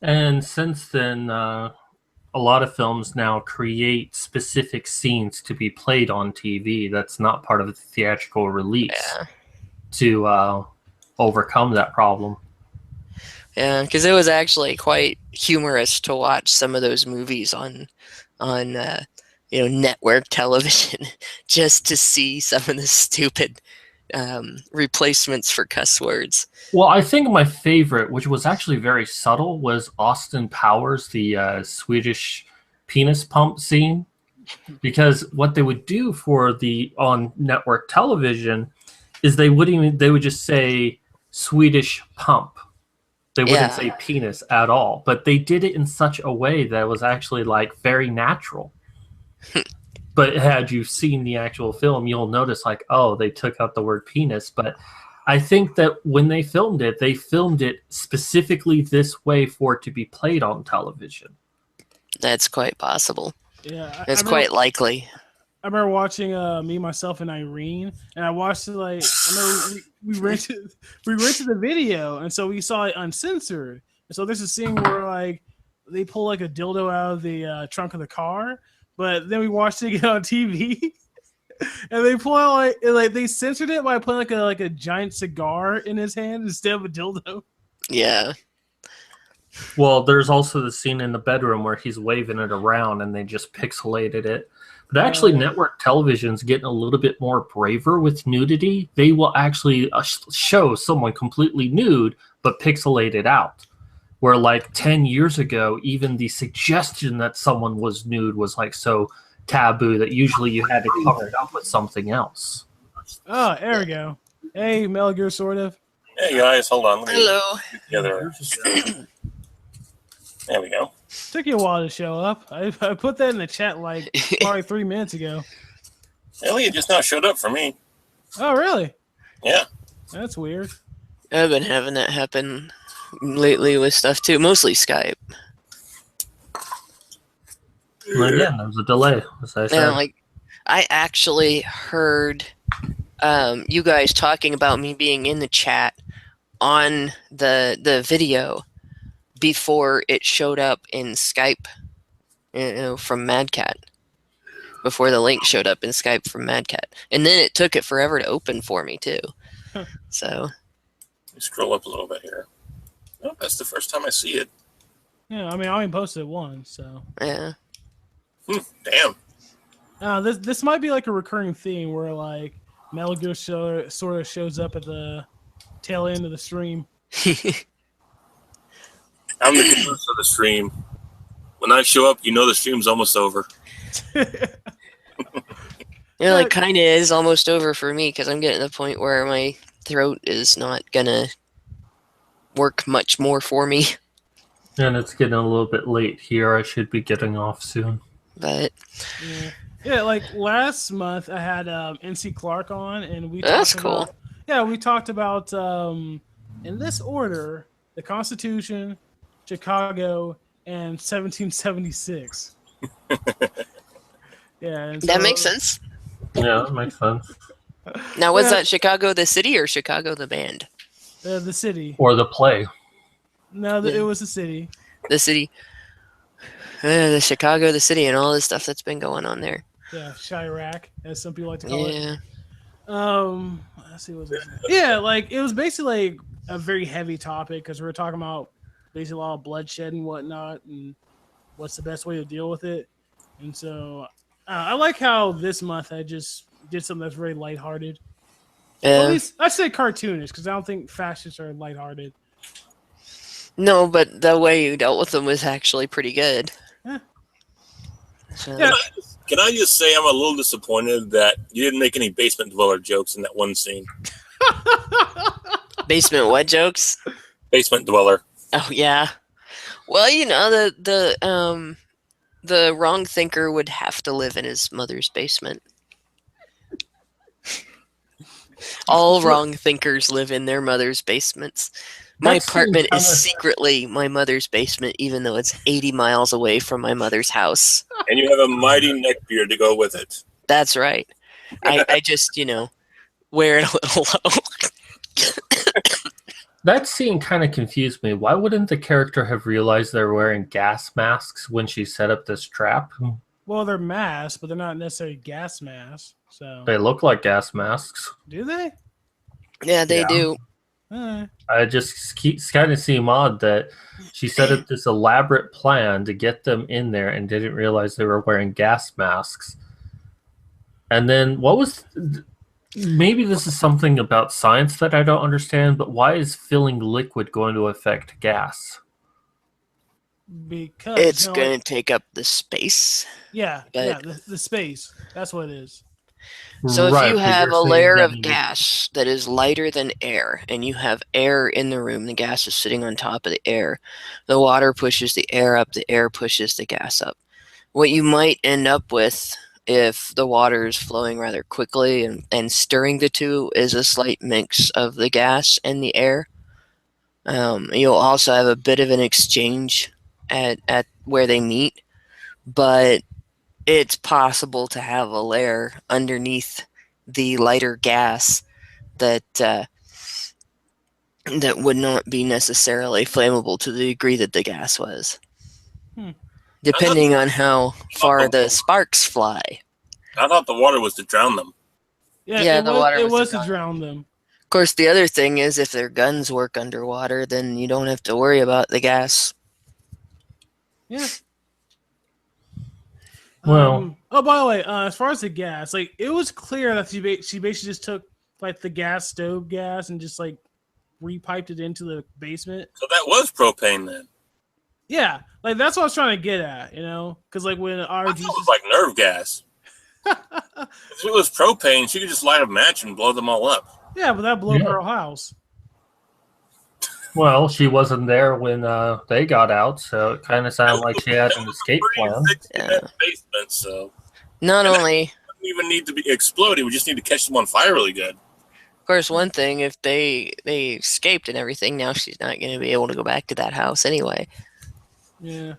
And since then, a lot of films now create specific scenes to be played on TV that's not part of the theatrical release to overcome that problem. Yeah, because it was actually quite humorous to watch some of those movies on network television, just to see some of the stupid replacements for cuss words. Well, I think my favorite, which was actually very subtle, was Austin Powers, the Swedish penis pump scene. Because what they would do on network television is they would just say Swedish pump. They wouldn't say penis at all, but they did it in such a way that was actually like very natural. But had you seen the actual film, you'll notice like, oh, they took out the word penis. But I think that when they filmed it specifically this way for it to be played on television. That's quite possible. Yeah, it's quite likely. I remember watching Me, Myself, and Irene, and I watched it like I remember we rented the video, and so we saw it uncensored. And so there's a scene where like they pull like a dildo out of the trunk of the car, but then we watched it again on TV, and they pull out like they censored it by putting like a giant cigar in his hand instead of a dildo. Yeah. Well, there's also the scene in the bedroom where he's waving it around, and they just pixelated it. But actually, network television's getting a little bit more braver with nudity. They will actually show someone completely nude, but pixelate it out. Where like 10 years ago, even the suggestion that someone was nude was like so taboo that usually you had to cover it up with something else. Oh, there we go. Hey, Metal Gear, sort of. Hey guys, hold on. Hello. There we go. Took you a while to show up. I put that in the chat like probably 3 minutes ago. Really, it just now showed up for me. Oh, really? Yeah. That's weird. I've been having that happen lately with stuff too, mostly Skype. Well, again, there was a delay, as I said. Yeah, like I actually heard you guys talking about me being in the chat on the video before it showed up in Skype, from Mad Cat. Before the link showed up in Skype from Mad Cat, and then it took it forever to open for me too. So, scroll up a little bit here. Oh, that's the first time I see it. Yeah, I mean, I only posted it once, so yeah. Damn. This might be like a recurring theme where like Metal Gear sort of shows up at the tail end of the stream. I'm the ghost of the stream. When I show up, you know the stream's almost over. Yeah, like kind of is almost over for me because I'm getting to the point where my throat is not gonna work much more for me. And it's getting a little bit late here. I should be getting off soon. But yeah, like last month I had NC Clark on, and we that's talked cool. about, yeah, we talked about in this order: the Constitution, Chicago, and 1776. Yeah, that makes sense. Yeah, that makes sense. Now, was that Chicago the city or Chicago the band? The city. Or the play. No, it was the city. The city. The Chicago, the city, and all this stuff that's been going on there. Yeah, Chirac, as some people like to call it. Yeah. Let's see what's yeah, like it was basically like a very heavy topic because we were talking about basically a lot of bloodshed and whatnot, and what's the best way to deal with it. And so I like how this month I just did something that's very lighthearted. Well, at least I say cartoonish because I don't think fascists are lighthearted. No, but the way you dealt with them was actually pretty good. Yeah. So, Yeah. Can I just say I'm a little disappointed that you didn't make any basement dweller jokes in that one scene? basement what jokes? Basement dweller. Oh yeah. Well, you know, the wrong thinker would have to live in his mother's basement. All wrong thinkers live in their mother's basements. My That seems apartment is kinda- secretly my mother's basement, even though it's 80 miles away from my mother's house. And you have a mighty neckbeard to go with it. That's right. I just, you know, wear it a little low. That scene kind of confused me. Why wouldn't the character have realized they're wearing gas masks when she set up this trap? Well, they're masks, but they're not necessarily gas masks. So They look like gas masks. do they? Yeah, they Yeah. do. I just kind of seem odd that she set up this elaborate plan to get them in there and didn't realize they were wearing gas masks. And then maybe this is something about science that I don't understand, but why is filling liquid going to affect gas? Because It's you know, going to take up the space. yeah, but- yeah, the space. That's what it is. So Right, if you but have you're a saying layer that of you- gas that is lighter than air, and you have air in the room, the gas is sitting on top of the air. The water pushes the air up, the air pushes the gas up. What you might end up with, if the water is flowing rather quickly and stirring the two, is a slight mix of the gas and the air. You'll also have a bit of an exchange at where they meet, but it's possible to have a layer underneath the lighter gas that that would not be necessarily flammable to the degree that the gas was. Depending on how far the sparks fly. I thought the water was to drown them. Yeah, it the was, water it was was the to drown them. Of course, the other thing is if their guns work underwater, then you don't have to worry about the gas. Yeah. Well- oh, by the way, as far as the gas, like it was clear that she basically just took like the gas stove gas and just like repiped it into the basement. So that was propane then. Yeah, like that's what I was trying to get at, you know, because like when I RG, thought it was like nerve gas. If it was propane, she could just light a match and blow them all up. yeah, but that blew up Yeah. her house. Well, she wasn't there when they got out, so it kind of sounded like she had an escape plan. In that basement, so Not only, it doesn't even need to be exploding. We just need to catch them on fire really good. of course, one thing, if they escaped and everything, now she's not going to be able to go back to that house anyway. Yeah.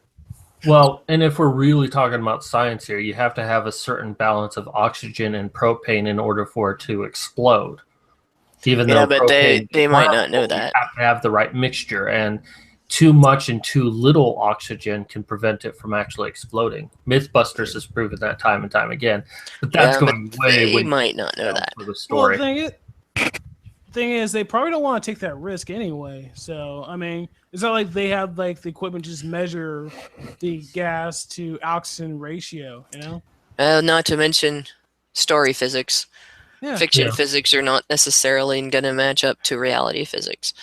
Well, and if we're really talking about science here, you have to have a certain balance of oxygen and propane in order for it to explode. Even Yeah, though but they propane is might not know flammable, that. You have to have the right mixture, and too much and too little oxygen can prevent it from actually exploding. Mythbusters has proven that time and time again. But that's Yeah, going way, They way might not know that. for the Well, story. the thing is, they probably don't want to take that risk anyway. So, I mean, it's not like they have like the equipment to just measure the gas to oxygen ratio, you know? Not to mention story physics. Yeah. Fiction Yeah. physics are not necessarily going to match up to reality physics.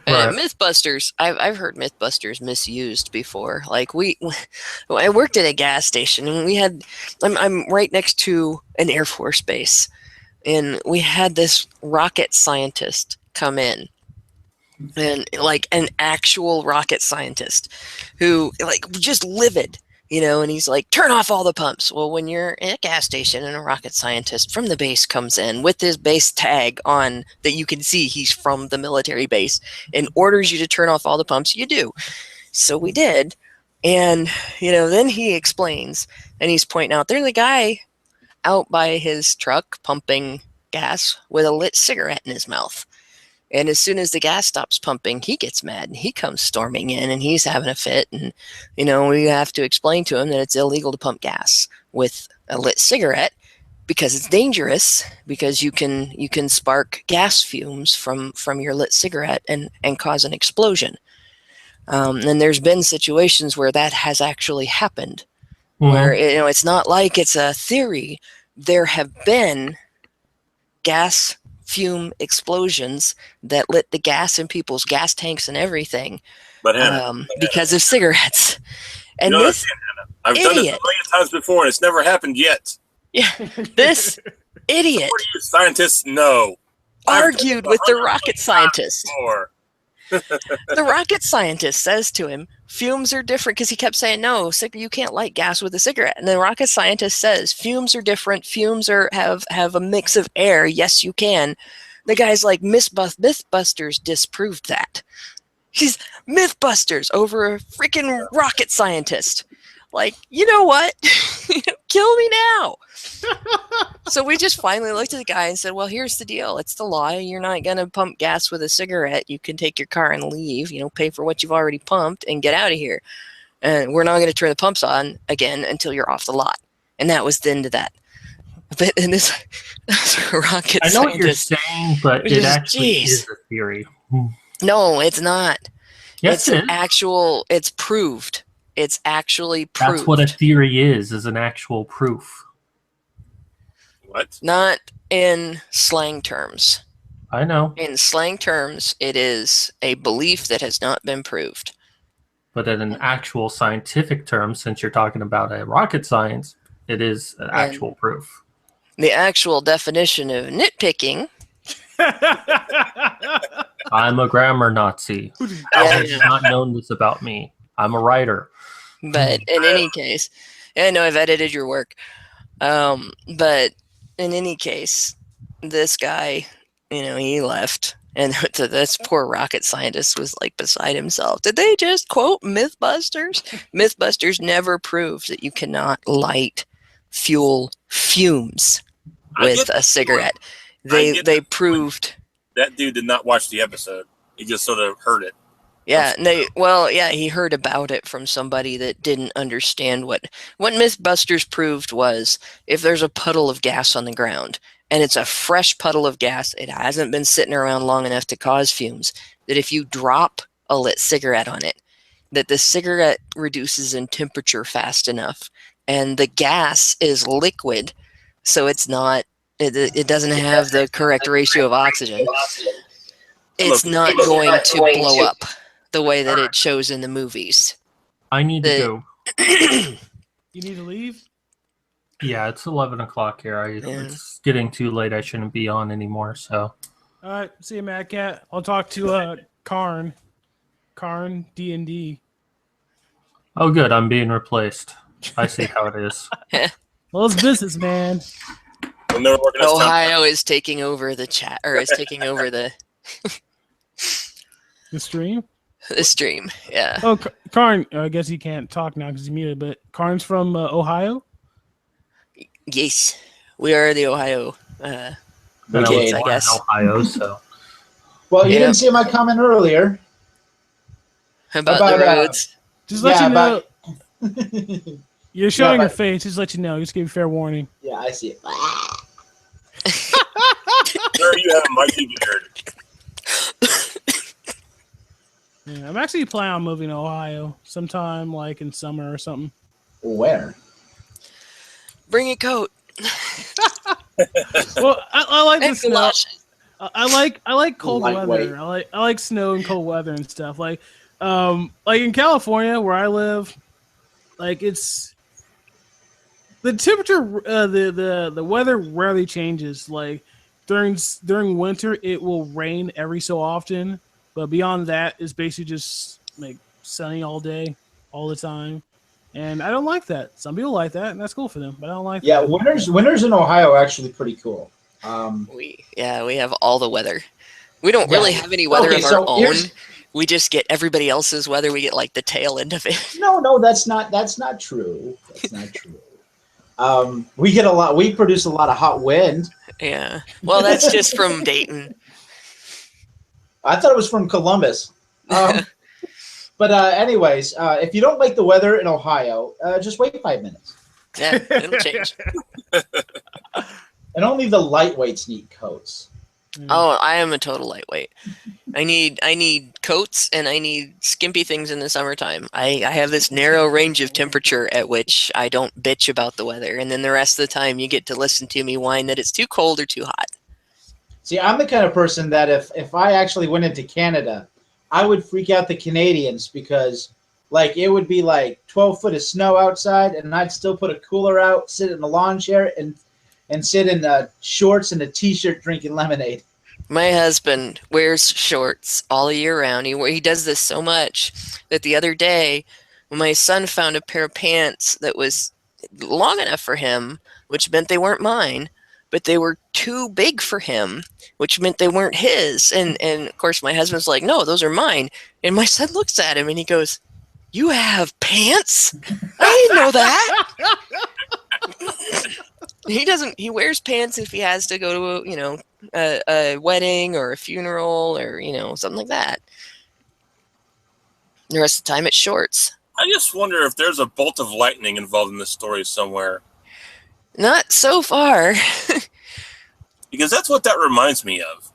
Right. Mythbusters, I've heard Mythbusters misused before. Like I worked at a gas station, and I'm right next to an Air Force base, and we had this rocket scientist come in, and like an actual rocket scientist who like just livid. You know, and he's like, turn off all the pumps. Well, when you're in a gas station and a rocket scientist from the base comes in with his base tag on that you can see he's from the military base and orders you to turn off all the pumps, you do. So we did. And, you know, then he explains and he's pointing out there's a guy out by his truck pumping gas with a lit cigarette in his mouth. And as soon as the gas stops pumping, he gets mad and he comes storming in and he's having a fit. And, you know, we have to explain to him that it's illegal to pump gas with a lit cigarette because it's dangerous, because you can spark gas fumes from your lit cigarette and cause an explosion. And there's been situations where that has actually happened, where, you know, it's not like it's a theory. There have been gas fume explosions that lit the gas in people's gas tanks and everything But Hannah, because of cigarettes. And you this understand, Hannah, I've done this a idiot, million times before, and it's never happened yet. yeah, this idiot What do you scientists know? argued with the rocket scientist. Before. The rocket scientist says to him, fumes are different, because he kept saying, no, you can't light gas with a cigarette. And the rocket scientist says, fumes are different. Fumes have a mix of air. Yes, you can. The guy's like, Mythbusters disproved that. He's Mythbusters over a freaking rocket scientist. Like, you know what? Kill me now. So we just finally looked at the guy and said, well, here's the deal. It's the law. You're not going to pump gas with a cigarette. You can take your car and leave, pay for what you've already pumped and get out of here. And we're not going to turn the pumps on again until you're off the lot. And that was the end of that. But in this rocket I know scientist, what you're saying, but it actually is a theory. No, it's not. Yes, it's proved. It's actually proved. That's what a theory is an actual proof. What? Not in slang terms. I know. In slang terms, it is a belief that has not been proved. But in an actual scientific term, since you're talking about a rocket science, it is an actual proof. The actual definition of nitpicking. I'm a grammar Nazi. Alex has not known this about me. I'm a writer. But in any case, I know I've edited your work. But in any case, this guy, he left. And this poor rocket scientist was like beside himself. Did they just quote Mythbusters? Mythbusters never proved that you cannot light fuel fumes with a cigarette. They proved that dude did not watch the episode. He just sort of heard it. Yeah, he heard about it from somebody that didn't understand what Mythbusters proved was if there's a puddle of gas on the ground and it's a fresh puddle of gas, it hasn't been sitting around long enough to cause fumes, that if you drop a lit cigarette on it, that the cigarette reduces in temperature fast enough, and the gas is liquid, so it doesn't have the correct ratio of oxygen. It's not going to blow up the way that it shows in the movies. I need to go. You need to leave? Yeah, it's 11 o'clock here. It's getting too late. I shouldn't be on anymore. So. All right. See you, Mad Cat. I'll talk to Karn. Karn, D&D. Oh, good. I'm being replaced. I see how it is. Well, it's business, man. Ohio is taking over the chat, or is taking over the stream. The stream, yeah. Oh, Karn. I guess he can't talk now because he's muted. But Karn's from Ohio. Yes, we are the Ohio. Kids, I guess. Ohio, so. Well, you didn't see my comment earlier about the roads. Just let you know. You're showing your face. Just let you know. Just give you fair warning. Yeah, I see it. There you have Mikey Beard. Yeah, I'm actually planning on moving to Ohio sometime, like in summer or something. Where? Bring a coat. Well, I like the snow. I like cold weather. I like snow and cold weather and stuff. Like in California where I live, like it's the temperature. The weather rarely changes. Like during winter, it will rain every so often. But beyond that, it's basically just like sunny all day, all the time. And I don't like that. Some people like that, and that's cool for them. But I don't like that. Yeah, winters in Ohio are actually pretty cool. We have all the weather. We don't really have any weather of our own. We just get everybody else's weather. We get like the tail end of it. No, that's not true. That's not true. We get a lot. We produce a lot of hot wind. Yeah. Well, that's just from Dayton. I thought it was from Columbus. But anyways, if you don't like the weather in Ohio, just wait 5 minutes. Yeah, it'll change. And only the lightweights need coats. Oh, I am a total lightweight. I need coats and I need skimpy things in the summertime. I have this narrow range of temperature at which I don't bitch about the weather, and then the rest of the time you get to listen to me whine that it's too cold or too hot. See, I'm the kind of person that if I actually went into Canada, I would freak out the Canadians because, like, it would be like 12 foot of snow outside, and I'd still put a cooler out, sit in a lawn chair, and sit in shorts and a t-shirt drinking lemonade. My husband wears shorts all year round. He does this so much that the other day, when my son found a pair of pants that was long enough for him, which meant they weren't mine, but they were too big for him, which meant they weren't his. And of course, my husband's like, no, those are mine. And my son looks at him and he goes, you have pants? I didn't know that. He wears pants if he has to go to a wedding or a funeral or, something like that. The rest of the time it's shorts. I just wonder if there's a bolt of lightning involved in this story somewhere. Not so far. Because that's what that reminds me of.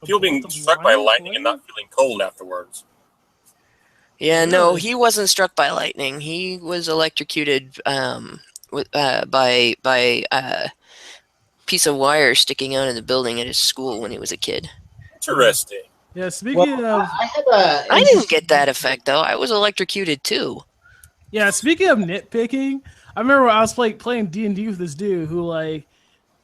People being struck by lightning and not feeling cold afterwards. Yeah, no, he wasn't struck by lightning. He was electrocuted by a piece of wire sticking out of the building at his school when he was a kid. Interesting. Yeah, speaking of... I didn't get that effect, though. I was electrocuted, too. Yeah, speaking of nitpicking, I remember I was playing D&D with this dude who, like,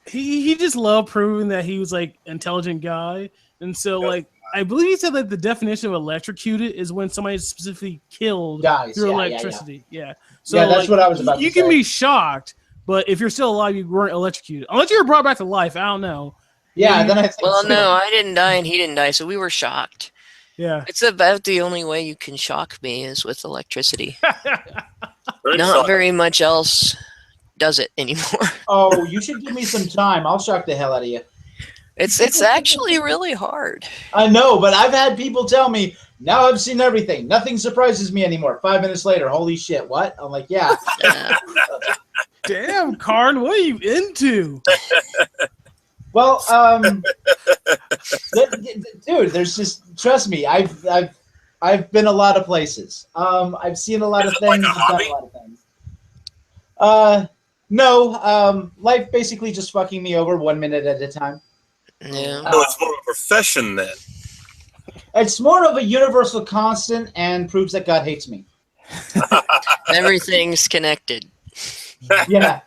he just loved proving that he was, like, intelligent guy. And so, like, I believe he said that the definition of electrocuted is when somebody specifically killed through electricity. Yeah. So, yeah, that's like, what I was about to say. You can be shocked, but if you're still alive, you weren't electrocuted. Unless you were brought back to life. I don't know. Yeah, then I think no, I didn't die and he didn't die, so we were shocked. Yeah. It's about the only way you can shock me is with electricity. Very Not solid. very much else does it anymore. Oh, you should give me some time. I'll shock the hell out of you. It's actually really hard. I know, but I've had people tell me, now I've seen everything. Nothing surprises me anymore. 5 minutes later, holy shit, what? I'm like, yeah. Damn, Karn, what are you into? Well, dude, there's just, trust me, I've been a lot of places. I've seen a lot of things. Like a I've done a lot of things. No, life basically just fucking me over 1 minute at a time. Yeah. No, it's more of a profession then. It's more of a universal constant and proves that God hates me. Everything's connected. Yeah.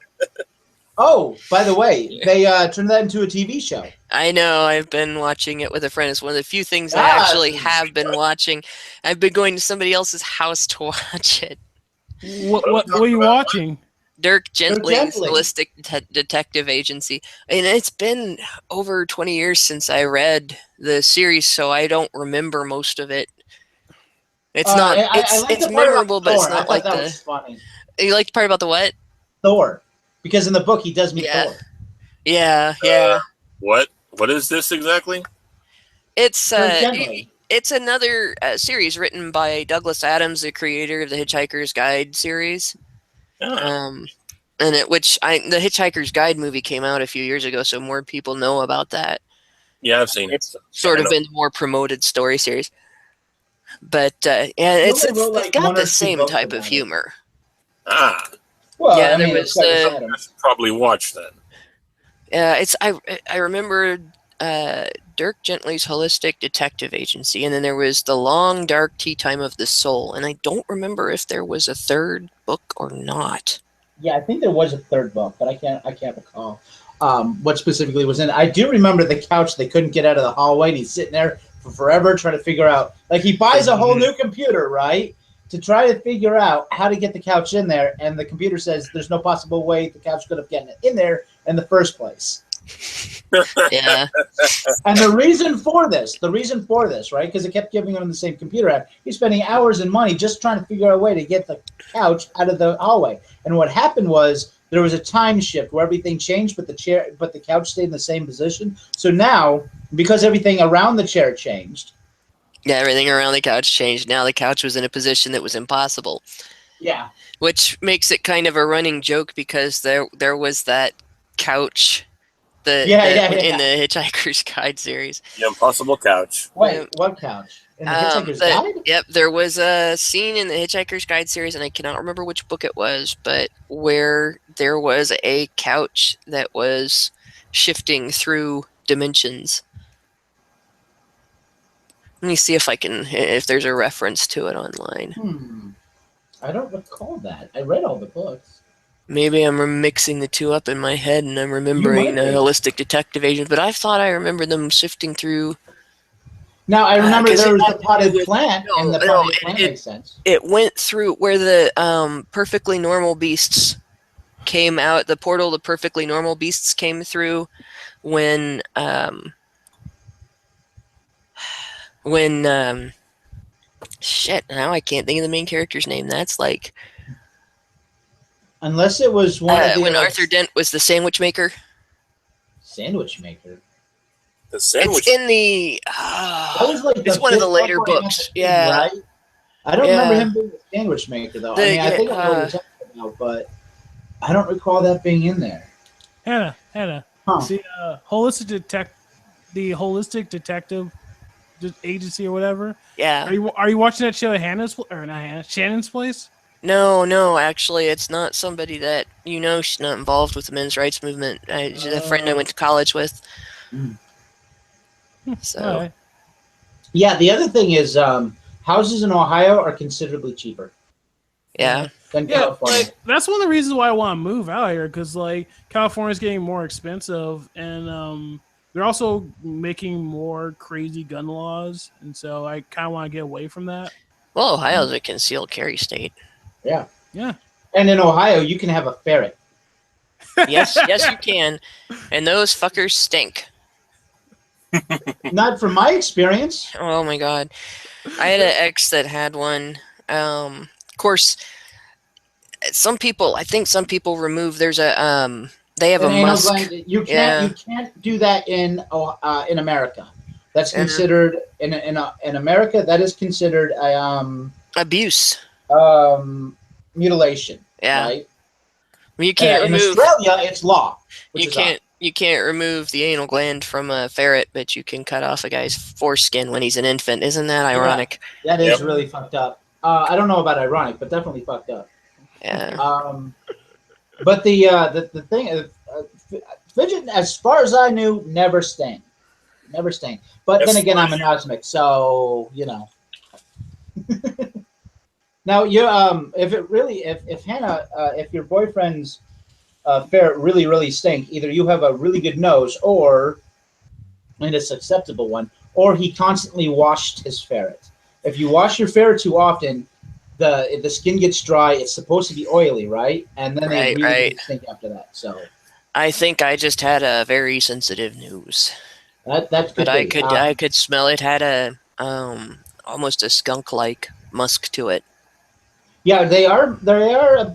Oh, by the way, they turned that into a TV show. I know. I've been watching it with a friend. It's one of the few things I actually have been watching. I've been going to somebody else's house to watch it. What are you watching? Dirk Gently's Holistic Detective Agency. And it's been over 20 years since I read the series, so I don't remember most of it. It's not. It's memorable, but it's not like that was funny. You like the part about the what? Thor, because in the book he does meet Thor. Yeah. What is this exactly? It's it's another series written by Douglas Adams, the creator of the Hitchhiker's Guide series. The Hitchhiker's Guide movie came out a few years ago, so more people know about that. Yeah, I've seen it. It's sort of been the more promoted story series. But it's got the same type of humor. Well, yeah, I was I should probably watch then. I remember Dirk Gently's Holistic Detective Agency, and then there was The Long Dark Tea Time of the Soul, and I don't remember if there was a third book or not. Yeah, I think there was a third book, but I can't recall what specifically was in it. I do remember the couch they couldn't get out of the hallway, and he's sitting there for forever trying to figure out, like, he buys a whole new computer, right, to try to figure out how to get the couch in there, and the computer says there's no possible way the couch could have gotten it in there in the first place. Yeah. And the reason for this, right, because it kept giving him the same computer app, he's spending hours and money just trying to figure out a way to get the couch out of the hallway. And what happened was there was a time shift where everything changed, but the couch stayed in the same position. So now, because everything around the chair changed, yeah, everything around the couch changed. Now the couch was in a position that was impossible. Yeah. Which makes it kind of a running joke because there was that couch in the Hitchhiker's Guide series. The Impossible Couch. Wait, what couch? In the Hitchhiker's Guide? Yep, there was a scene in the Hitchhiker's Guide series, and I cannot remember which book it was, but where there was a couch that was shifting through dimensions. Let me see if there's a reference to it online. I don't recall that. I read all the books. Maybe I'm mixing the two up in my head and I'm remembering the Holistic Detective Agent, but I thought I remember them shifting through. Now, I remember there was the potted plant, and the potted plant makes sense. It went through where the perfectly normal beasts came out. The portal, the perfectly normal beasts came through when shit, now I can't think of the main character's name. That's like... Unless it was one of the... when Arthur Dent was the sandwich maker. Sandwich maker? The sandwich... It's in the... it's one of the later books. Yeah. Right? I don't remember him being the sandwich maker, though. I think I know what you're talking about, but I don't recall that being in there. Hannah. See, the Holistic Detective Agency or whatever. Yeah. Are you watching that show at Shannon's Place? No, actually, it's not somebody that she's not involved with the men's rights movement. She's a friend I went to college with. So, right. Yeah, the other thing is houses in Ohio are considerably cheaper. Yeah. Than California. That's one of the reasons why I want to move out here, because California's getting more expensive, and they're also making more crazy gun laws, and so I kind of want to get away from that. Well, Ohio's a concealed carry state. Yeah. Yeah. And in Ohio, you can have a ferret. Yes, you can. And those fuckers stink. Not from my experience. Oh my god. I had an ex that had one. Of course, I think some people remove, there's a, they have a musk. You can't do that in America. That's considered, in America, that is considered abuse. Mutilation. Yeah. Right? You can't in remove, Australia, it's law. You can't remove the anal gland from a ferret, but you can cut off a guy's foreskin when he's an infant. Isn't that ironic? Yeah, that is really fucked up. I don't know about ironic, but definitely fucked up. Yeah. But the thing, fidget, as far as I knew, never stained. But then again, I'm an anosmic, so Now, if Hannah, if your boyfriend's ferret really stink, either you have a really good nose, and it's acceptable one, or he constantly washed his ferret. If you wash your ferret too often, the skin gets dry. It's supposed to be oily, right? And then they really stink after that. So I think I just had a very sensitive nose. That's good. But I could smell it. Had a almost a skunk-like musk to it. Yeah, they are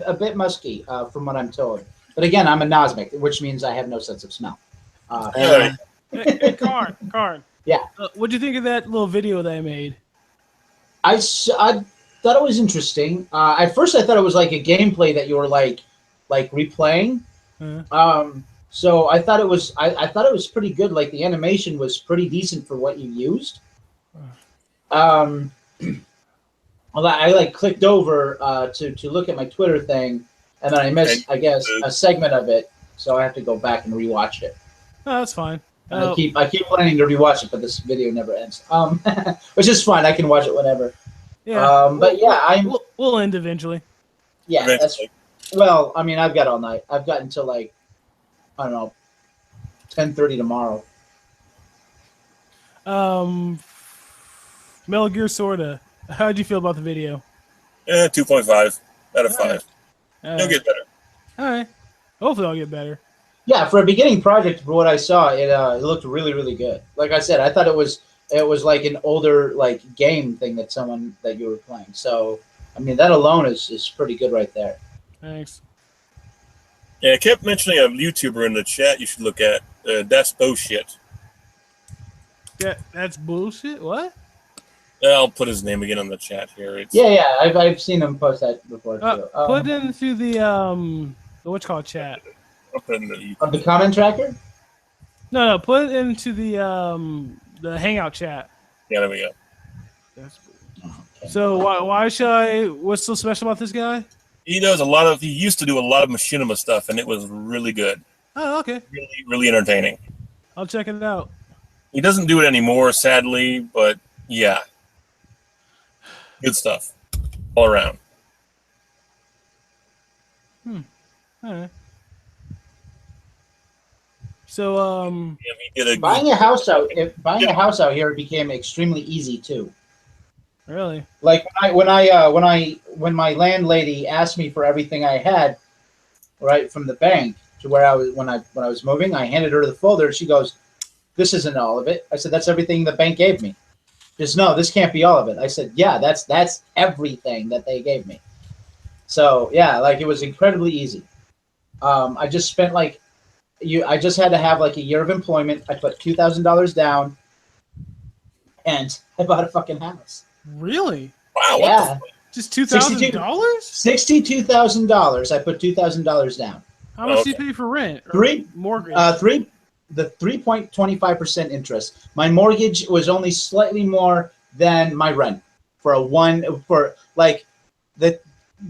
a bit musky, from what I'm told. But again, I'm a anosmic, which means I have no sense of smell. Hey, Karn. Yeah. What'd you think of that little video that I made? I thought it was interesting. At first, I thought it was like a gameplay that you were like replaying. So I thought it was I thought it was pretty good. Like the animation was pretty decent for what you used. I clicked over to look at my Twitter thing, and then I missed, I guess, a segment of it. So I have to go back and rewatch it. Oh, that's fine. I keep planning to rewatch it, but this video never ends. Which is fine. I can watch it whenever. Yeah. But yeah, we'll end eventually. Yeah. Well, I mean, I've got all night. I've got until I don't know, 10:30 tomorrow. Metal Gear Sorta. How'd you feel about the video? 2.5 out of 5. You'll get better. All right. Hopefully I'll get better. Yeah, for a beginning project, for what I saw, it looked really, really good. Like I said, I thought it was like an older game thing that you were playing. So, I mean, that alone is pretty good right there. Thanks. Yeah, I kept mentioning a YouTuber in the chat you should look at. That's bullshit. Yeah, that's bullshit? What? I'll put his name again on the chat here. Yeah, I've seen him post that before too. Put it into the what's called chat. I'll put it in the comment tracker. No, put it into the Hangout chat. Yeah, there we go. Okay. So why should I? What's so special about this guy? He used to do a lot of machinima stuff, and it was really good. Oh, okay. Really, really entertaining. I'll check it out. He doesn't do it anymore, sadly, but yeah. Good stuff. All around. All right. So, Yeah, he did Buying a house out here became extremely easy too. really? Like when my landlady asked me for everything I had, right from the bank to where I was when I was moving, I handed her the folder. She goes, "This isn't all of it." I said, "That's everything the bank gave me." She goes, "No, this can't be all of it." I said, "Yeah, that's everything that they gave me." So yeah, like it was incredibly easy. I just spent I just had to have like a year of employment. I put $2,000 down, and I bought a fucking house. Really? Wow. Yeah, Just $2,000? $62,000. I put $2,000 down. How much do you pay for rent? Or Three mortgage? The 3.25% interest. My mortgage was only slightly more than my rent for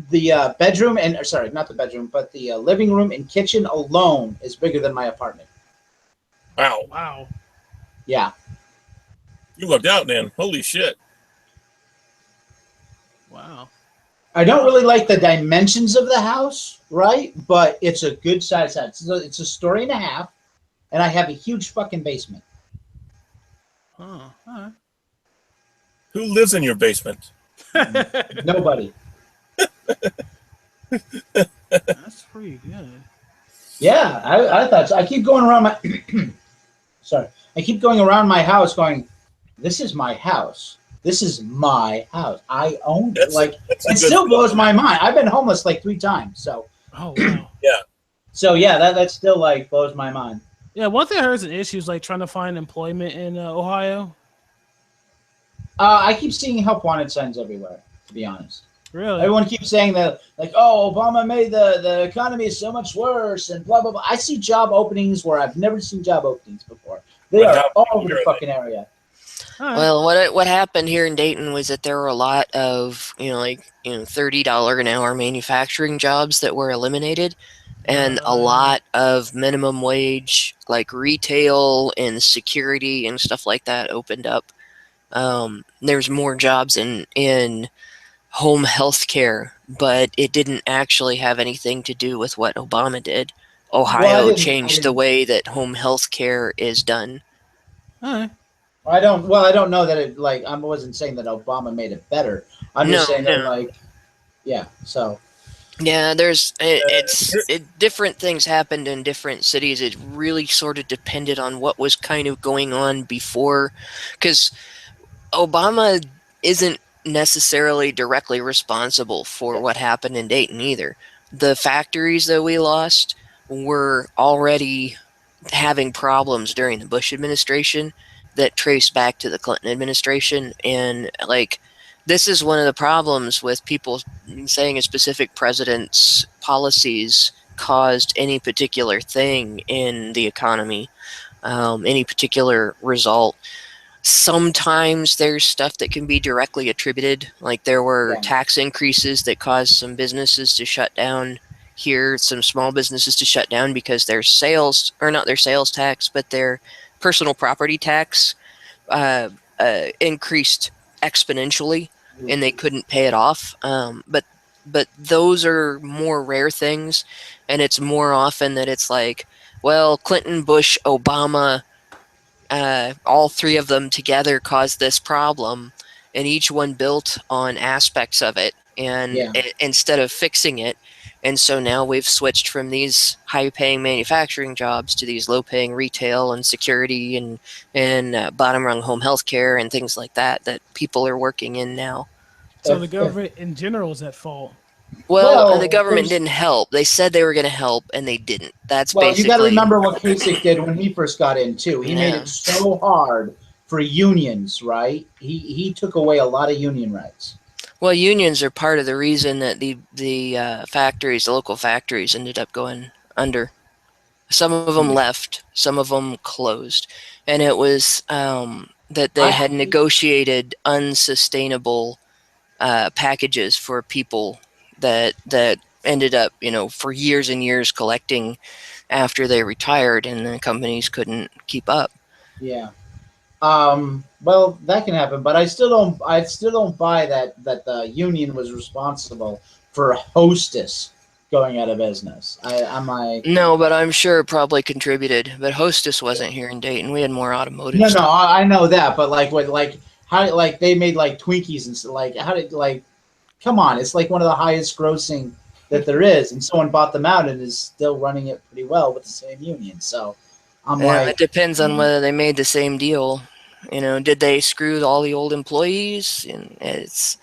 the bedroom and sorry, not the bedroom, but the living room and kitchen alone is bigger than my apartment. Wow. Wow. Yeah. You lucked out, then. Holy shit. Wow. I don't really like the dimensions of the house, right? But it's a good size house. It's a story and a half, and I have a huge fucking basement. Oh, all Who lives in your basement? right. Nobody. That's pretty good. Yeah, I thought so. I keep going around my sorry. I keep going around my house going, this is my house. This is my house. I own it. It still blows my mind. I've been homeless like 3 times. So Oh, wow. Yeah. So yeah, that still like blows my mind. Yeah, one thing I heard is an issue is like trying to find employment in Ohio. I keep seeing help wanted signs everywhere, to be honest. Really? Everyone keeps saying that, like, oh, Obama made the economy so much worse and blah, blah, blah. I see job openings where I've never seen job openings before. They are all over the fucking area. Right. Well, what happened here in Dayton was that there were a lot of $30 an hour manufacturing jobs that were eliminated, and a lot of minimum wage like retail and security and stuff like that opened up. There's more jobs in home health care, but it didn't actually have anything to do with what Obama did. Ohio changed the way that home health care is done. All right. I don't know that it I wasn't saying that Obama made it better. I'm just saying that so. Yeah, different things happened in different cities. It really sort of depended on what was kind of going on before, because Obama isn't necessarily directly responsible for what happened in Dayton either. The factories that we lost were already having problems during the Bush administration that trace back to the Clinton administration, and this is one of the problems with people saying a specific president's policies caused any particular thing in the economy, any particular result. Sometimes there's stuff that can be directly attributed, like there were tax increases that caused some businesses to shut down here, some small businesses to shut down because their sales, or not their sales tax, but their personal property tax increased exponentially, and they couldn't pay it off. But those are more rare things, and it's more often that it's like, well, Clinton, Bush, Obama, all 3 of them together caused this problem, and each one built on aspects of it, and instead of fixing it. And so now we've switched from these high-paying manufacturing jobs to these low-paying retail and security and bottom-rung home health care and things like that people are working in now. So the government in general is at fault. Well, the government didn't help. They said they were going to help, and they didn't. That's basically... you got to remember what Kasich did when he first got in, too. He made it so hard for unions, right? He took away a lot of union rights. Well, unions are part of the reason that the factories, the local factories, ended up going under. Some of them left, some of them closed, and it was that they had negotiated unsustainable packages for people that ended up, for years and years collecting after they retired and the companies couldn't keep up. Yeah. Well, that can happen, but I still don't buy that the union was responsible for Hostess going out of business. I'm like, No, but I'm sure it probably contributed. But Hostess wasn't here in Dayton. We had more automotive no, stuff. I know that, but like what, like how, like they made like Twinkies and stuff. Like how did, like, come on, it's like one of the highest grossing that there is, and someone bought them out and is still running it pretty well with the same union. So I'm Yeah, like, it depends on whether they made the same deal. You know, did they screw all the old employees? And it's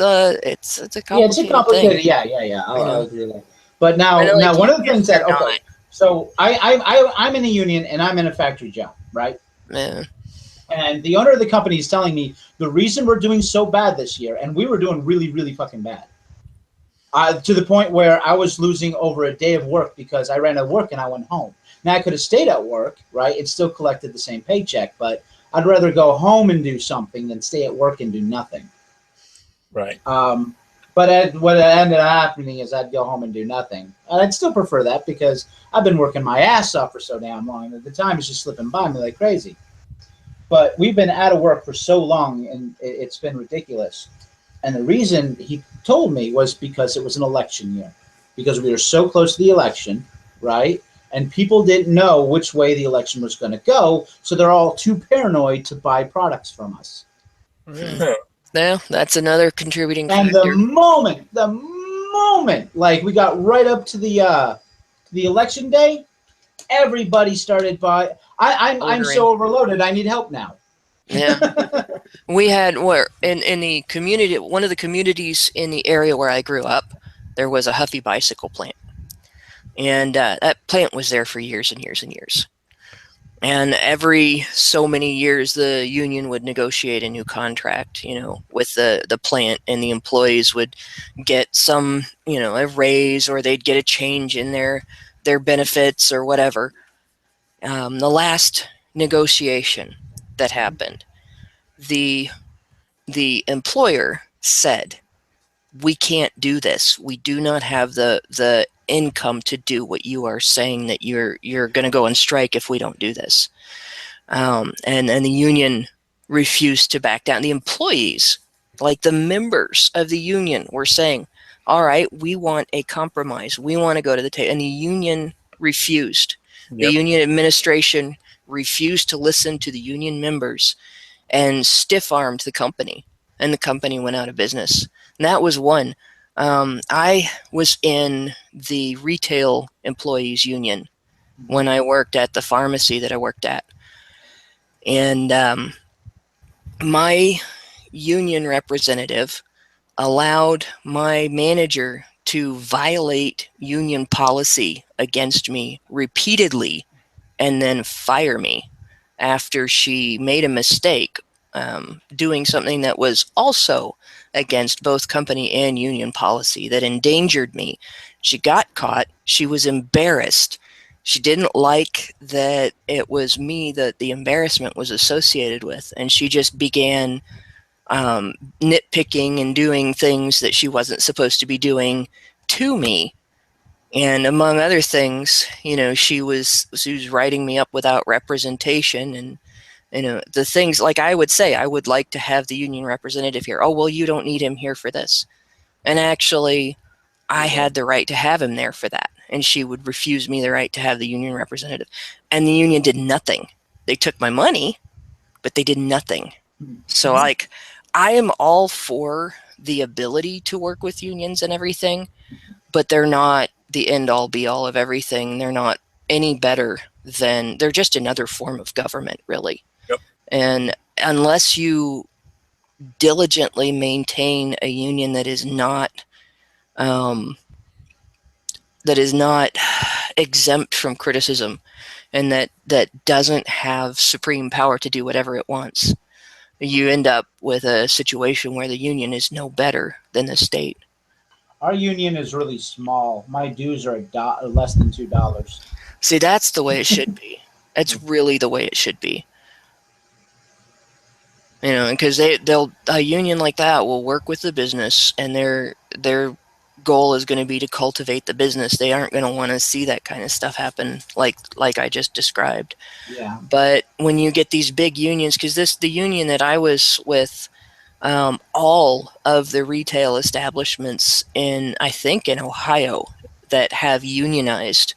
a yeah, it's a complicated complicated. thing. Yeah. You I'll know, agree with that. But I know, like now one of the unions things that are okay, so I'm in a union and I'm in a factory job, right? not. Yeah. And the owner of the company is telling me the reason we're doing so bad this year, and we were doing really fucking bad, to the point where I was losing over a day of work because I ran out of work and I went home. Now I could have stayed at work, right? It still collected the same paycheck, but I'd rather go home and do something than stay at work and do nothing. Right. But what ended up happening is I'd go home and do nothing. And I'd still prefer that because I've been working my ass off for so damn long that the time is just slipping by me like crazy. But we've been out of work for so long, and it's been ridiculous. And the reason he told me was because it was an election year, because we were so close to the election, right? And people didn't know which way the election was going to go, so they're all too paranoid to buy products from us. Yeah, that's another contributing And factor. the moment, like we got right up to the election day, everybody started buying. I'm so overloaded. I need help now. Yeah. We had where in the community, one of the communities in the area where I grew up, there was a Huffy bicycle plant, and that plant was there for years and years and years. And every so many years, the union would negotiate a new contract, you know, with the plant, and the employees would get some, you know, a raise, or they'd get a change in their benefits or whatever. The last negotiation that happened, the employer said, "We can't do this. We do not have the income to do what you are saying that you're going to go on strike if we don't do this." And the union refused to back down. The employees, like the members of the union, were saying, "All right, we want a compromise. We want to go to the table." And the union refused. The union administration refused to listen to the union members and stiff-armed the company, and the company went out of business. And that was one. I was in the retail employees union when I worked at the pharmacy that I worked at. And my union representative allowed my manager to violate union policy against me repeatedly and then fire me after she made a mistake doing something that was also against both company and union policy that endangered me. She got caught. She was embarrassed. She didn't like that it was me that the embarrassment was associated with, and she just began nitpicking and doing things that she wasn't supposed to be doing to me. And among other things, you know, she was writing me up without representation, and you know, the things like I would say, I would like to have the union representative here. Oh, well, you don't need him here for this. And actually, I had the right to have him there for that. And she would refuse me the right to have the union representative. And the union did nothing. They took my money, but they did nothing. So, like, I am all for the ability to work with unions and everything, but they're not the end-all, be-all of everything. They're not any better than, they're just another form of government, really. Yep. And unless you diligently maintain a union that is not exempt from criticism, and that doesn't have supreme power to do whatever it wants, you end up with a situation where the union is no better than the state. Our union is really small. My dues are less than $2. See, that's the way it should be. That's really the way it should be. You know, because a union like that will work with the business, and they're goal is going to be to cultivate the business. They aren't going to want to see that kind of stuff happen like I just described. Yeah. But when you get these big unions, because the union that I was with, all of the retail establishments in Ohio that have unionized,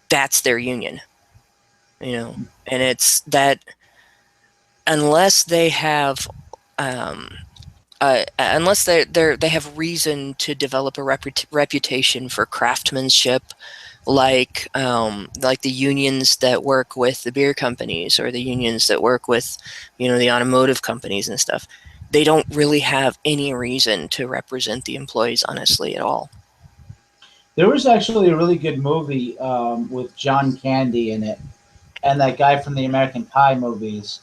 that's their union, and it's that unless they have unless they have reason to develop a reputation for craftsmanship, like the unions that work with the beer companies or the unions that work with the automotive companies and stuff, they don't really have any reason to represent the employees honestly at all. There was actually a really good movie with John Candy in it, and that guy from the American Pie movies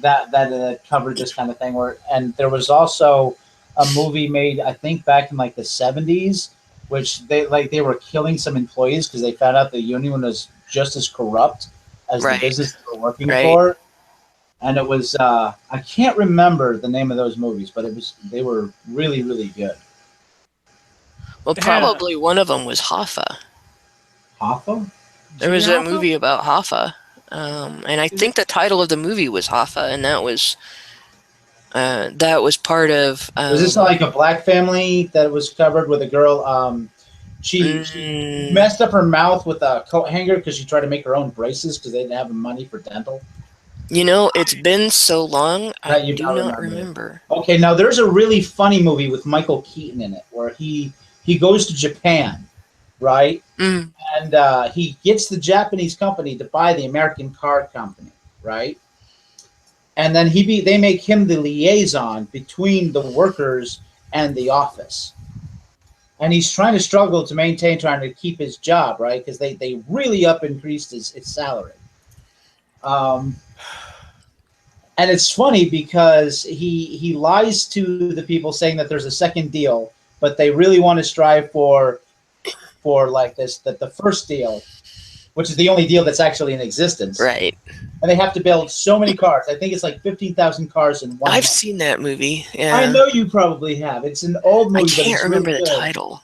that covered this kind of thing. And there was also a movie made, I think, back in like the 70s, which they were killing some employees because they found out the union was just as corrupt as the business they were working for. And it was I can't remember the name of those movies, but they were really, really good. Well, probably one of them was Hoffa. Hoffa? There was a movie about Hoffa, and I think the title of the movie was Hoffa, and that was part of. Was this like a black family that was covered with a girl? She messed up her mouth with a coat hanger because she tried to make her own braces because they didn't have money for dental. It's been so long, I do not remember. Okay, now there's a really funny movie with Michael Keaton in it where he goes to Japan, right? Mm. And he gets the Japanese company to buy the American car company, right? And then they make him the liaison between the workers and the office. And he's trying to keep his job, right? Because they really increased his salary. And it's funny because he lies to the people saying that there's a second deal, but they really want to strive for like this, that the first deal, which is the only deal that's actually in existence. Right. And they have to build so many cars. I think it's like 15,000 cars in one month. seen that movie. Yeah. I know you probably have. It's an old movie. I can't remember really the title.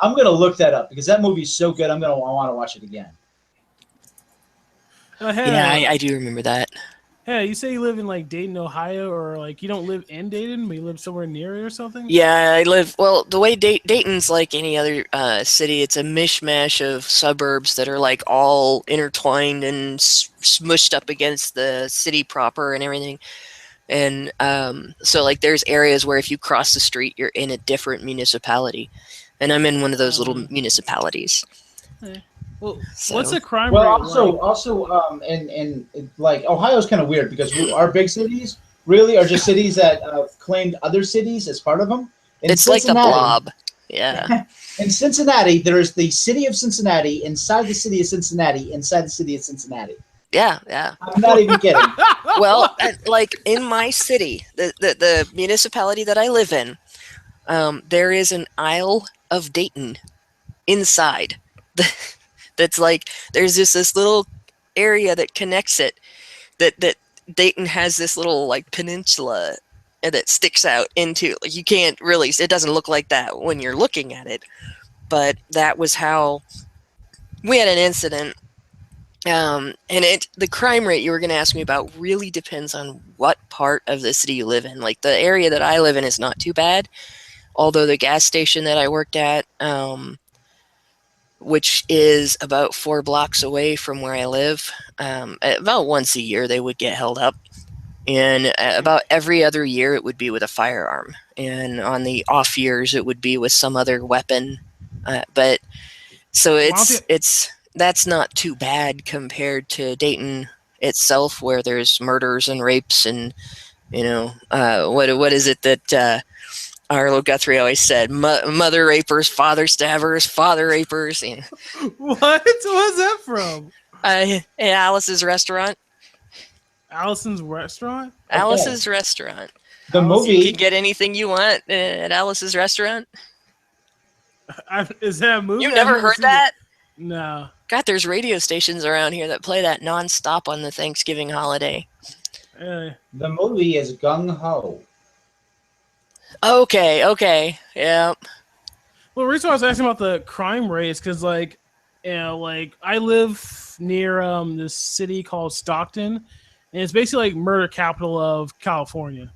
I'm going to look that up because that movie's so good. I want to watch it again. Yeah, I do remember that. Hey, you say you live in like Dayton, Ohio, or like you don't live in Dayton, but you live somewhere near it or something? Yeah, I live, well, the way Dayton's like any other city, it's a mishmash of suburbs that are like all intertwined and smushed up against the city proper and everything. And so like there's areas where if you cross the street, you're in a different municipality. And I'm in one of those little municipalities. Okay. Well, what's the crime rate? Well, also, in like Ohio's kind of weird because our big cities really are just cities that claimed other cities as part of them. It's like the blob. Yeah. In Cincinnati, there's the city of Cincinnati inside the city of Cincinnati inside the city of Cincinnati. Yeah, yeah. I'm not even kidding. Well, like in my city, the municipality that I live in, there is an Isle of Dayton inside. That's like there's this little area that connects it. That Dayton has this little like peninsula that sticks out into. Like, you can't really. It doesn't look like that when you're looking at it, but that was how we had an incident. And the crime rate you were going to ask me about really depends on what part of the city you live in. Like the area that I live in is not too bad, although the gas station that I worked at, which is about 4 blocks away from where I live, about once a year they would get held up, and about every other year it would be with a firearm, and on the off years it would be with some other weapon. But so that's not too bad compared to Dayton itself, where there's murders and rapes and what is it that our little Guthrie always said, mother rapers, father stabbers, father rapers. What? What's that from? Alice's Restaurant. Allison's Restaurant? Okay. Alice's Restaurant. The movie. You can get anything you want at Alice's Restaurant. Is that a movie? You've never heard that? No. God, there's radio stations around here that play that nonstop on the Thanksgiving holiday. The movie is Gung Ho. Okay. Yeah. Well, the reason why I was asking about the crime rate is because, like, I live near this city called Stockton, and it's basically like murder capital of California.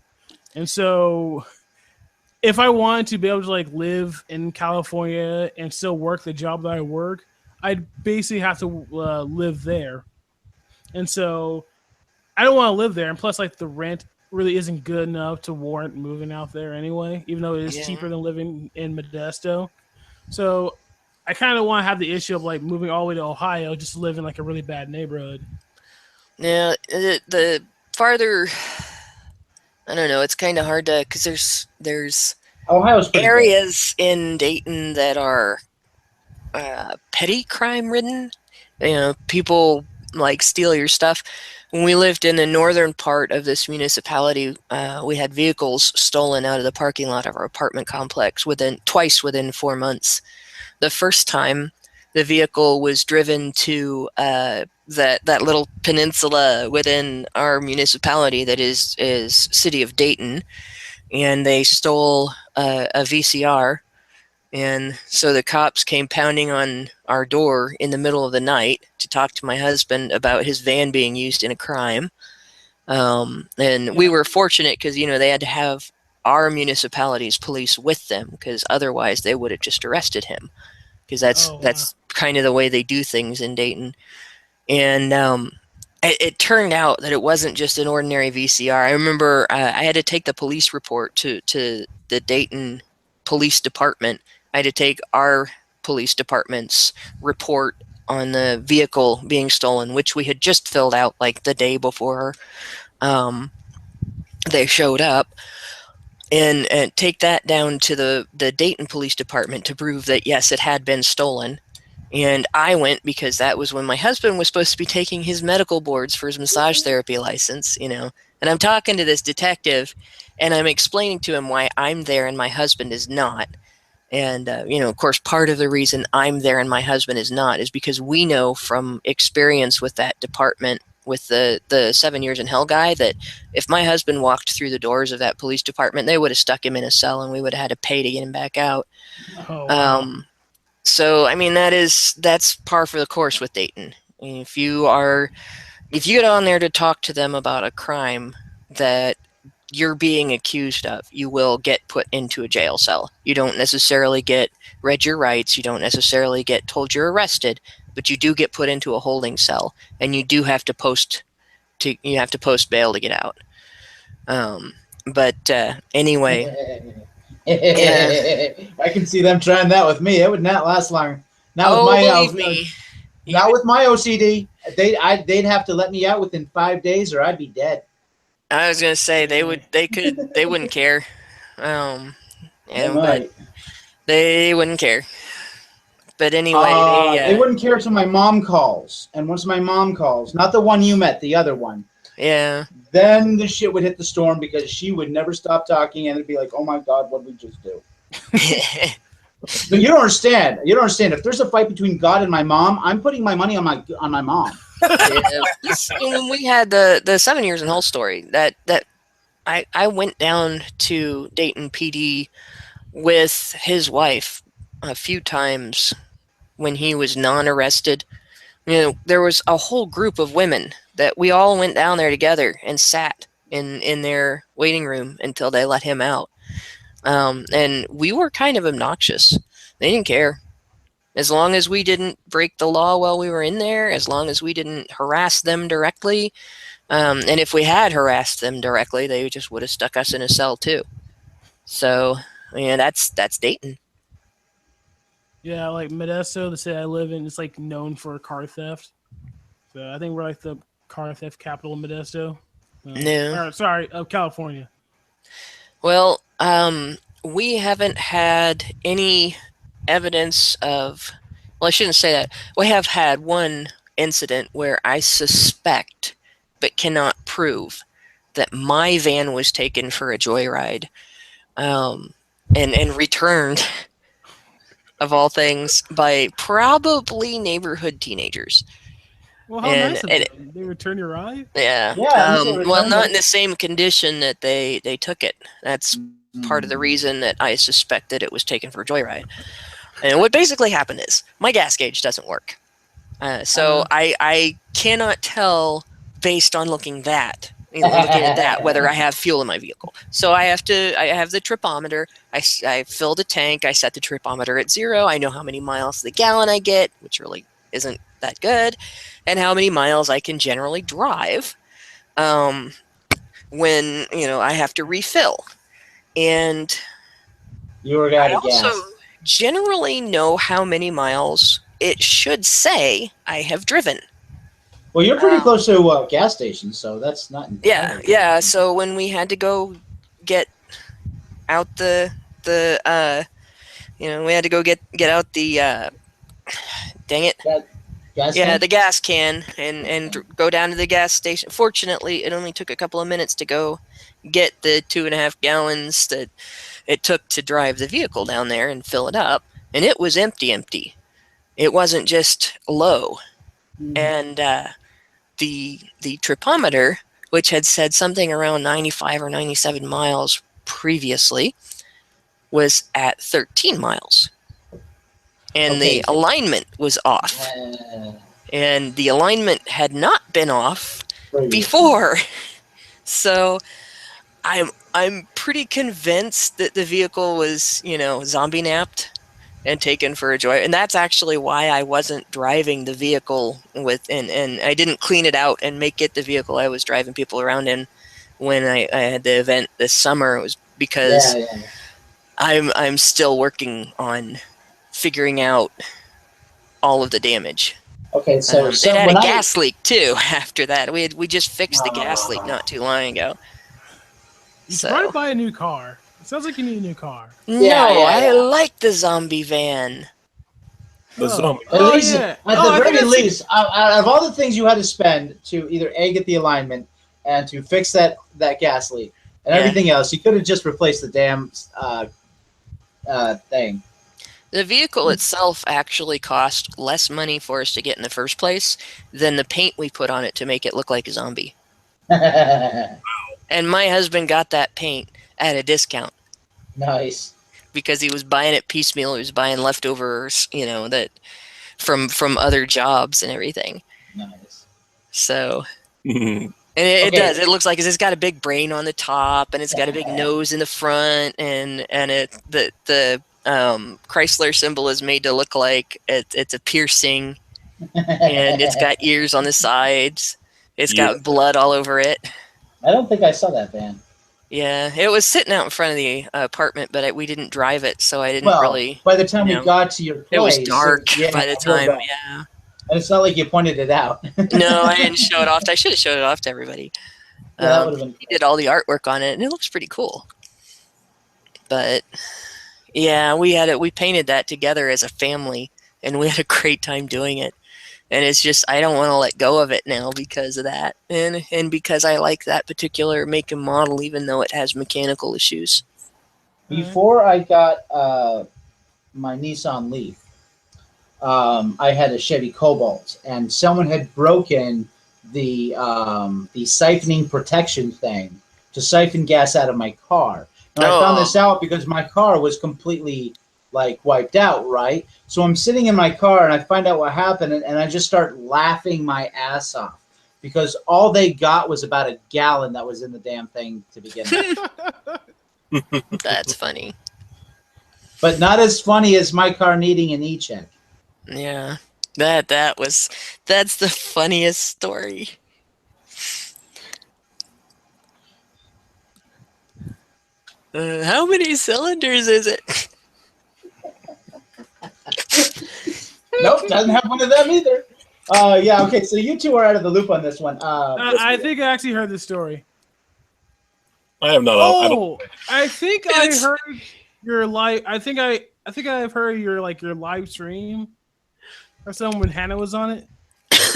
And so, if I wanted to be able to like live in California and still work the job that I work, I'd basically have to live there. And so, I don't want to live there. And plus, like, the rent really isn't good enough to warrant moving out there anyway, even though it is Yeah. cheaper than living in Modesto. So I kind of want to have the issue of like moving all the way to Ohio just to live in like a really bad neighborhood. Yeah. The farther, I don't know. It's kind of hard to, because there's Ohio's pretty good. areas in Dayton that are petty crime ridden. You know, people like steal your stuff. When we lived in the northern part of this municipality, we had vehicles stolen out of the parking lot of our apartment complex twice within 4 months. The first time, the vehicle was driven to that little peninsula within our municipality that is city of Dayton, and they stole a VCR. And so the cops came pounding on our door in the middle of the night to talk to my husband about his van being used in a crime. And we were fortunate because, you know, they had to have our municipality's police with them because otherwise they would have just arrested him because that's kind of the way they do things in Dayton. And it turned out that it wasn't just an ordinary VCR. I remember I had to take the police report to the Dayton Police Department. I had to take our police department's report on the vehicle being stolen, which we had just filled out like the day before they showed up, and take that down to the Dayton Police Department to prove that, yes, it had been stolen. And I went because that was when my husband was supposed to be taking his medical boards for his massage therapy license, you know. And I'm talking to this detective, and I'm explaining to him why I'm there and my husband is not. And, you know, of course, part of the reason I'm there and my husband is not is because we know from experience with that department, with the 7 years in hell guy, that if my husband walked through the doors of that police department, they would have stuck him in a cell and we would have had to pay to get him back out. Oh, wow. So, I mean, that's par for the course with Dayton. If you get on there to talk to them about a crime that you're being accused of, you will get put into a jail cell. You don't necessarily get read your rights. You don't necessarily get told you're arrested, but you do get put into a holding cell, and you do have to post bail to get out. But anyway. Yeah. I can see them trying that with me. It would not last long. Not believe me. Not with my OCD. They'd have to let me out within 5 days, or I'd be dead. I was gonna say they wouldn't care. But they wouldn't care. But anyway, they wouldn't care till my mom calls, and once my mom calls, not the one you met, the other one. Yeah. Then the shit would hit the storm because she would never stop talking, and it'd be like, "Oh my God, what did we just do?" But you don't understand. You don't understand. If there's a fight between God and my mom, I'm putting my money on my mom. When we had the 7 years in hell story, that I went down to Dayton PD with his wife a few times when he was non-arrested. You know, there was a whole group of women that we all went down there together and sat in their waiting room until they let him out. And we were kind of obnoxious. They didn't care. As long as we didn't break the law while we were in there, as long as we didn't harass them directly, and if we had harassed them directly, they just would have stuck us in a cell too. So, yeah, that's Dayton. Yeah, like Modesto, the city I live in, is like known for car theft. So I think we're like the car theft capital of Modesto. No. Sorry, of California. Well, we haven't had any evidence of, well, I shouldn't say that. We have had one incident where I suspect but cannot prove that my van was taken for a joyride and returned, of all things, by probably neighborhood teenagers. Well, how And- nice of and- them. They return your ride? Yeah. Yeah, at least they Well, returned not it. in the same condition that they took it. That's part of the reason that I suspected it was taken for a joyride. And what basically happened is my gas gauge doesn't work. So I cannot tell based on looking at that whether I have fuel in my vehicle. So I have the tripometer. I fill the tank. I set the tripometer at 0. I know how many miles to the gallon I get, which really isn't that good, and how many miles I can generally drive when I have to refill. And You were I out of gas. also generally know how many miles it should say I have driven. Well, you're pretty close to a gas station, so that's not. Yeah. So when we had to go get out we had to go get out the dang it. Gas Yeah, tank? the gas can and go down to the gas station. Fortunately, it only took a couple of minutes to go get the 2.5 gallons that it took to drive the vehicle down there and fill it up, and it was empty. It wasn't just low. And the tripometer, which had said something around 95 or 97 miles previously, was at 13 miles. And Okay. the alignment was off. And the alignment had not been off before. So I'm pretty convinced that the vehicle was, zombie napped and taken for a joy. And that's actually why I wasn't driving the vehicle and I didn't clean it out and make it the vehicle I was driving people around in when I had the event this summer. It was because I'm still working on figuring out all of the damage. Okay, so It had when a gas leak too. After that, we just fixed the gas leak Oh. not too long ago. You should probably buy a new car. It sounds like you need a new car. I like the zombie van. The zombie. At least, yeah. at the very least, out of all the things you had to spend to either get the alignment and to fix that gas leak and everything else, you could have just replaced the damn thing. The vehicle itself actually cost less money for us to get in the first place than the paint we put on it to make it look like a zombie. And my husband got that paint at a discount. Nice. Because he was buying it piecemeal. He was buying leftovers, that from other jobs and everything. Nice. So, and it does. It looks like it's got a big brain on the top, and it's got a big nose in the front, and the Chrysler symbol is made to look like it's a piercing, and it's got ears on the sides. It's got blood all over it. I don't think I saw that van. Yeah, it was sitting out in front of the apartment, but we didn't drive it, so I didn't really. By the time we got to your place, it was dark by the time. And it's not like you pointed it out. No, I didn't show it off. I should have showed it off to everybody. That would have been. He did all the artwork on it, and it looks pretty cool. But yeah, we painted that together as a family, and we had a great time doing it. And it's just I don't want to let go of it now because of that, and because I like that particular make and model, even though it has mechanical issues. Before I got my Nissan Leaf, I had a Chevy Cobalt, and someone had broken the siphoning protection thing to siphon gas out of my car. And I found this out because my car was completely wiped out, right? So I'm sitting in my car and I find out what happened, and I just start laughing my ass off because all they got was about a gallon that was in the damn thing to begin with. That's funny. But not as funny as my car needing an e-check. Yeah. That's the funniest story. How many cylinders is it? Nope, doesn't have one of them either. Yeah, okay, so you two are out of the loop on this one. I think I actually heard this story. I have not. I think I heard your live. I think I've heard your your live stream or something when Hannah was on it.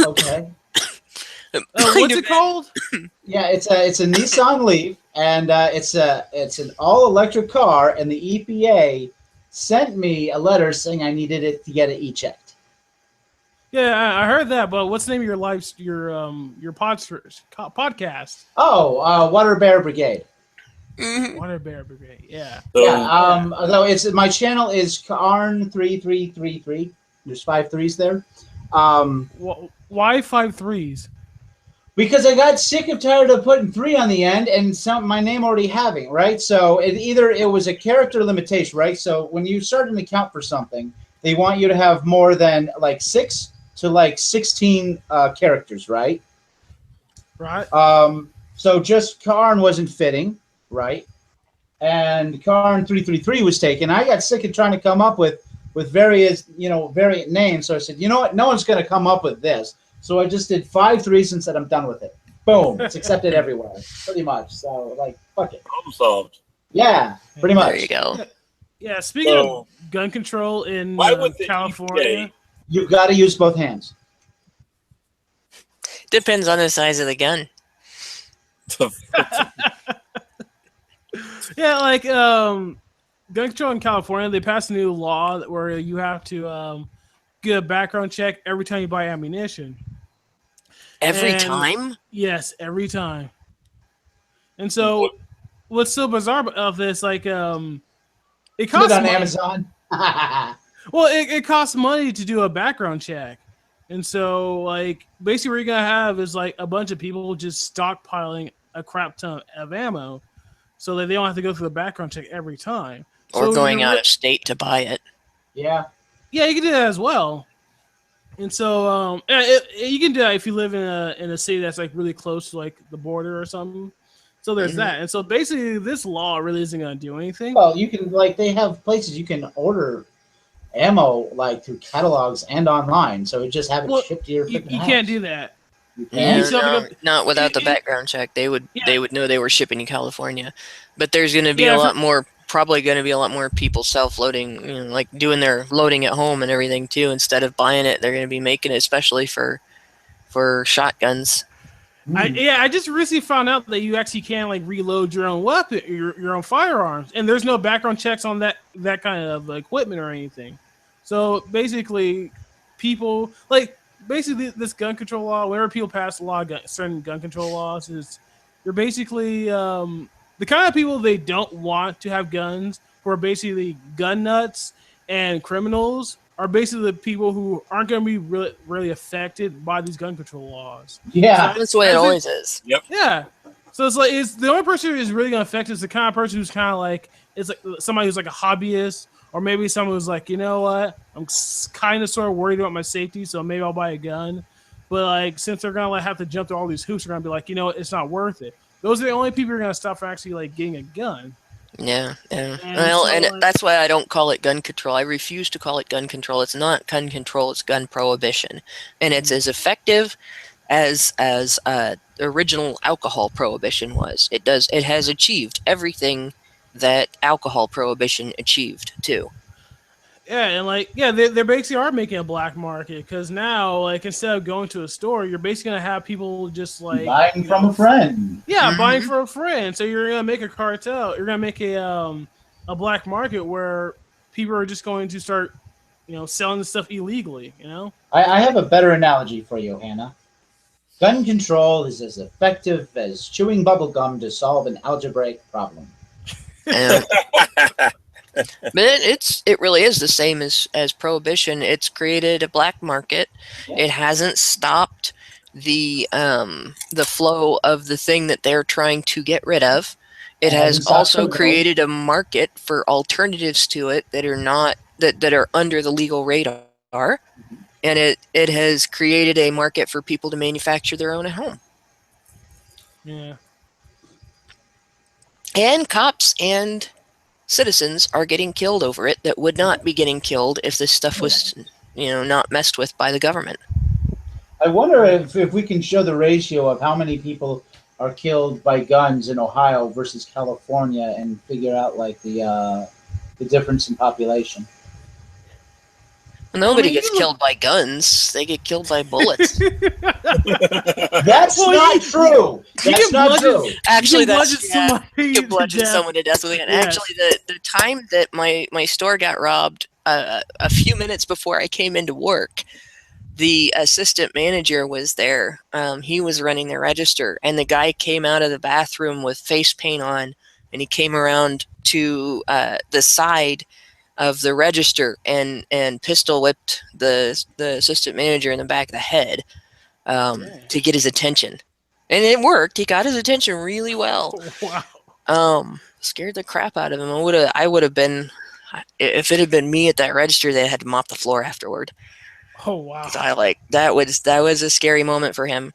Okay. What's it called? Yeah, it's a Nissan Leaf, and it's an all electric car, and the EPA sent me a letter saying I needed it to get it e-checked. Yeah, I heard that, but what's the name of your podcast? Oh, Water Bear Brigade. Water Bear Brigade. Yeah. So, Yeah. Although my channel is Karn3333. There's 5 3s there. Why 5 3s? Because I got sick and tired of putting 3 on the end and my name already having, right? So it was a character limitation, right? So when you start an account for something, they want you to have more than like 6 to like 16 characters, right? Right. So just Karn wasn't fitting, right? And Karn 333 was taken. I got sick of trying to come up with various, variant names. So I said, you know what? No one's going to come up with this. So I just did 5 3s and said I'm done with it. Boom. It's accepted everywhere, pretty much. So, like, fuck it. Problem solved. Yeah, pretty much. There you go. Yeah, speaking of gun control in California. You've got to use both hands. Depends on the size of the gun. Yeah, like gun control in California, they passed a new law where you have to get a background check every time you buy ammunition. Every time? Yes, every time. And so, what's so bizarre of this, like, it costs on money. Amazon. Well, it costs money to do a background check. And so, like, basically what you're going to have is, like, a bunch of people just stockpiling a crap ton of ammo so that they don't have to go through the background check every time. Or so going out of state to buy it. Yeah. Yeah, you can do that as well. And so, you can do that if you live in a city that's, like, really close to, like, the border or something. So there's that. And so, basically, this law really isn't going to do anything. Well, you can, like, they have places you can order ammo, like, through catalogs and online. So it just have it shipped to your You house. can't do that. Not without the background check. They would know they were shipping to California. But there's going to be probably going to be a lot more people self-loading, like doing their loading at home and everything too. Instead of buying it, they're going to be making it, especially for shotguns. I just recently found out that you actually can, like, reload your own weapon, your own firearms, and there's no background checks on that kind of equipment or anything. So basically, people this gun control law. Whenever people pass a law, certain gun control laws, is you're basically the kind of people they don't want to have guns, who are basically gun nuts and criminals, are basically the people who aren't going to be really affected by these gun control laws. Yeah, so that's the way it always is. Yep. Yeah. So it's the only person who is really going to affect is the kind of person who's kind of like, it's like somebody who's like a hobbyist, or maybe someone who's like, you know what, I'm kind of sort of worried about my safety, so maybe I'll buy a gun. But like, since they're going to have to jump through all these hoops, they're going to be like, you know what, it's not worth it. Those are the only people who are going to stop from actually like getting a gun. Yeah. And that's why I don't call it gun control. I refuse to call it gun control. It's not gun control. It's gun prohibition, and it's as effective as original alcohol prohibition was. It has achieved everything that alcohol prohibition achieved too. Yeah, and they basically are making a black market, because now, like, instead of going to a store, you're basically gonna have people just like buying from a friend. Yeah, buying from a friend. So you're gonna make a cartel. You're gonna make a black market where people are just going to start, selling the stuff illegally. I have a better analogy for you, Hannah. Gun control is as effective as chewing bubble gum to solve an algebraic problem. But it really is the same as prohibition. It's created a black market. Yeah. It hasn't stopped the flow of the thing that they're trying to get rid of. It has also created a market for alternatives to it that are not that are under the legal radar, and it has created a market for people to manufacture their own at home. Yeah. And cops and citizens are getting killed over it that would not be getting killed if this stuff was, not messed with by the government. I wonder if we can show the ratio of how many people are killed by guns in Ohio versus California and figure out like the difference in population. Well, nobody gets killed by guns. They get killed by bullets. That's not true. That's not true. Actually, you can bludgeon someone to death with a gun. Yes. Actually, the time that my store got robbed, a few minutes before I came into work, the assistant manager was there. He was running the register, and the guy came out of the bathroom with face paint on, and he came around to the side of the register and pistol whipped the assistant manager in the back of the head to get his attention. And it worked. He got his attention really well. Wow. Scared the crap out of him. I would have been, if it had been me at that register, they had to mop the floor afterward. Oh wow. That was a scary moment for him.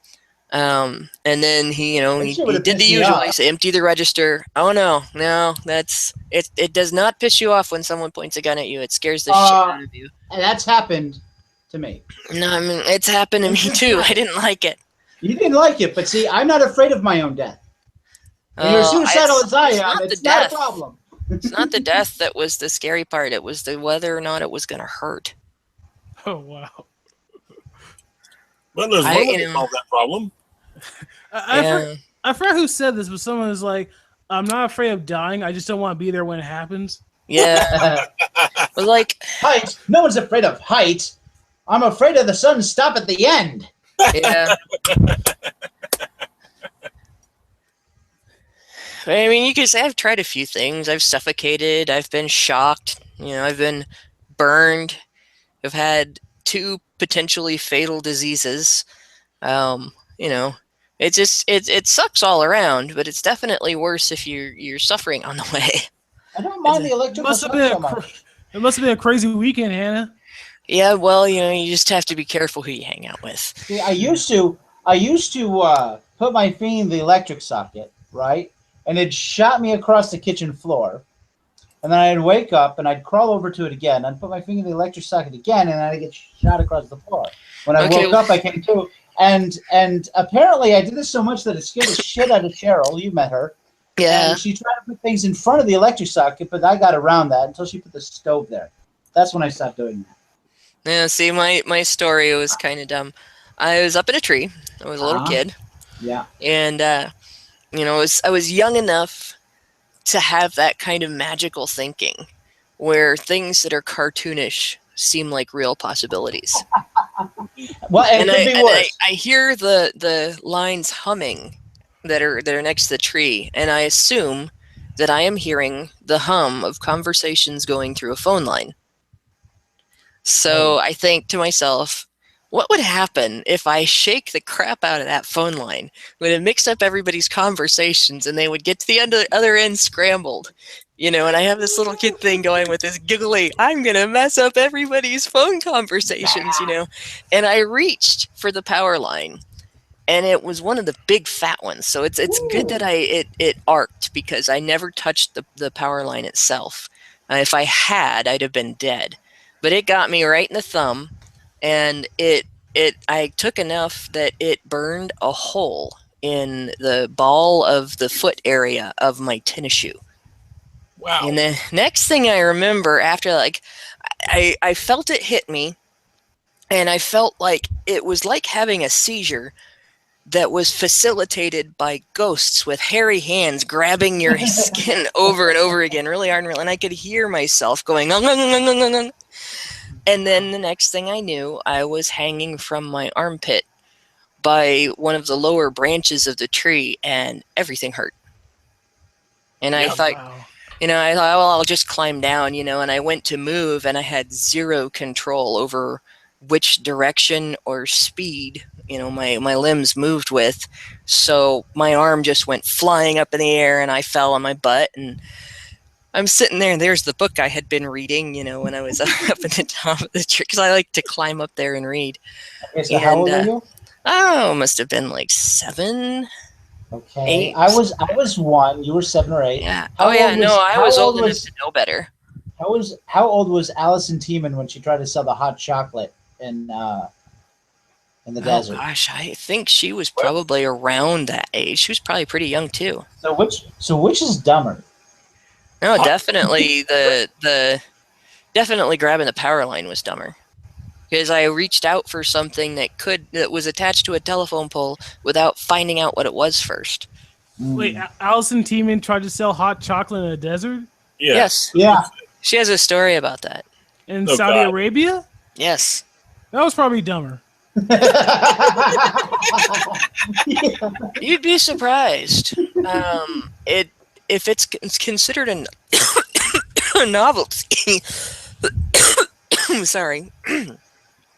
And then he did the usual. He said, empty the register. Oh no, that's it. It does not piss you off when someone points a gun at you. It scares the shit out of you. And that's happened to me. No, I mean, it's happened to me too. I didn't like it. You didn't like it, but see, I'm not afraid of my own death. And you're suicidal as I am. It's not a problem. It's not the death that was the scary part. It was the whether or not it was going to hurt. Oh wow. Well, there's one way to solve that problem. I forgot who said this, but someone was like, "I'm not afraid of dying. I just don't want to be there when it happens." Yeah. But like heights. No one's afraid of heights. I'm afraid of the sun stop at the end. Yeah. I mean, you could say I've tried a few things. I've suffocated. I've been shocked. I've been burned. I've had 2 potentially fatal diseases. It sucks all around, but it's definitely worse if you're suffering on the way. I don't mind the electrical. It must have been a crazy weekend, Hannah. Yeah, well, you just have to be careful who you hang out with. See, I used to put my finger in the electric socket, right? And it shot me across the kitchen floor. And then I'd wake up and I'd crawl over to it again. I'd put my finger in the electric socket again, and then I'd get shot across the floor. When I woke up, I came to, and apparently I did this so much that it scared the shit out of Cheryl. You met her. Yeah. And she tried to put things in front of the electric socket, but I got around that until she put the stove there. That's when I stopped doing that. Yeah, see, my story was kind of dumb. I was up in a tree. I was a little kid. Yeah. And, I was young enough to have that kind of magical thinking where things that are cartoonish seem like real possibilities. Well, it could be worse. I hear the lines humming that are next to the tree, and I assume that I am hearing the hum of conversations going through a phone line. So I think to myself, what would happen if I shake the crap out of that phone line? Would it mix up everybody's conversations and they would get to the other end scrambled? And I have this little kid thing going with this giggly, I'm going to mess up everybody's phone conversations, And I reached for the power line, and it was one of the big fat ones. So it's good that it arced, because I never touched the power line itself. If I had, I'd have been dead. But it got me right in the thumb, and I took enough that it burned a hole in the ball of the foot area of my tennis shoe. Wow. And the next thing I remember after, I felt it hit me, and I felt like it was like having a seizure that was facilitated by ghosts with hairy hands grabbing your skin over and over again, really hard, and I could hear myself going, and then the next thing I knew, I was hanging from my armpit by one of the lower branches of the tree, and everything hurt. And I thought, well, I'll just climb down, and I went to move, and I had zero control over which direction or speed, my limbs moved with. So my arm just went flying up in the air, and I fell on my butt, and I'm sitting there, and there's the book I had been reading, when I was up at the top of the tree, because I like to climb up there and read. Okay, so how old are you? Oh, must have been like 7. Okay, 8. I was 1. You were 7 or 8. Yeah. I was old enough to know better. How old was Allison Tiemann when she tried to sell the hot chocolate in the desert? Gosh, I think she was probably around that age. She was probably pretty young too. So which is dumber? No, definitely definitely grabbing the power line was dumber. Because I reached out for something that was attached to a telephone pole without finding out what it was first. Wait, Allison Tiemann tried to sell hot chocolate in the desert? Yeah. Yes. Yeah. She has a story about that. In Saudi Arabia? Yes. That was probably dumber. You'd be surprised. If it's considered a novelty. Sorry.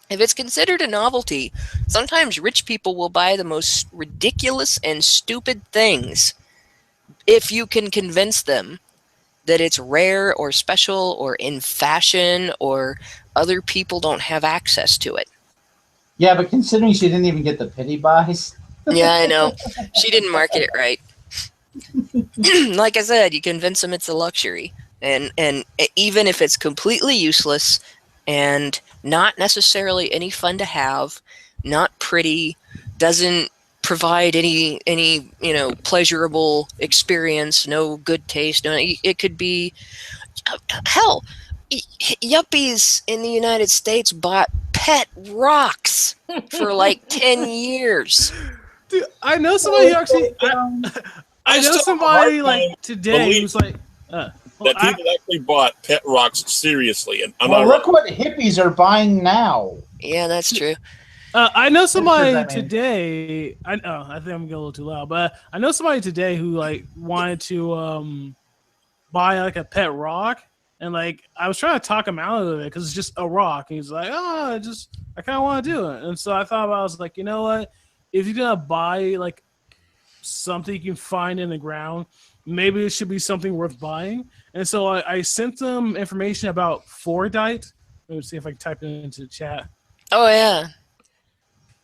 If it's considered a novelty, sometimes rich people will buy the most ridiculous and stupid things if you can convince them that it's rare or special or in fashion or other people don't have access to it. Yeah, but considering she didn't even get the pity buys. Yeah, I know. She didn't market it right. Like I said, you convince them it's a luxury. And even if it's completely useless and not necessarily any fun to have, not pretty, doesn't provide any pleasurable experience, no good taste, it could be hell. Yuppies in the United States bought pet rocks for like 10 years. Dude, I know somebody who actually. I know somebody like today who's like. That people actually bought pet rocks seriously, and look what hippies are buying now. Yeah, that's true. I know somebody today. I think I'm getting a little too loud, but I know somebody today who like wanted to buy like a pet rock, and like I was trying to talk him out of it because it's just a rock. And he's like, "Oh, I kind of want to do it." And so I thought I was like, you know what? If you're gonna buy like something you can find in the ground, maybe it should be something worth buying. And so I sent them information about Fordite. Let me see if I can type it into the chat. Oh yeah,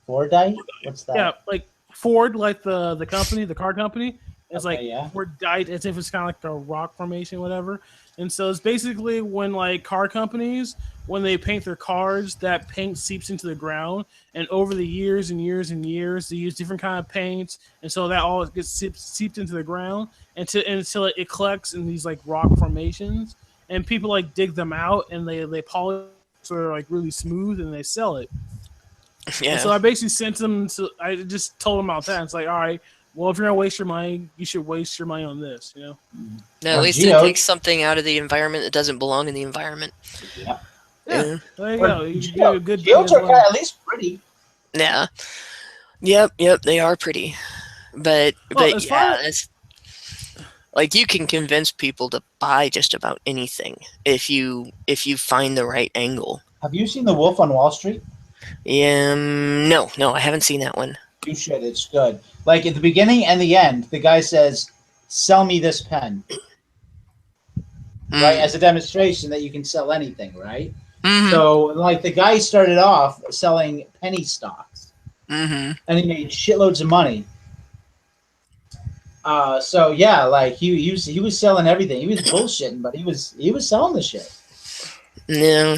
Fordite? What's that? Yeah, like Ford, like the company, the car company. It's Okay, like Fordite, as if it's kind of like a rock formation, whatever. And so it's basically when like car companies, when they paint their cars, that paint seeps into the ground, and over the years and years and years, they use different kind of paints, and so that all gets seeped into the ground until it collects in these like rock formations, and people like dig them out and they polish so they're like really smooth and they sell it. yeah. And so I basically sent them to. I just told them about that. It's like, all right, well, if you're gonna waste your money, you should waste your money on this. You know. No, at least it takes something out of the environment that doesn't belong in the environment. Yeah. Yeah, there you go. You do a good Geodes are kind of at least pretty. Yeah. Yep, they are pretty. But yeah, it's like you can convince people to buy just about anything if you find the right angle. Have you seen The Wolf on Wall Street? No, I haven't seen that one. You should. It's good. Like at the beginning and the end, the guy says, "Sell me this pen," right? As a demonstration that you can sell anything, right? Mm-hmm. So, like, the guy started off selling penny stocks, and he made shitloads of money. So yeah, like he was selling everything. He was bullshitting, but he was selling the shit. No,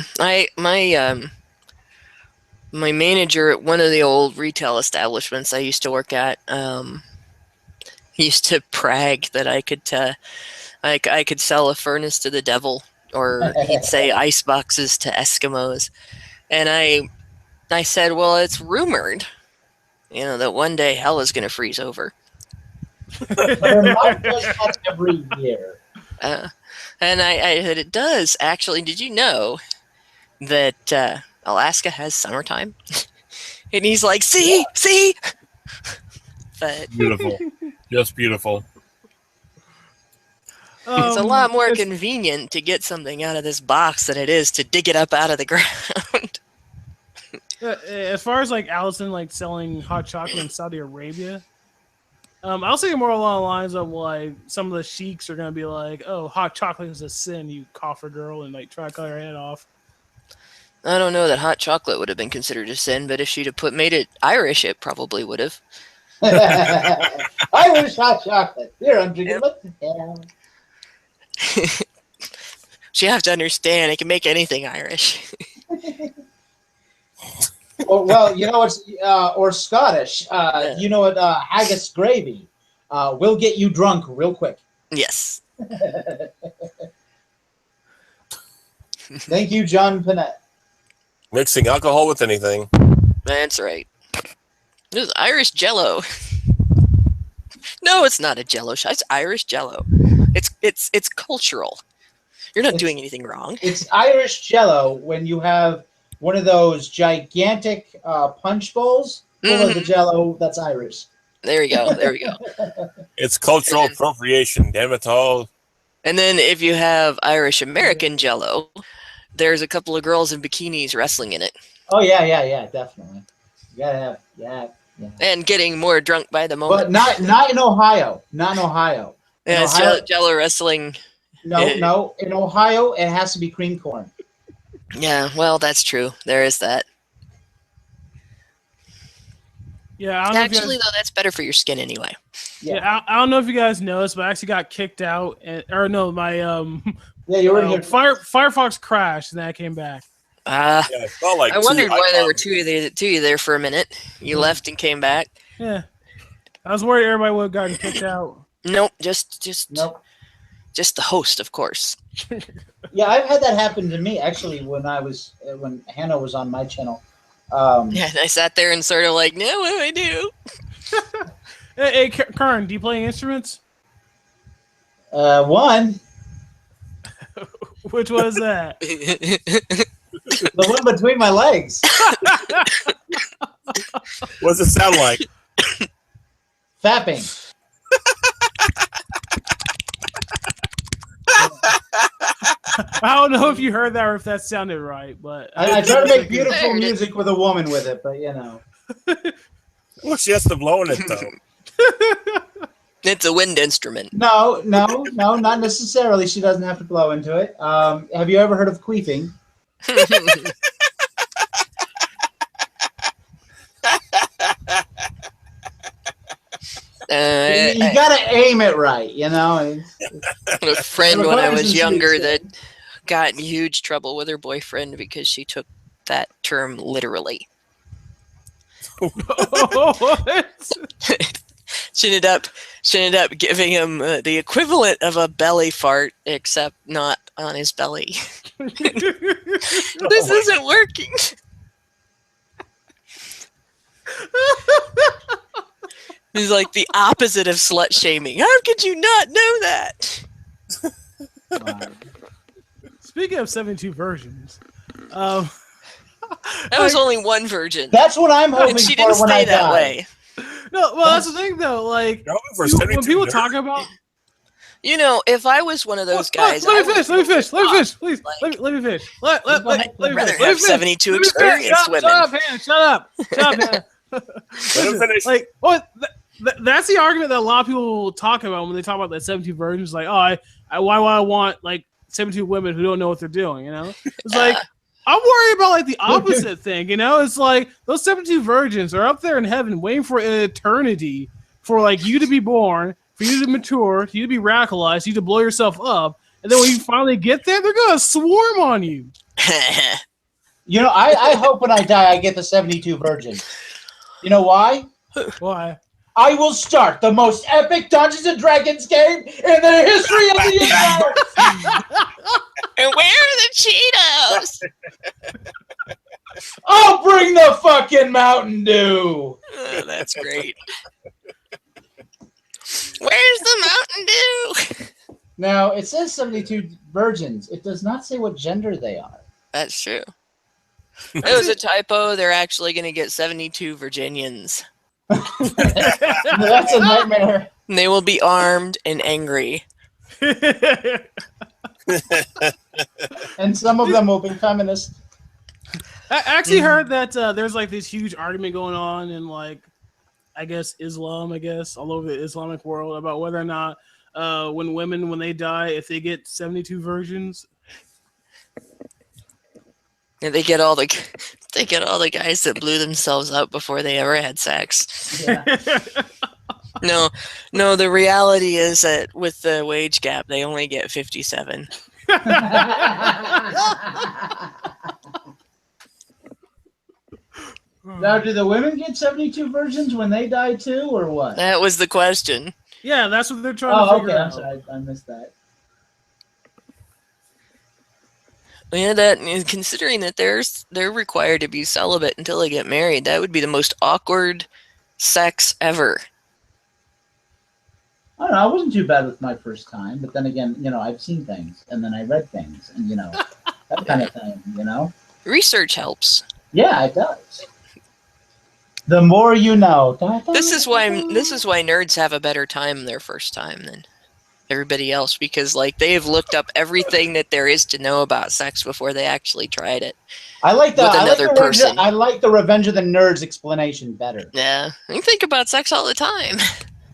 my manager at one of the old retail establishments I used to work at, used to brag that I could sell a furnace to the devil, or he'd say ice boxes to Eskimos, and I said, well, it's rumored, that one day hell is going to freeze over. Vermont does that every year. And I said, it does actually. Did you know that Alaska has summertime? And he's like, see. But beautiful, just beautiful. It's a lot more convenient to get something out of this box than it is to dig it up out of the ground. As far as like Allison like selling hot chocolate in Saudi Arabia, I'll say more along the lines of like some of the sheiks are gonna be like, "Oh, hot chocolate is a sin, you coffer girl," and like try to cut her head off. I don't know that hot chocolate would have been considered a sin, but if she'd have made it Irish, it probably would have. Irish hot chocolate. Here, I'm drinking. What the hell? So you have to understand, it can make anything Irish. Well, you know what's or Scottish. You know what? Haggis gravy will get you drunk real quick. Yes. Thank you, John Panette. Mixing alcohol with anything. That's right. This is Irish Jello. No, it's not a Jello shot. It's Irish Jello. It's cultural. You're not doing anything wrong. It's Irish Jello when you have one of those gigantic punch bowls full of the Jello that's Irish. There we go. There we go. It's cultural appropriation, damn it all. And then if you have Irish American Jello, there's a couple of girls in bikinis wrestling in it. Oh yeah, definitely. You gotta have yeah. And getting more drunk by the moment. But not in Ohio. Not in Ohio. Yeah, it's Ohio, Jello wrestling. No. In Ohio, it has to be cream corn. Yeah, well, that's true. There is that. Yeah, I don't know actually, though, that's better for your skin anyway. Yeah, I don't know if you guys noticed, but I actually got kicked out. My yeah, you were here. Firefox crashed, and then I came back. I wondered why there were two of you there for a minute. You left and came back. Yeah, I was worried everybody would have gotten kicked out. Nope, just the host, of course. Yeah, I've had that happen to me actually when Hannah was on my channel. Yeah, and I sat there and sort of like, no, what do I do? Hey, Kern, do you play instruments? One. Which was that? The one between my legs. What does it sound like? Fapping. I don't know if you heard that or if that sounded right, but I try to make beautiful music with a woman with it, but you know. Well, she has to blow in it though. It's a wind instrument. No, not necessarily. She doesn't have to blow into it. Have you ever heard of queefing? You gotta aim it right, you know. A friend when I was younger that got in huge trouble with her boyfriend because she took that term literally. She ended up giving him the equivalent of a belly fart, except not on his belly. This isn't working. He's like the opposite of slut shaming. How could you not know that? Speaking of 72 versions, that was only one virgin. That's what I'm hoping she for didn't when stay I that die. way. No, well, that's the thing though. Like when people talk about, you know, if I was one of those guys, let me finish, please. Let me finish. Let me have 72 experienced women. Shut up, Hannah. Like, what? That's the argument that a lot of people talk about when they talk about that 72 versions. Like, why would I want like 72 women who don't know what they're doing? You know, it's like. I'm worried about like the opposite thing, you know? It's like those 72 virgins are up there in heaven waiting for an eternity for like you to be born, for you to mature, for you to be radicalized, you to blow yourself up, and then when you finally get there, they're gonna swarm on you. You know, I hope when I die I get the 72 virgins. You know why? Why? I will start the most epic Dungeons and Dragons game in the history of the universe. And where are the Cheetos? I'll bring the fucking Mountain Dew. Oh, that's great. Where's the Mountain Dew? Now, it says 72 virgins. It does not say what gender they are. That's true. It was a typo. They're actually going to get 72 Virginians. That's a nightmare. And they will be armed and angry. And some of them will be feminist. I actually heard that there's like this huge argument going on in like, I guess Islam, all over the Islamic world about whether or not when they die, if they get 72 virgins. And they get all the guys that blew themselves up before they ever had sex. Yeah. No, the reality is that with the wage gap, they only get 57. Now, do the women get 72 virgins when they die too, or what? That was the question. Yeah, that's what they're trying to figure out. I'm sorry, I missed that. Yeah, that considering that they're required to be celibate until they get married, that would be the most awkward sex ever. I don't know. I wasn't too bad with my first time, but then again, you know, I've seen things and then I read things, and you know, that kind of thing, you know. Research helps. Yeah, it does. The more you know. This is why nerds have a better time their first time than everybody else, because like they've looked up everything that there is to know about sex before they actually tried it. I like another person. I like the Revenge of the Nerds explanation better. Yeah, you think about sex all the time.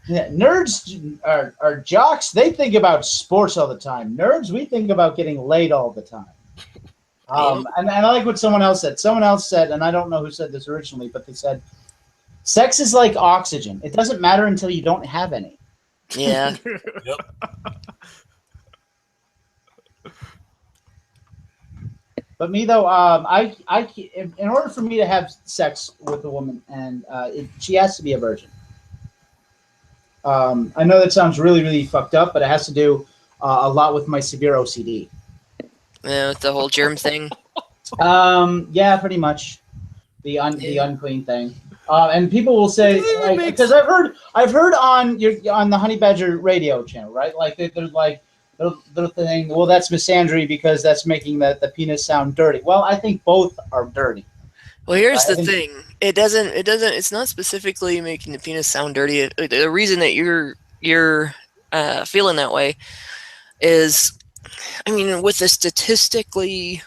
Yeah, nerds are jocks. They think about sports all the time. Nerds, we think about getting laid all the time. And I like what someone else said. Someone else said, and I don't know who said this originally, but they said, sex is like oxygen. It doesn't matter until you don't have any. Yeah. Yep. But me though, in order for me to have sex with a woman, and she has to be a virgin. I know that sounds really, really fucked up, but it has to do a lot with my severe OCD. Yeah, the whole germ thing. Yeah, pretty much. The unclean thing. And people will say, because I've heard on the Honey Badger radio channel, right? Like there's like the thing. Well, that's misandry because that's making the penis sound dirty. Well, I think both are dirty. Well, here's the thing. It's not specifically making the penis sound dirty. The reason that you're feeling that way is, I mean, with the statistically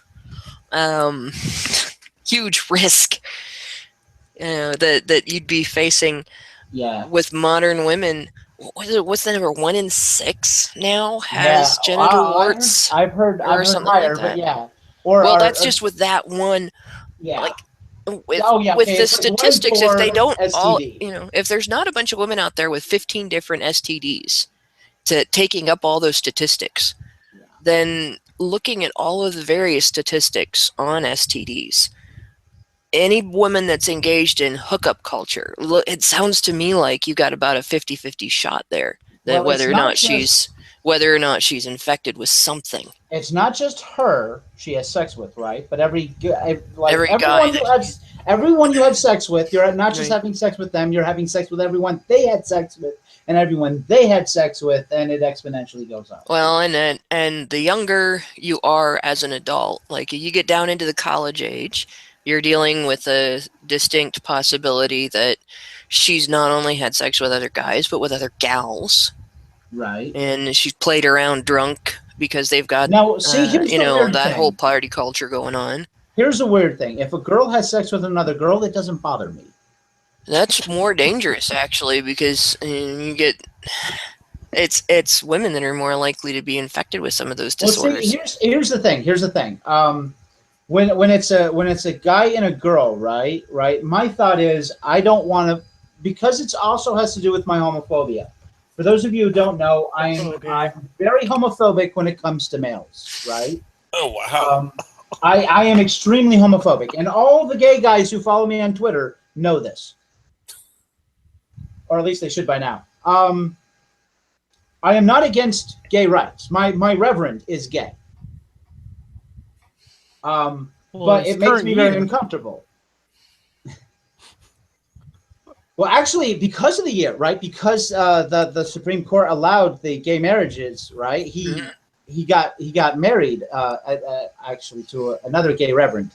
huge risk that you'd be facing with modern women. What's the number? 1 in 6 now has genital warts. I've heard something higher, like that. but yeah. That's just with that one. Yeah. Like, with okay, the statistics, if they don't STD. all, if there's not a bunch of women out there with 15 different STDs taking up all those statistics, then looking at all of the various statistics on STDs, any woman that's engaged in hookup culture, it sounds to me like you got about a 50-50 shot there, that whether or not she's infected with something. It's not just her she has sex with, right? But everyone you have sex with, you're not just having sex with them, you're having sex with everyone they had sex with, and everyone they had sex with, and it exponentially goes up. Well, and the younger you are as an adult, like you get down into the college age, you're dealing with a distinct possibility that she's not only had sex with other guys, but with other gals. Right. And she's played around drunk because they've got here's the weird that thing. whole party culture going on. Here's the weird thing. If a girl has sex with another girl, it doesn't bother me. That's more dangerous, actually, because you get it's women that are more likely to be infected with some of those disorders. Well, see, here's the thing. When it's a guy and a girl, right? My thought is I don't want to, because it also has to do with my homophobia. For those of you who don't know, I'm very homophobic when it comes to males, right? Oh, wow. I am extremely homophobic, and all the gay guys who follow me on Twitter know this, or at least they should by now. I am not against gay rights. My reverend is gay, but it makes me very uncomfortable. Well, actually, because of the year, right? Because the Supreme Court allowed the gay marriages, right? He got married actually to another gay reverend.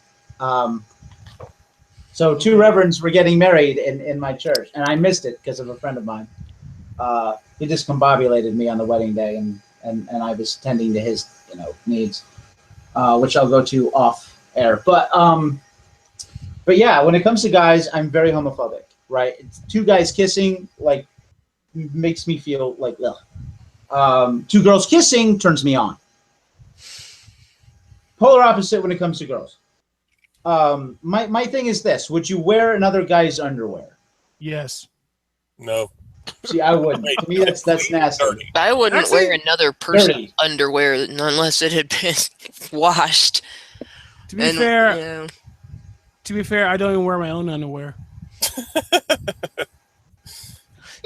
So 2 reverends were getting married in my church, and I missed it because of a friend of mine. He discombobulated me on the wedding day, and I was tending to his needs, which I'll go to off air. But yeah, when it comes to guys, I'm very homophobic. Right, it's 2 guys kissing makes me feel like ugh. 2 girls kissing turns me on. Polar opposite when it comes to girls. My thing is this: would you wear another guy's underwear? Yes. No. See, I wouldn't. To me, that's nasty. I wouldn't wear another person's underwear unless it had been washed. To be fair, I don't even wear my own underwear.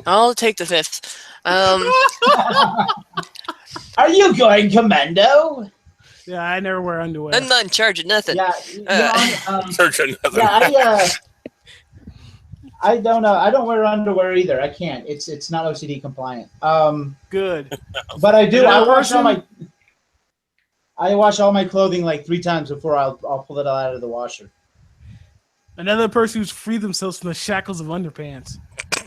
I'll take the 5th. Are you going commando? Yeah, I never wear underwear. I'm not in charge of nothing. Yeah, Charge of nothing. Yeah, I don't know. I don't wear underwear either. I can't. It's not OCD compliant. Good. But I do. I wash all my. I wash all my clothing like 3 times before I'll pull it out of the washer. Another person who's freed themselves from the shackles of underpants.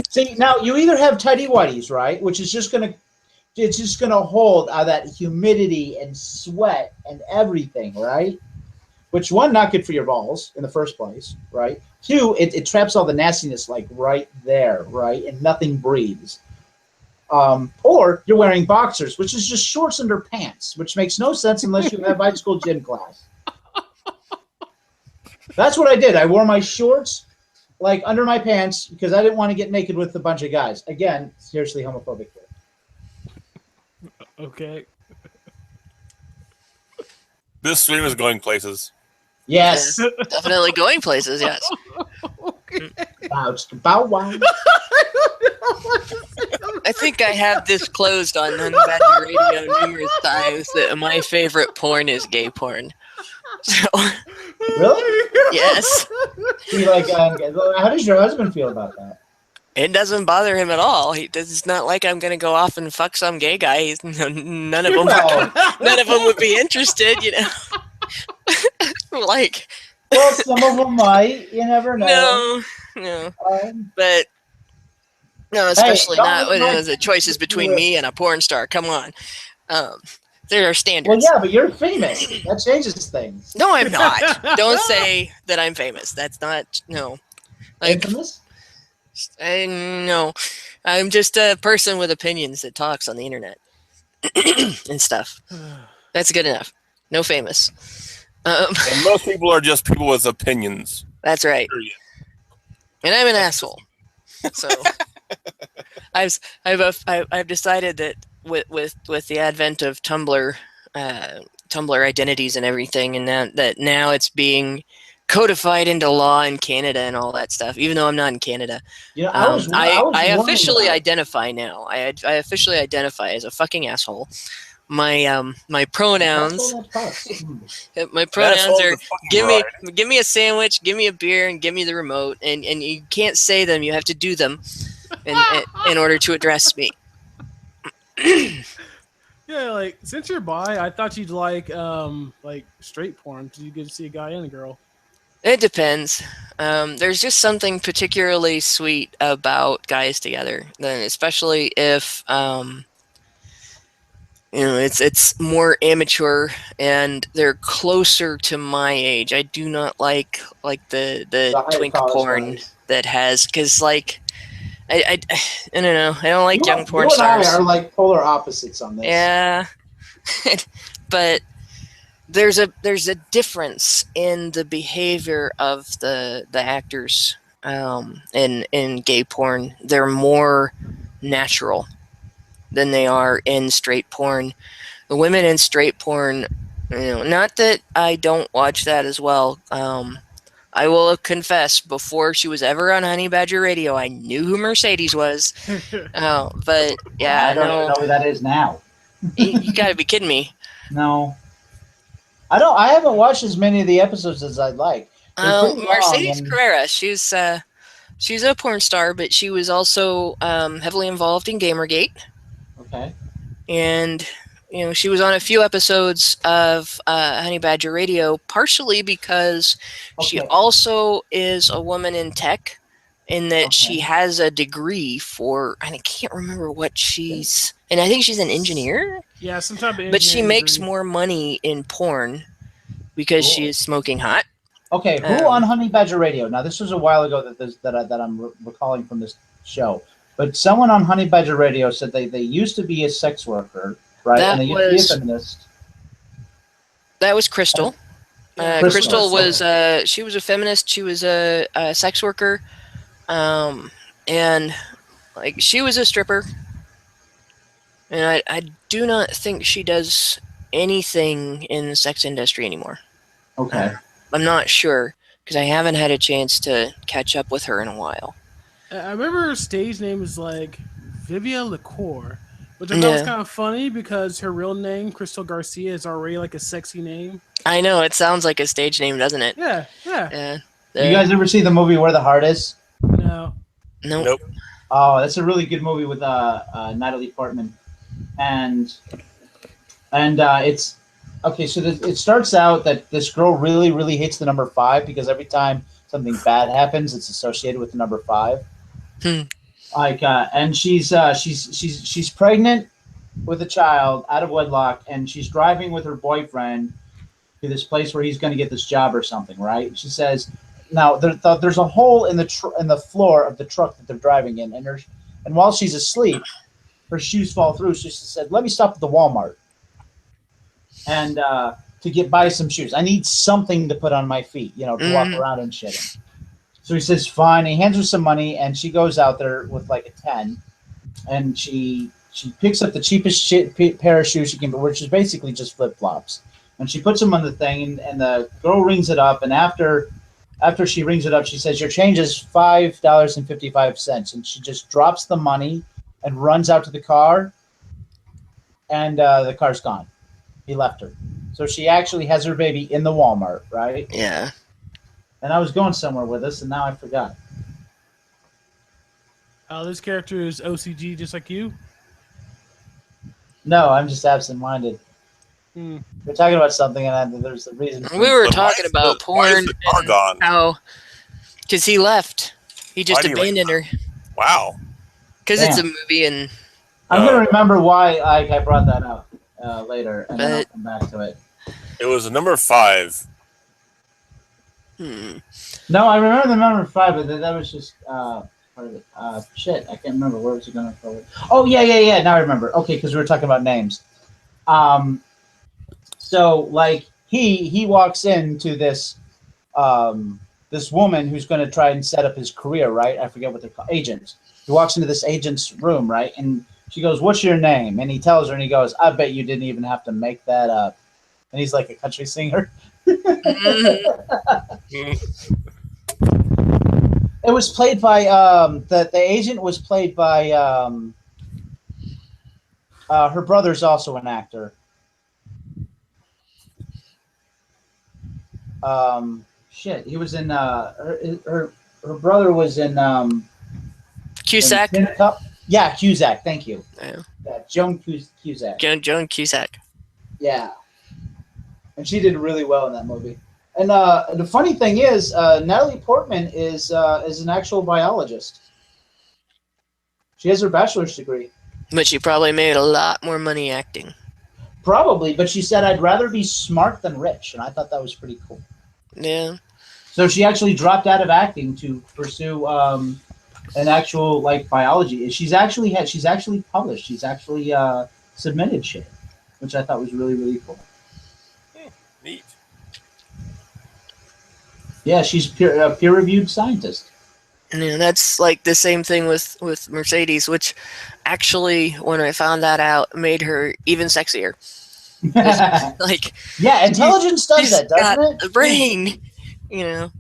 See, now you either have tighty whities, right, which is just gonna hold that humidity and sweat and everything, right? Which, one, not good for your balls in the first place, right? 2, it traps all the nastiness like right there, right, and nothing breathes. Or you're wearing boxers, which is just shorts under pants, which makes no sense unless you have high school gym class. That's what I did. I wore my shorts like under my pants because I didn't want to get naked with a bunch of guys. Again, seriously homophobic here. Okay. This stream is going places. Yes. Definitely going places, yes. Bow wow. I think I have disclosed on Honey Badger Radio numerous times that my favorite porn is gay porn. So, Really? yes. You like, how does your husband feel about that? It doesn't bother him at all. It's not like I'm gonna go off and fuck some gay guy. None of them. Well, None of them would be interested, you know. Like. well, some of them might. You never know. No. But no, especially not when the choice is between me and a porn star. Come on. There are standards. Well, yeah, but you're famous. That changes things. No, I'm not. Don't say that I'm famous. That's not Like, infamous? No, I'm just a person with opinions that talks on the internet and stuff. That's good enough. No famous. And most people are just people with opinions. That's right. Period. And I'm an asshole. So I've decided that with the advent of Tumblr identities and everything, and that now it's being codified into law in Canada and all that stuff. Even though I'm not in Canada, I officially identify now. I officially identify as a fucking asshole. My pronouns. My pronouns are give me a sandwich, give me a beer, and give me the remote. And you can't say them; you have to do them in order to address me. Yeah, like since you're bi, I thought you'd like straight porn because you get to see a guy and a girl. It depends. There's just something particularly sweet about guys together, then especially if it's more amateur and they're closer to my age. I do not like the twink porn that has, because like I don't know. I don't like young porn stars. You and I are like polar opposites on this. Yeah, but there's a difference in the behavior of the actors in gay porn. They're more natural than they are in straight porn. The women in straight porn, not that I don't watch that as well. I will confess, before she was ever on Honey Badger Radio, I knew who Mercedes was. But yeah, I don't even know who that is now. You gotta be kidding me. No, I haven't watched as many of the episodes as I'd like. Mercedes Carrera, she's a porn star, but she was also heavily involved in Gamergate. Okay. And she was on a few episodes of Honey Badger Radio, partially because she also is a woman in tech, in that she has a degree for, and I can't remember what she's, and I think she's an engineer. Yeah, some type of engineering. But she makes degree. more money in porn because she is smoking hot. Okay, who on Honey Badger Radio? Now, this was a while ago that I'm recalling from this show. But someone on Honey Badger Radio said they used to be a sex worker, right? And they used to be a feminist. That was Crystal. Crystal was she was a feminist. She was a sex worker, and like she was a stripper. And I do not think she does anything in the sex industry anymore. Okay. I'm not sure because I haven't had a chance to catch up with her in a while. I remember her stage name was like Vivia LaCour, which I thought was kind of funny because her real name, Crystal Garcia, is already like a sexy name. I know, it sounds like a stage name, doesn't it? Yeah. You guys ever see the movie Where the Heart Is? No. Nope. Oh, that's a really good movie with Natalie Portman, and it's okay, so it starts out that this girl really, really hates the number 5 because every time something bad happens, it's associated with the number 5. Like, and she's pregnant with a child out of wedlock, and she's driving with her boyfriend to this place where he's going to get this job or something, right? She says, now there's a hole in the floor of the truck that they're driving in, and while she's asleep, her shoes fall through. So she said, "Let me stop at the Walmart and to buy some shoes. I need something to put on my feet, to walk around and shit." So he says, "Fine." He hands her some money, and she goes out there with like a 10, and she picks up the cheapest pair of shoes she can, which is basically just flip flops. And she puts them on the thing, and the girl rings it up. And after she rings it up, she says, "Your change is $5.55." And she just drops the money and runs out to the car, and the car's gone. He left her. So she actually has her baby in the Walmart, right? Yeah. And I was going somewhere with this, and now I forgot. This character is OCG, just like you. No, I'm just absent-minded. We're talking about something, and there's a reason. We were talking about porn. Car gone? How? Because he left. He just abandoned her. Wow. Because it's a movie, and I'm gonna remember why I brought that up later, and then I'll come back to it. It was a number 5. No, I remember the number 5, but that was just part of it. Shit, I can't remember. Where was it going to go? Oh, yeah. Now I remember. Okay, because we were talking about names. So, like, he walks into this this woman who's going to try and set up his career, right? I forget what they're called. Agents. He walks into this agent's room, right? And she goes, "What's your name?" And he tells her, and he goes, "I bet you didn't even have to make that up." And he's like a country singer. It was played by the agent was played by her brother's also an actor. Shit, he was in her brother was in Cusack. Yeah, Cusack. Thank you. Yeah. Joan Cusack. Joan Cusack. Yeah, and she did really well in that movie. And the funny thing is, Natalie Portman is an actual biologist. She has her bachelor's degree. But she probably made a lot more money acting. Probably, but she said, "I'd rather be smart than rich," and I thought that was pretty cool. Yeah. So she actually dropped out of acting to pursue an actual biology. She's actually published. She's actually submitted shit, which I thought was really, really cool. Neat. Yeah, she's a peer-reviewed scientist. And that's like the same thing with Mercedes, which actually, when I found that out, made her even sexier. Yeah, intelligence does that, doesn't it? The brain, and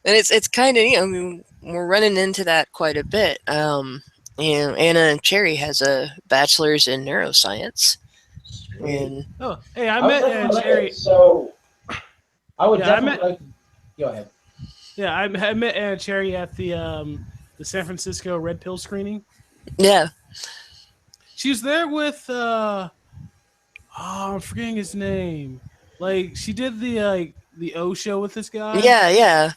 it's kind of we're running into that quite a bit. Anna Cherry has a bachelor's in neuroscience. And I met Anna Cherry. So I would definitely go ahead. Yeah, I met Anna Cherry at the San Francisco Red Pill screening. Yeah. She was there with I'm forgetting his name. She did the O show with this guy. Yeah.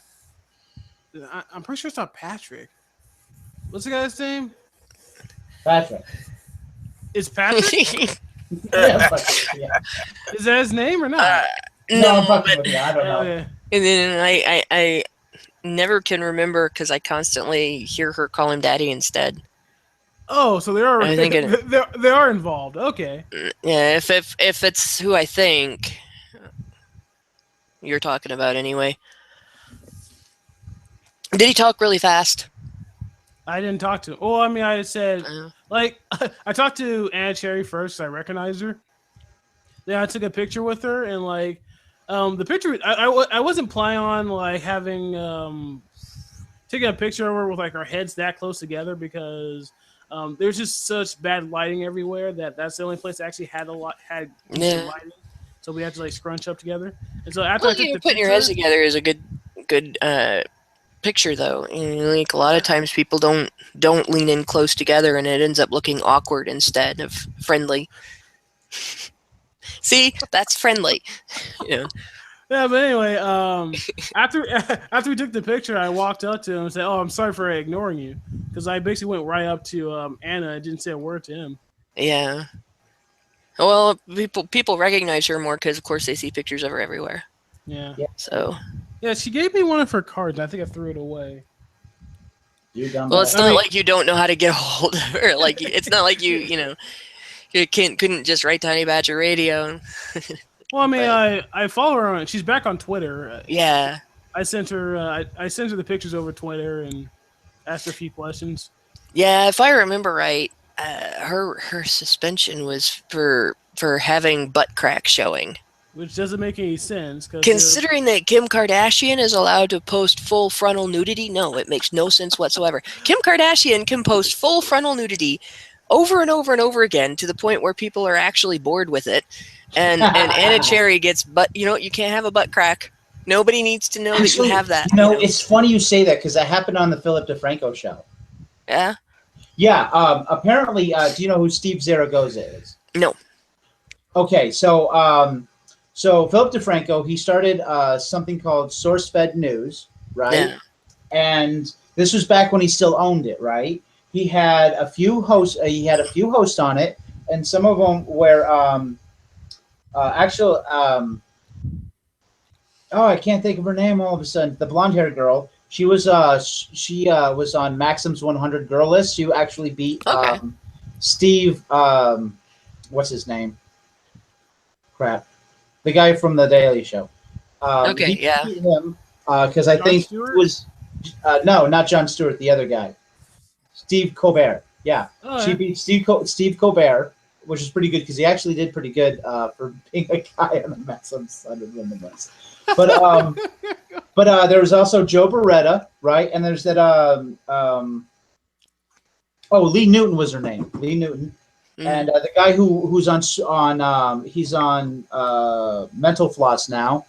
I'm pretty sure it's not Patrick. What's the guy's name? Patrick. Is Patrick? Yeah. Is that his name or not? No, I'm fucking with you. I don't know. Okay. And then I never can remember because I constantly hear her call him daddy instead. Oh, so they are involved. Okay. Yeah, if it's who I think you're talking about anyway. Did he talk really fast? I didn't talk to him. Well, I mean, I said, I talked to Anna Cherry first. I recognized her. Then I took a picture with her, and the picture, I wasn't planning on having taking a picture of her with our heads that close together because there's just such bad lighting everywhere that's the only place that actually had decent lighting. So we had to scrunch up together. And so after I took the putting picture, your heads together is a good picture though. A lot of times people don't lean in close together, and it ends up looking awkward instead of friendly. See, that's friendly. You know. Yeah, but anyway, after we took the picture, I walked up to him and said, "Oh, I'm sorry for ignoring you," because I basically went right up to Anna and didn't say a word to him. Yeah. Well, people recognize her more because, of course, they see pictures of her everywhere. Yeah. So. Yeah, she gave me one of her cards. And I think I threw it away. Well, it's not like you don't know how to get a hold of her. Like, it's not like you couldn't just write Tiny Badger Radio. Well, I mean, I follow her on. She's back on Twitter. Yeah. I sent her. I sent her the pictures over Twitter and asked her a few questions. Yeah, if I remember right, her suspension was for having butt crack showing. Which doesn't make any sense. Considering that Kim Kardashian is allowed to post full frontal nudity, no, it makes no sense whatsoever. Kim Kardashian can post full frontal nudity over and over and over again to the point where people are actually bored with it. And Anna Cherry gets you can't have a butt crack. Nobody needs to know that you have that. It's funny you say that because that happened on the Philip DeFranco show. Yeah? Yeah, apparently, do you know who Steve Zaragoza is? No. Okay, so Philip DeFranco, he started something called SourceFed News, right? Yeah. And this was back when he still owned it, right? He had a few hosts. He had a few hosts on it, and some of them were I can't think of her name all of a sudden. The blonde-haired girl. She was on Maxim's 100 Girl List. She actually beat Steve. What's his name? Crap. The guy from The Daily Show. He beat him because I think it was no, not Jon Stewart. The other guy, Steve Colbert. Yeah, she beat Steve Colbert, which is pretty good because he actually did pretty good for being a guy on the Maxim's 100 Women List. But there was also Joe Beretta, right? And there's that Lee Newton was her name. Lee Newton. Mm-hmm. And the guy who's he's on Mental Floss now.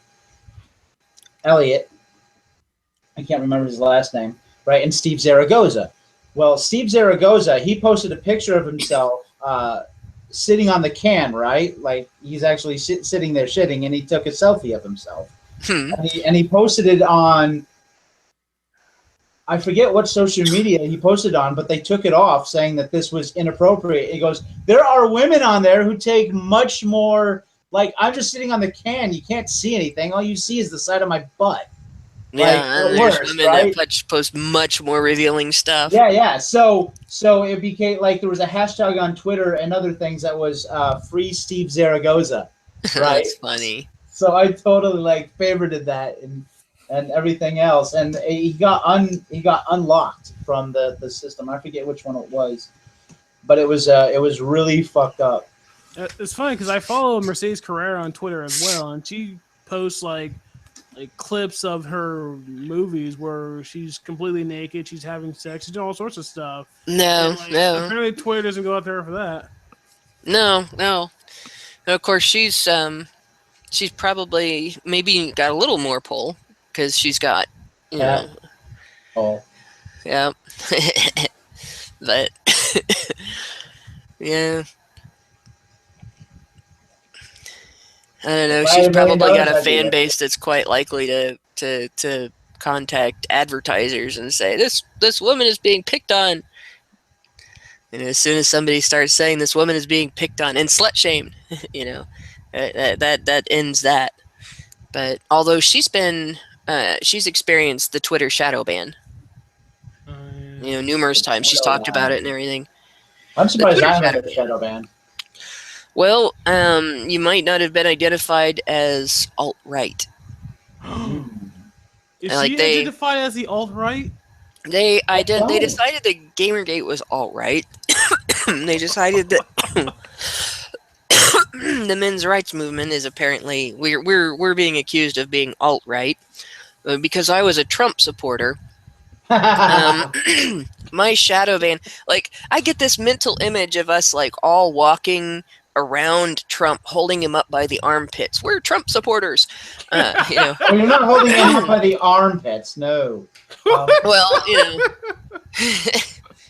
Elliot. I can't remember his last name, right? And Steve Zaragoza. Well, Steve Zaragoza, he posted a picture of himself sitting on the can, right? Like he's actually sitting there shitting, and he took a selfie of himself. And he posted it on, I forget what social media he posted on, but they took it off saying that this was inappropriate. He goes, there are women on there who take much more, like, I'm just sitting on the can. You can't see anything. All you see is the side of my butt. Yeah, and there's women that post much more revealing stuff. Yeah. So it became like there was a hashtag on Twitter and other things that was free Steve Zaragoza. Right? That's funny. So I totally favorited that and everything else, and he got unlocked from the system. I forget which one it was, but it was really fucked up. It's funny because I follow Mercedes Carrera on Twitter as well, and she posts like clips of her movies where she's completely naked, she's having sex, she's doing all sorts of stuff. No. Apparently, Twitter doesn't go out there for that. No. And of course, she's probably maybe got a little more pull because she's got, you know. Oh. Yeah. But, yeah. I don't know. She's probably got a fan base that's quite likely to contact advertisers and say, this woman is being picked on. And as soon as somebody starts saying this woman is being picked on and slut shamed, that ends that. But although she's experienced the Twitter shadow ban, numerous times. She's talked about it and everything. I'm surprised I haven't had a shadow ban. Well, you might not have been identified as alt-right. Is she identified as the alt-right? They decided that Gamergate was alt-right. They decided that the men's rights movement is apparently we're being accused of being alt-right because I was a Trump supporter. My shadow ban, I get this mental image of us all walking around Trump, holding him up by the armpits. We're Trump supporters. Well, you're not holding him up by the armpits, no. Well,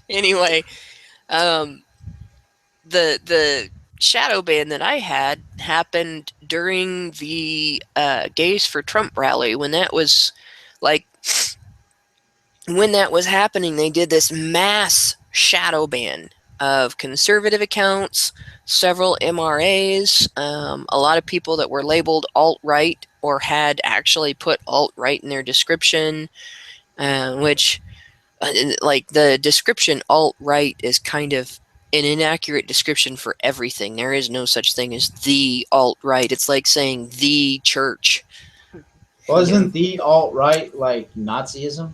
anyway, the shadow ban that I had happened during the Gays for Trump rally. When that was happening, they did this mass shadow ban of conservative accounts, several MRAs, a lot of people that were labeled alt-right or had actually put alt-right in their description, which like the description alt-right is kind of an inaccurate description for everything. There is no such thing as the alt-right. It's like saying the church. Wasn't the alt-right like Nazism?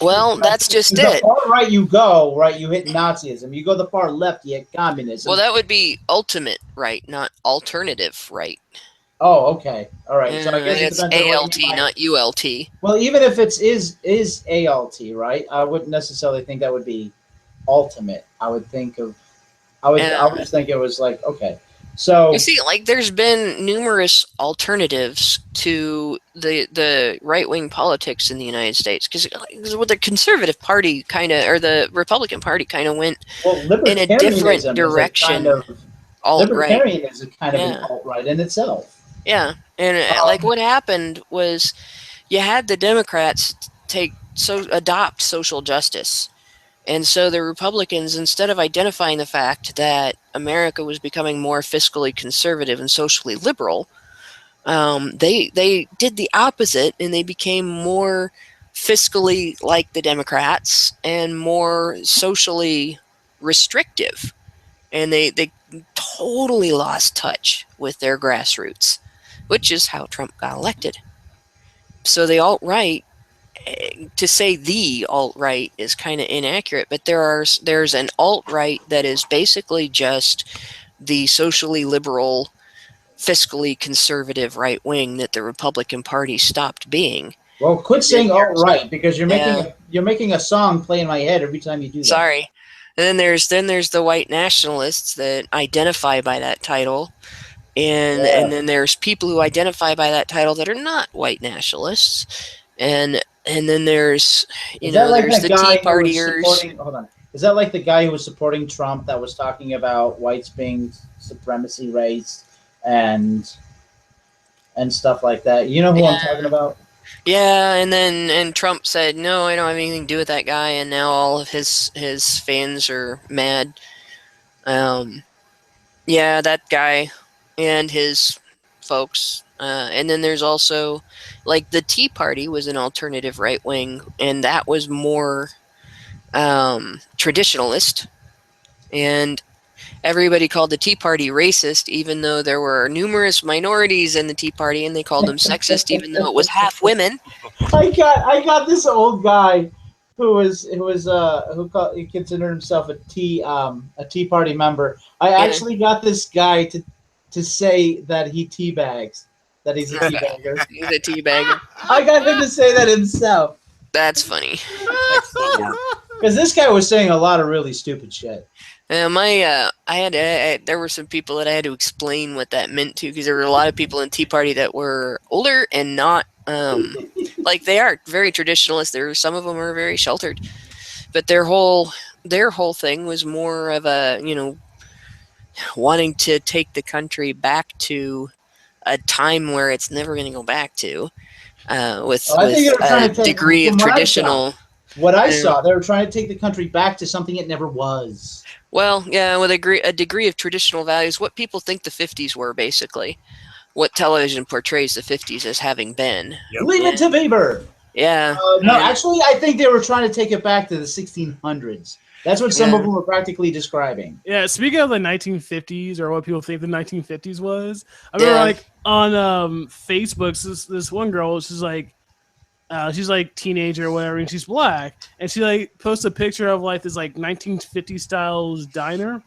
Well, that's just the it. far right you go, right, you hit Nazism. You go the far left, you hit communism. Well, that would be ultimate right, not alternative right. Oh, okay. All right. So I guess it's it depends on what ALT, you mean by- not ULT. Well, even if it is ALT, right? I wouldn't necessarily think that would be ultimate. I would think I would just think it was like, okay. So you see, like, there's been numerous alternatives to the right-wing politics in the United States, because the Conservative Party kind of, or the Republican Party kind of went in a different direction. Alt-right. Libertarianism is kind of an alt-right in itself. Yeah, and like what happened was you had the Democrats adopt social justice. And so the Republicans, instead of identifying the fact that America was becoming more fiscally conservative and socially liberal, they did the opposite, and they became more fiscally like the Democrats and more socially restrictive. And they totally lost touch with their grassroots, which is how Trump got elected. So the alt-right, to say the alt-right is kind of inaccurate, but there's an alt-right that is basically just the socially liberal, fiscally conservative right wing that the Republican Party stopped being. Well, quit saying alt-right, because you're making a song play in my head every time you do that. Sorry. And then there's the white nationalists that identify by that title. And then there's people who identify by that title that are not white nationalists. And then there's there's the Tea Partiers. Hold on. Is that like the guy who was supporting Trump that was talking about whites being supremacy race and stuff like that? You know who I'm talking about? Yeah, and Trump said, no, I don't have anything to do with that guy, and now all of his fans are mad. Yeah, that guy and his folks. And then there's also, like, the Tea Party was an alternative right wing, and that was more traditionalist. And everybody called the Tea Party racist, even though there were numerous minorities in the Tea Party, and they called them sexist, even though it was half women. I got this old guy who considered himself a Tea Party member. I actually got this guy to say that he teabags. That he's a teabagger. He's a teabagger. I got him to say that himself. That's funny. Because this guy was saying a lot of really stupid shit. There were some people that I had to explain what that meant to, because there were a lot of people in Tea Party that were older and not like, they are very traditionalist. Some of them are very sheltered, but their whole thing was more of a wanting to take the country back to a time where it's never going to go back to, with a degree of traditional. What I saw, they were trying to take the country back to something it never was. Well, yeah, with a degree of traditional values, what people think the 50s were, basically. What television portrays the 50s as having been. Yep. Leave it to Beaver! Yeah. No, actually, I think they were trying to take it back to the 1600s. That's what some of them were practically describing. Yeah, speaking of the 1950s, or what people think the 1950s was, I remember on Facebook, this one girl, she's like teenager or whatever, and she's black, and she posts a picture of this 1950s styles diner,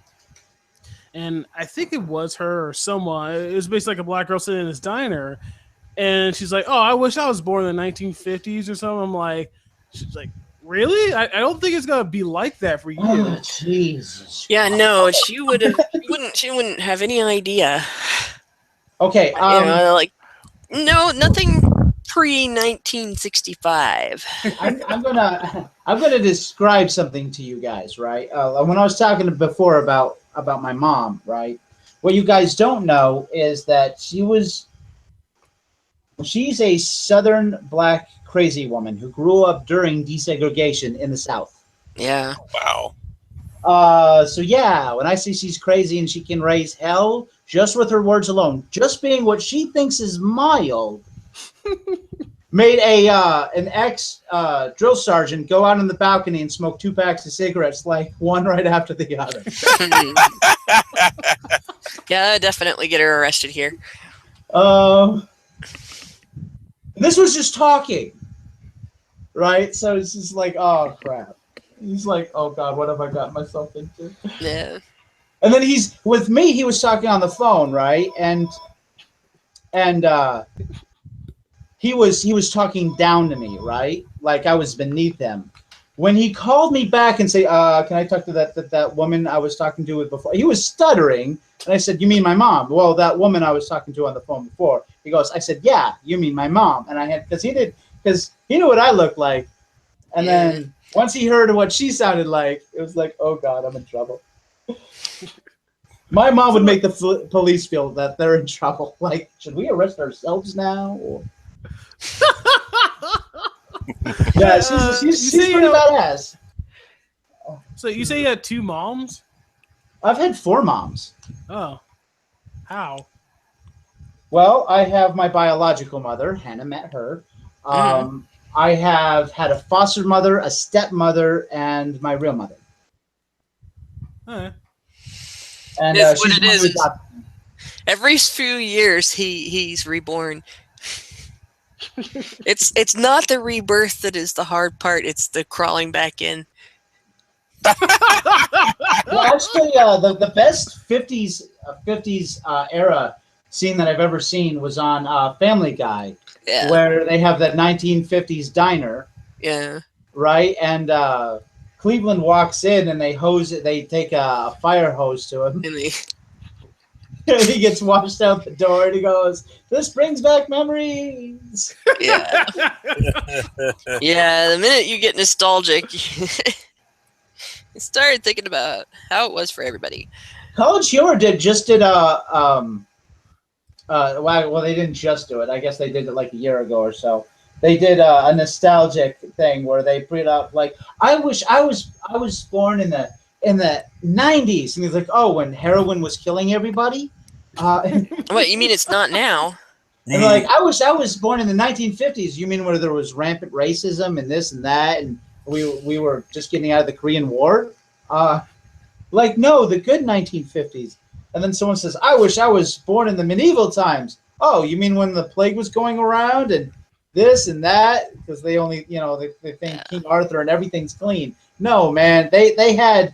and I think it was her or someone. It was basically a black girl sitting in this diner, and she's like, "Oh, I wish I was born in the 1950s or something." I'm like, she's like, "Really? I don't think it's gonna be like that for you." Oh, Jesus. Yeah, no, she wouldn't have any idea. Okay. No, nothing pre-1965. I'm gonna describe something to you guys, right? When I was talking before about my mom, right? what you guys don't know is that she's a Southern black crazy woman who grew up during desegregation in the South. Yeah. Wow. So yeah, when I say she's crazy and she can raise hell just with her words alone, just being what she thinks is mild, made an ex drill sergeant go out on the balcony and smoke 2 packs of cigarettes, like one right after the other. Yeah, definitely get her arrested here. This was just talking, right? So it's just like, oh crap. He's like, oh god, what have I got myself into? Yeah. And then he's with me. He was talking on the phone, right? And he was talking down to me, right? Like I was beneath him. When he called me back and say, "Can I talk to that woman I was talking to before?" He was stuttering, and I said, "You mean my mom?" Well, that woman I was talking to on the phone before. He goes, "I said, yeah, you mean my mom?" And I had because he knew what I looked like, and then once he heard what she sounded like, it was like, oh god, I'm in trouble. My mom would make the police feel that they're in trouble. Like, should we arrest ourselves now? Or... yeah, she's pretty badass. So you say you had 2 moms? I've had 4 moms. Oh. How? Well, I have my biological mother. Hannah met her. I have had a foster mother, a stepmother, and my real mother. Alright. And It's she's what it is. adopted. Every few years, he's reborn. It's not the rebirth that is the hard part. It's the crawling back in. Well, actually, the best 50s era scene that I've ever seen was on Family Guy, where they have that 1950s diner. Yeah. Right, and Cleveland walks in and they take a fire hose to him. And he gets washed out the door and he goes, "This brings back memories." Yeah. Yeah, the minute you get nostalgic, you start thinking about how it was for everybody. College Humor just did well, they didn't just do it. I guess they did it like a year ago or so. They did a nostalgic thing where they put up like, I wish I was born in the 90s, and he's like, oh, when heroin was killing everybody. What, you mean it's not now? And like, I wish I was born in the 1950s. You mean where there was rampant racism and this and that, and we were just getting out of the Korean War? Like, no, the good 1950s. And then someone says, I wish I was born in the medieval times. Oh, you mean when the plague was going around and this and that? Because they only, they think King Arthur and everything's clean. No, man, they had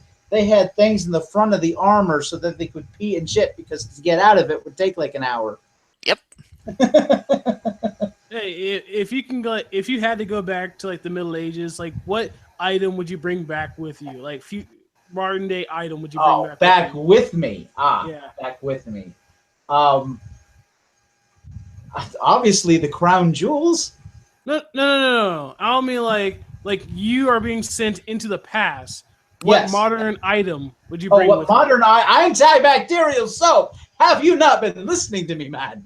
things in the front of the armor so that they could pee and shit, because to get out of it would take like an hour. Yep. Hey, if you had to go back to like the Middle Ages, like what item would you bring back with you? Like modern day item would you bring back with me? Back with me. Obviously the crown jewels. No. I don't mean like you are being sent into the past. What modern item would you bring with modern antibacterial soap? Have you not been listening to me, man?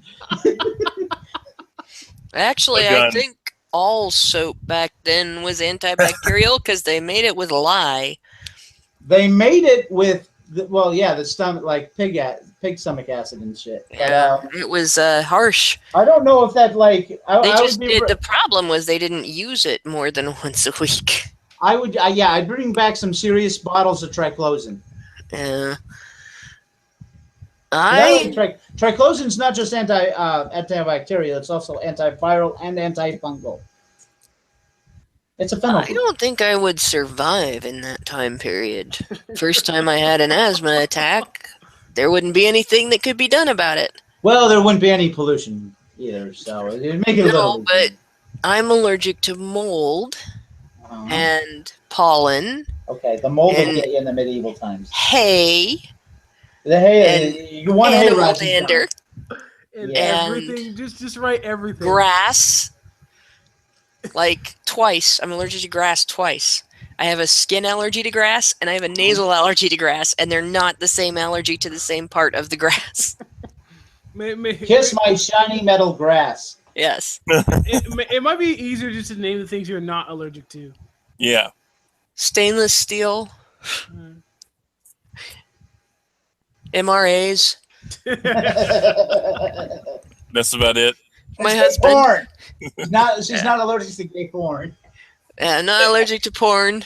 Actually, I think all soap back then was antibacterial because they made it with lye. They made it with the stomach, like pig stomach acid and shit. Yeah, but, it was harsh. I don't know if that the problem was they didn't use it more than once a week. I'd bring back some serious bottles of triclosan. Yeah. Triclosan's not just antibacterial; it's also antiviral and antifungal. It's a phenol. I don't think I would survive in that time period. First time I had an asthma attack, there wouldn't be anything that could be done about it. Well, there wouldn't be any pollution either, so it'd make it a little. No, but I'm allergic to mold and pollen. Okay, the mold will get you in the medieval times. Hay. The hay. You want hay oleander. And everything. Just write everything. Grass. Like twice. I'm allergic to grass twice. I have a skin allergy to grass, and I have a nasal allergy to grass, and they're not the same allergy to the same part of the grass. Kiss my shiny metal grass. Yes. It might be easier just to name the things you're not allergic to. Yeah. Stainless steel. MRAs. That's about it. My It's husband. porn. She's not allergic to gay porn. Yeah, not allergic to porn.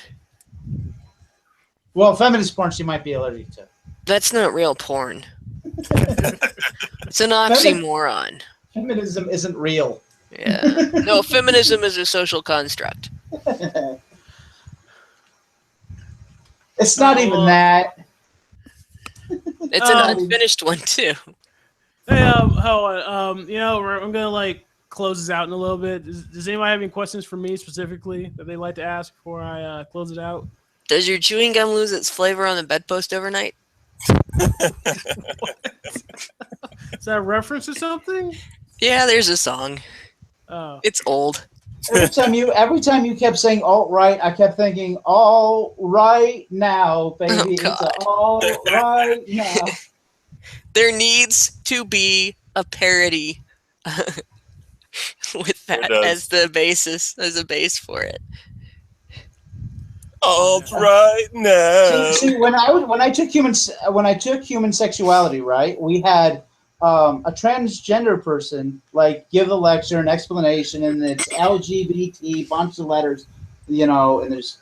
Well, feminist porn she might be allergic to. That's not real porn. It's an oxymoron. Feminism isn't real. Yeah. No, feminism is a social construct. It's not even that. It's an unfinished one too. Hey, hold on. I'm gonna like close this out in a little bit. Does anybody have any questions for me specifically that they'd like to ask before I close it out? Does your chewing gum lose its flavor on the bedpost overnight? Is that a reference to something? Yeah, there's a song. Oh. It's old. Every time you kept saying alt right, I kept thinking all right now, baby. It's all right now. There needs to be a parody with that as the basis, as a base for it. Alt right now. See, when I took human sexuality, right, we had a transgender person like give the lecture, an explanation, and it's LGBT, bunch of letters, and there's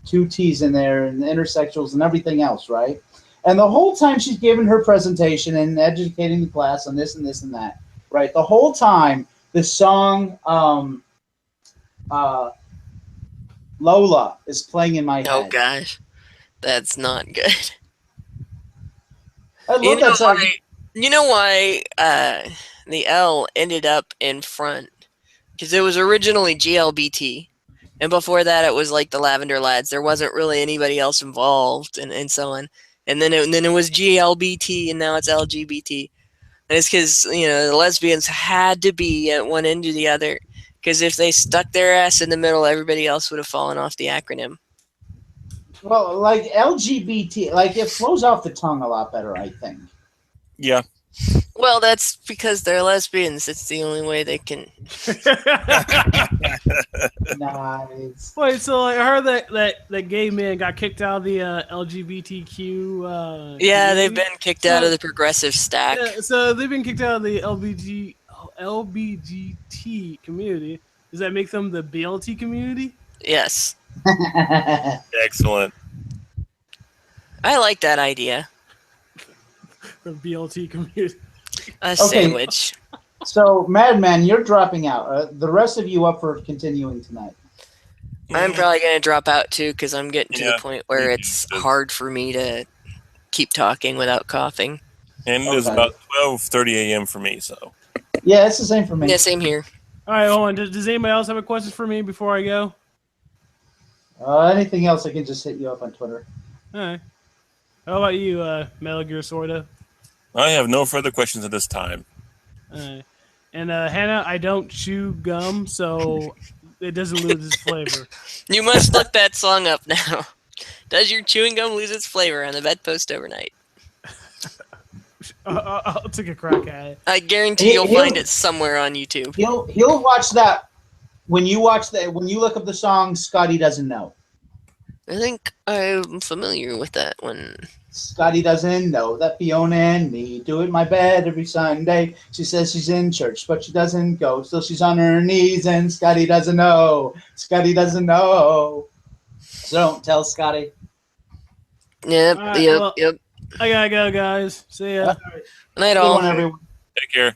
2 T's in there, and the intersexuals and everything else, right? And the whole time she's giving her presentation and educating the class on this and this and that, right? The whole time the song Lola is playing in my head. Oh gosh, that's not good. I love that song. You know why the L ended up in front? Because it was originally GLBT, and before that it was like the Lavender Lads. There wasn't really anybody else involved, and so on. And then it was GLBT, and now it's LGBT. And it's because the lesbians had to be at one end or the other. Because if they stuck their ass in the middle, everybody else would have fallen off the acronym. Well, like LGBT, like it flows off the tongue a lot better, I think. Yeah. Well, that's because they're lesbians. It's the only way they can. Nice. Wait, so I heard that gay men got kicked out of the LGBTQ. Yeah, they've been kicked out of the progressive stack. Yeah, so they've been kicked out of the LBGT community. Does that make them the BLT community? Yes. Excellent. I like that idea. The BLT community. A sandwich. So, Madman, you're dropping out. The rest of you up for continuing tonight? I'm probably going to drop out too because I'm getting to the point where it's hard for me to keep talking without coughing. And it is about 12:30 a.m. for me, so. Yeah, it's the same for me. Yeah, same here. All right, hold on. Does anybody else have a question for me before I go? Anything else, I can just hit you up on Twitter. All right. How about you, Metal Gear Sorta? I have no further questions at this time. All right. And Hannah, I don't chew gum, so it doesn't lose its flavor. You must look that song up now. Does your chewing gum lose its flavor on the bedpost overnight? I'll take a crack at it. I guarantee you'll find it somewhere on YouTube. He'll watch that when you look up the song Scotty Doesn't Know. I think I'm familiar with that one. Scotty doesn't know that Fiona and me do it in my bed every Sunday. She says she's in church, but she doesn't go. Still she's on her knees, and Scotty doesn't know. Scotty doesn't know. So don't tell Scotty. Yep, right, yep. I gotta go, guys. See ya. Night all. Everyone. Take care.